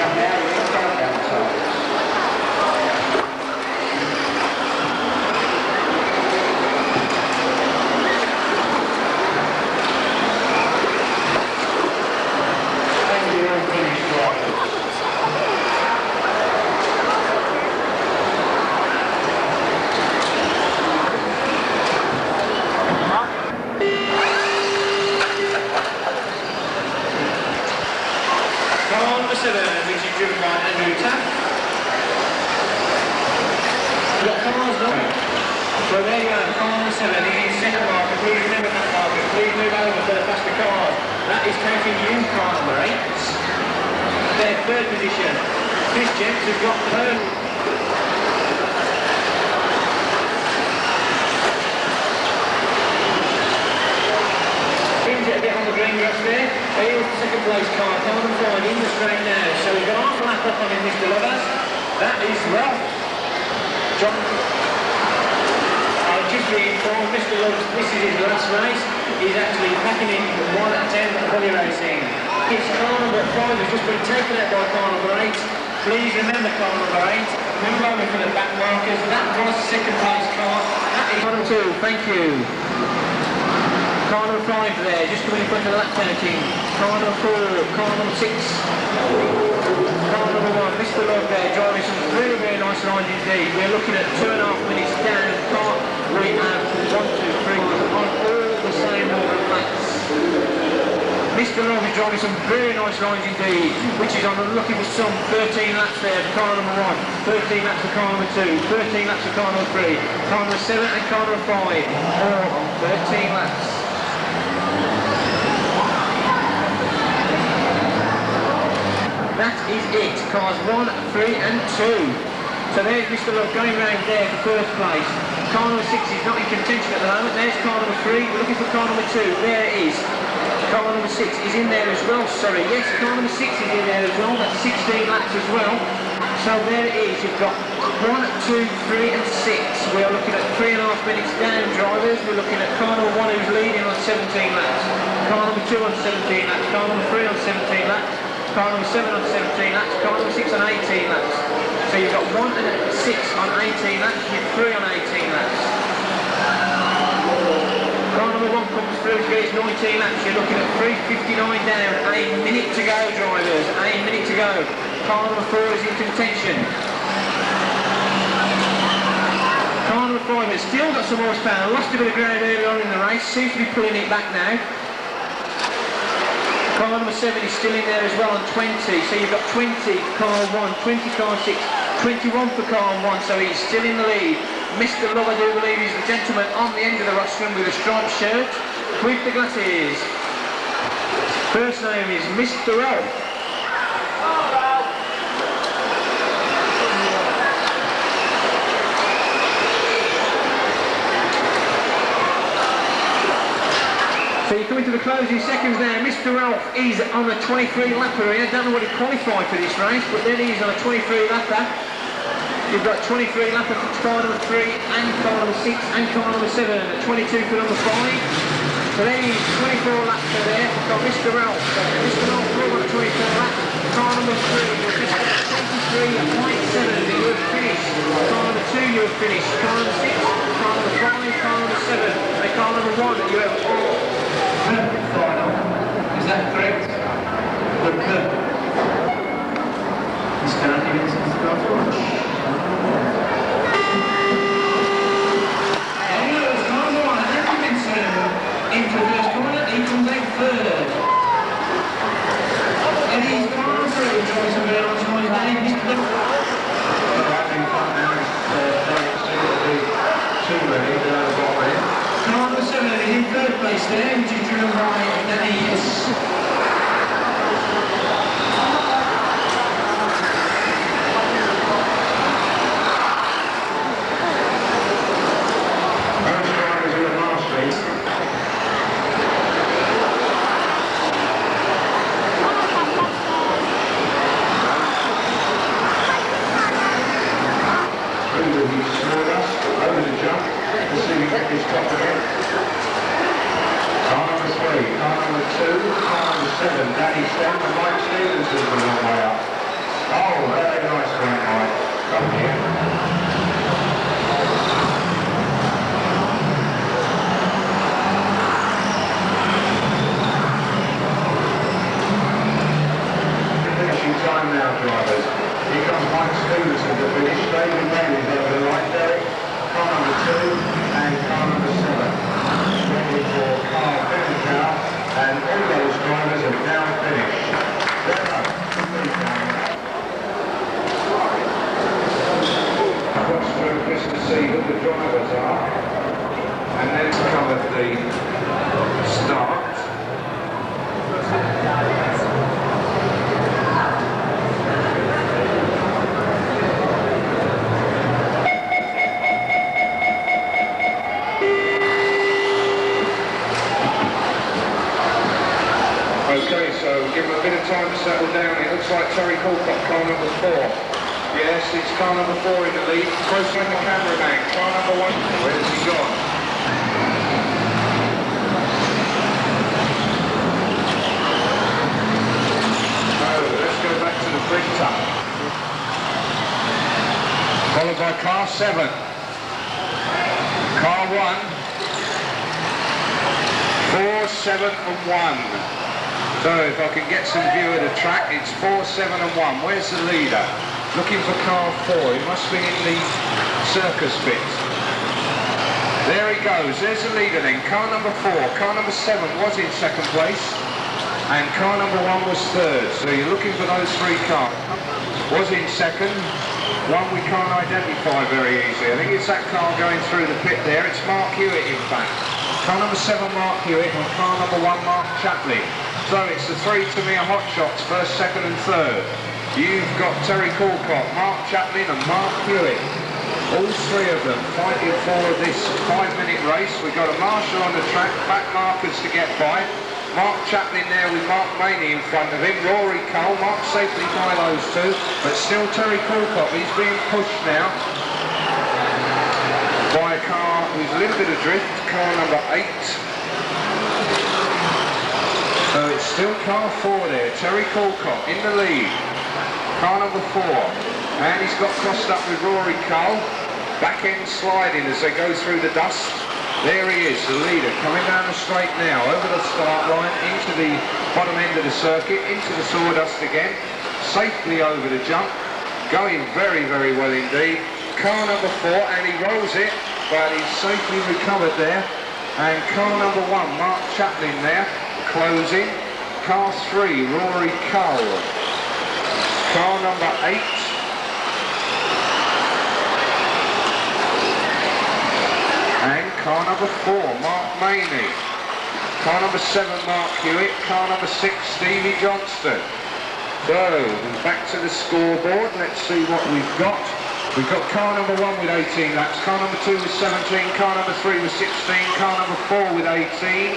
come down with the countdown times. So there you go, car number 7 is in second marker. Please remember that marker. Please move over for the faster cars. That is taking you, car number 8. Their third position. Chris Jenks has got third. Seems it a bit on the green grass there. Here's the second place car, car number 5 in the straight now. So we've got half a lap up on him, Mr. Lovers. That is well. John. Just to inform Mr. Love, this is his last race. He's actually packing in 1 at 10 at Bully Racing. His car number 5 has just been taken out by car number 8. Please remember car number 8. Move over for the back markers. That was second place car. That is car number 2. Thank you. Car number 5 there, just coming in front of the lap counting. Car number 4, car number 6. Car number 1, Mr. Love there, driving some really, really nice lines indeed. We're looking at 2.5 minutes down the car. We have 1, 2, 3 on all the same order of laps. Mr. Love is driving some very nice lines indeed, which is on looking for some 13 laps there for car number 1, 13 laps for car number 2, 13 laps for car number 3, car number 7 and car number 5, all on 13 laps. That is it, cars 1, 3 and 2. So there's Mr. Love going round there for first place. Car number 6 is not in contention at the moment. There's car number 3, we're looking for car number 2. There it is. Car number 6 is in there as well, sorry. Yes, car number 6 is in there as well. That's 16 laps as well. So there it is. You've got 1, 2, 3 and 6. We are looking at 3.5 minutes down, drivers. We're looking at car number 1 who's leading on 17 laps. Car number 2 on 17 laps. Car number 3 on 17 laps. Car number 7 on 17 laps. Car number 6 on 18 laps. So you've got 1 and 6 on 18 laps, with 3 on 18 laps. Car number 1 comes through to get its 19 laps. You're looking at 3:59 down. A minute to go, drivers. A minute to go. Car number 4 is in contention. Car number 5 has still got some horsepower. Lost a bit of ground earlier on in the race. Seems to be pulling it back now. Car number 7 is still in there as well on 20, so you've got 20 car 1, 20 car 6, 21 for car 1, so he's still in the lead. Mr. Love, I do believe, is the gentleman on the end of the rostrum with a striped shirt, with the glasses. First name is Mr. Ralph. So you're coming to the closing seconds now. Mr. Ralph is on a 23 lapper here. Don't know what he qualified for this race, but then he's on a 23 lapper. You've got 23 lapper for car number 3 and car number 6 and car number 7. 22 for number 5. So then he's 24 laps there. We've got Mr. Ralph. Mr. Ralph will on a 24 lap. Car number 3 was just 23.7. You have finished. Car number 2 you have finished. Car number 6, car number 5, car number 7, and car number 1 you have all. Final. Is that correct? Good. He's currently in the stopwatch. And it was car number 1, Andrew Vincent, into the first corner, he comes out third. And he's car number 3, enjoys some very much noise there, Mr. Car number 7 is in third place there, which is driven by Denise. see who the drivers are, and then cover the start. Okay, so give them a bit of time to settle down. It looks like Terry Colcott, car number 4. Yes, it's car number 4 in the lead. Close on the cameraman. Car number 1. Where's he gone? Oh, let's go back to the printer. Followed by car 7. Car 1. 4, 7 and 1. So if I can get some view of the track, it's 4, 7 and 1. Where's the leader? Looking for car 4. He must be in the circus bit. There he goes. There's the leader then. Car number 4. Car number 7 was in second place. And car number 1 was third. So you're looking for those 3 cars. Was in second. One we can't identify very easily. I think it's that car going through the pit there. It's Mark Hewitt in fact. Car number 7 Mark Hewitt and car number 1 Mark Chaplin. So it's the 3 Tamiya Hotshots, first, second and third. You've got Terry Colcott, Mark Chaplin and Mark Hewitt. All 3 of them fighting for this 5-minute race. We've got a marshal on the track, back markers to get by. Mark Chaplin there with Mark Maney in front of him. Rory Cole, Mark safely by those 2. But still Terry Colcott, he's being pushed now by a car with a little bit of drift, car number 8. So it's still car 4 there, Terry Colcott in the lead, car number 4, and he's got crossed up with Rory Cole, back end sliding as they go through the dust. There he is, the leader, coming down the straight now, over the start line, into the bottom end of the circuit, into the sawdust again, safely over the jump, going very, very well indeed. Car number 4, and he rolls it, but he's safely recovered there, and car number 1, Mark Chaplin there, closing. Car 3, Rory Cole. Car number 8. And car number 4, Mark Maney. Car number 7, Mark Hewitt. Car number 6, Stevie Johnston. So, back to the scoreboard. Let's see what we've got. We've got car number 1 with 18 laps. Car number 2 with 17. Car number 3 with 16. Car number 4 with 18.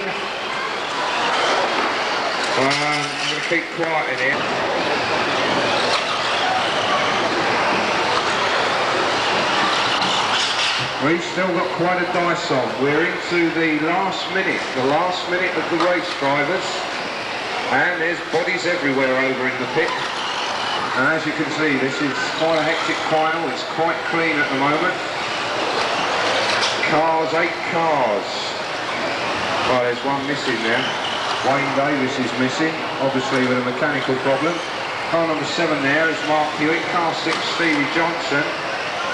I'm going to keep quiet in here. We've still got quite a dice on. We're into the last minute of the race, drivers. And there's bodies everywhere over in the pit. And as you can see, this is quite a hectic final. It's quite clean at the moment. Cars, 8 cars. Well, there's one missing now. Wayne Davis is missing, obviously with a mechanical problem. Car number 7 there is Mark Hewitt. Car 6, Stevie Johnson.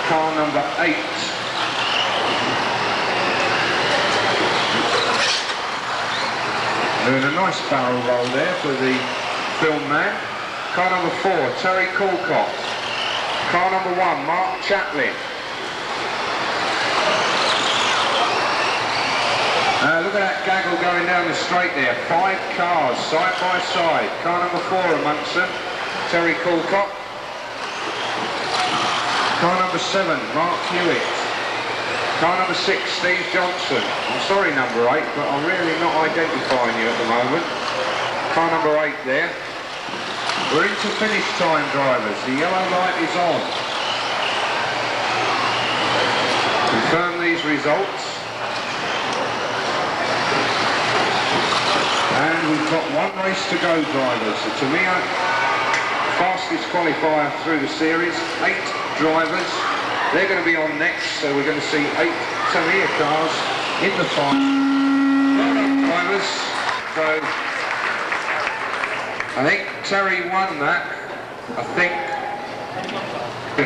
Car number 8. Doing a nice barrel roll there for the film man. Car number 4, Terry Colcott. Car number 1, Mark Chaplin. Look at that gaggle going down the straight there. 5 cars side by side. Car number 4 amongst them, Terry Colcott. Car number 7, Mark Hewitt. Car number 6, Steve Johnson. I'm sorry number 8, but I'm really not identifying you at the moment. Car number 8 there. We're into finish time, drivers. The yellow light is on. Confirm these results. And we've got 1 race to go, drivers. The Tamiya fastest qualifier through the series. 8 drivers. They're going to be on next, so we're going to see 8 Tamiya cars in the final. Well done, drivers. So, I think Terry won that. I think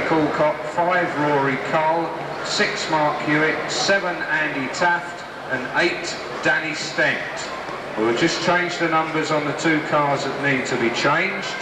Colcott, 5 Rory Cole, 6 Mark Hewitt, 7 Andy Taft, and 8 Danny Stent. We'll just change the numbers on the 2 cars that need to be changed.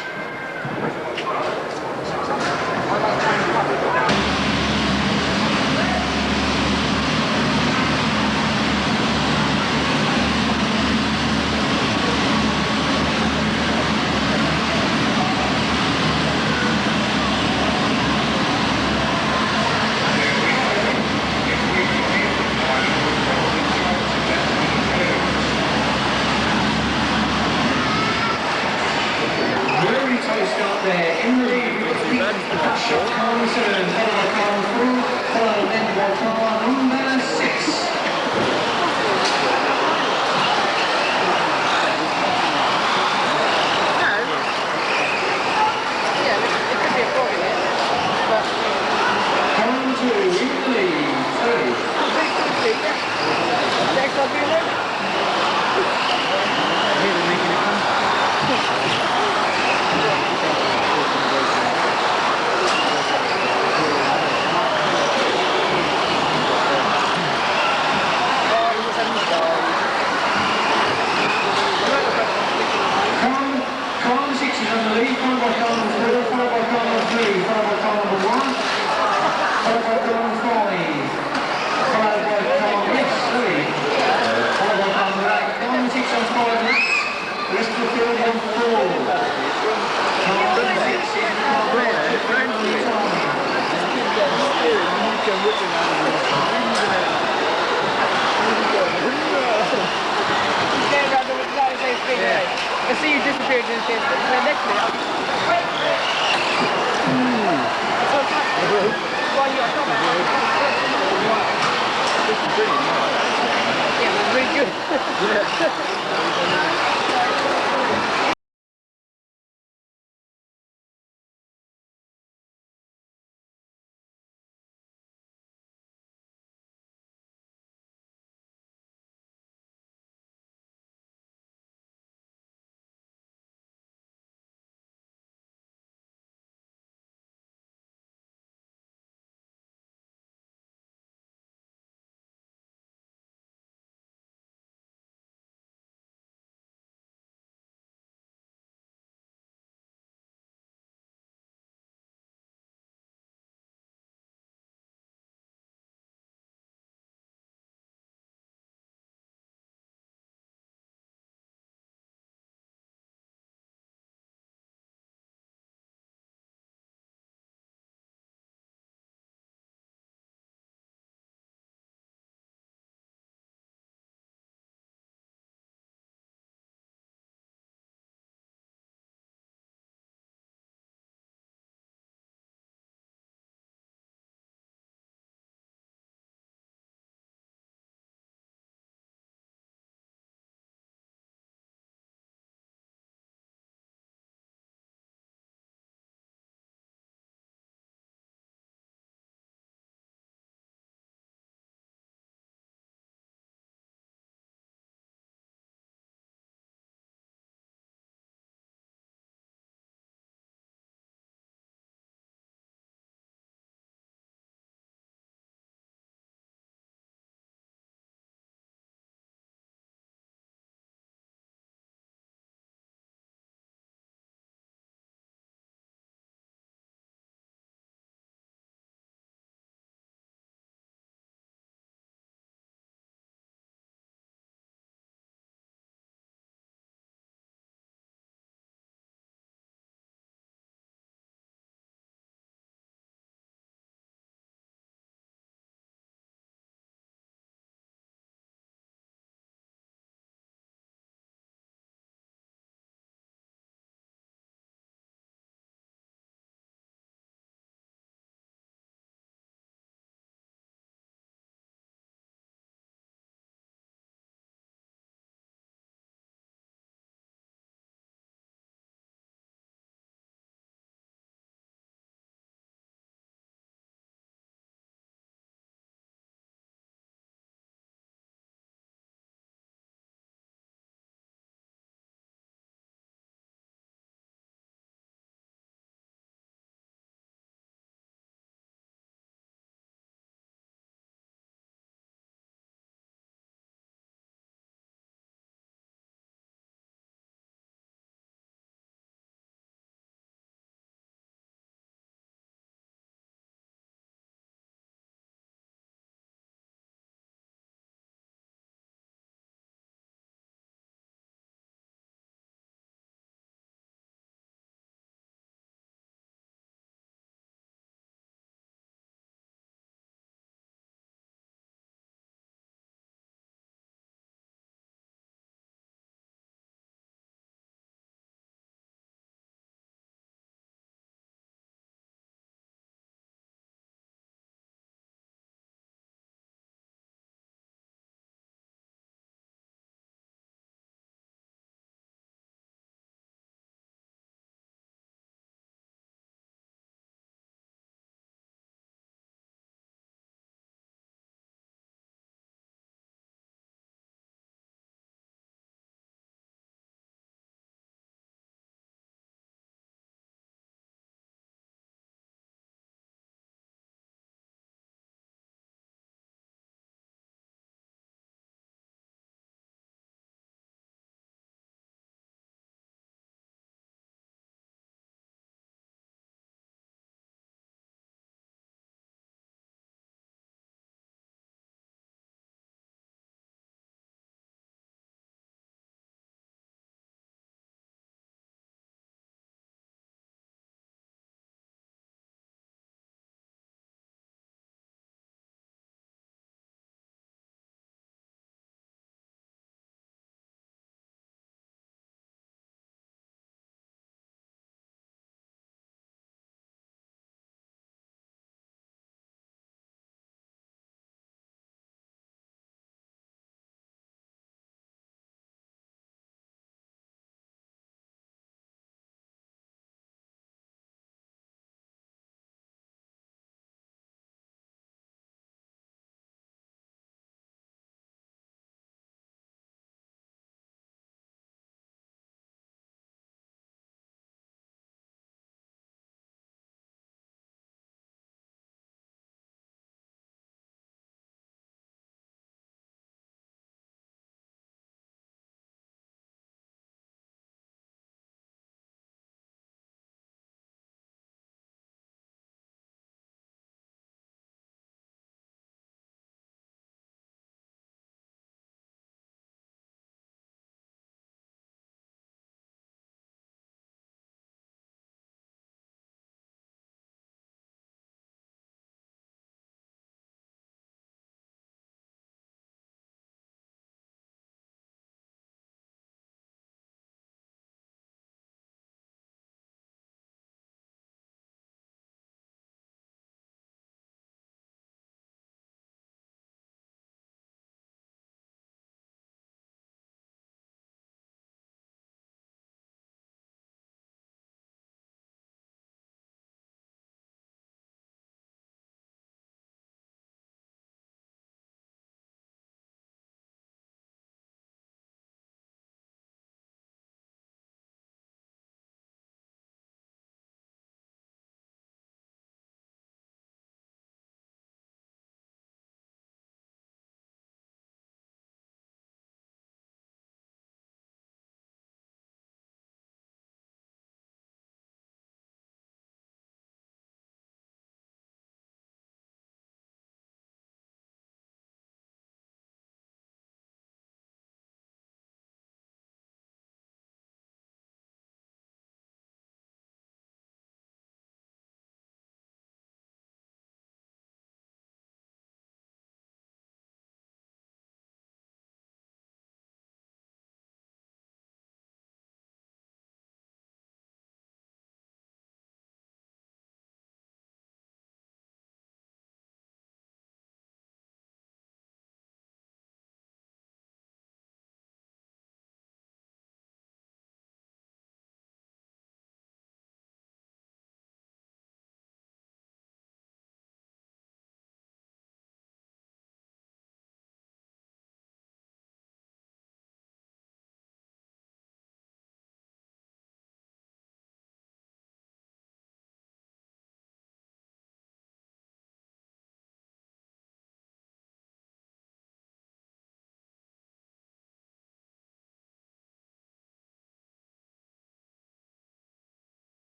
I see you disappeared in the next minute. Yeah, it was really good.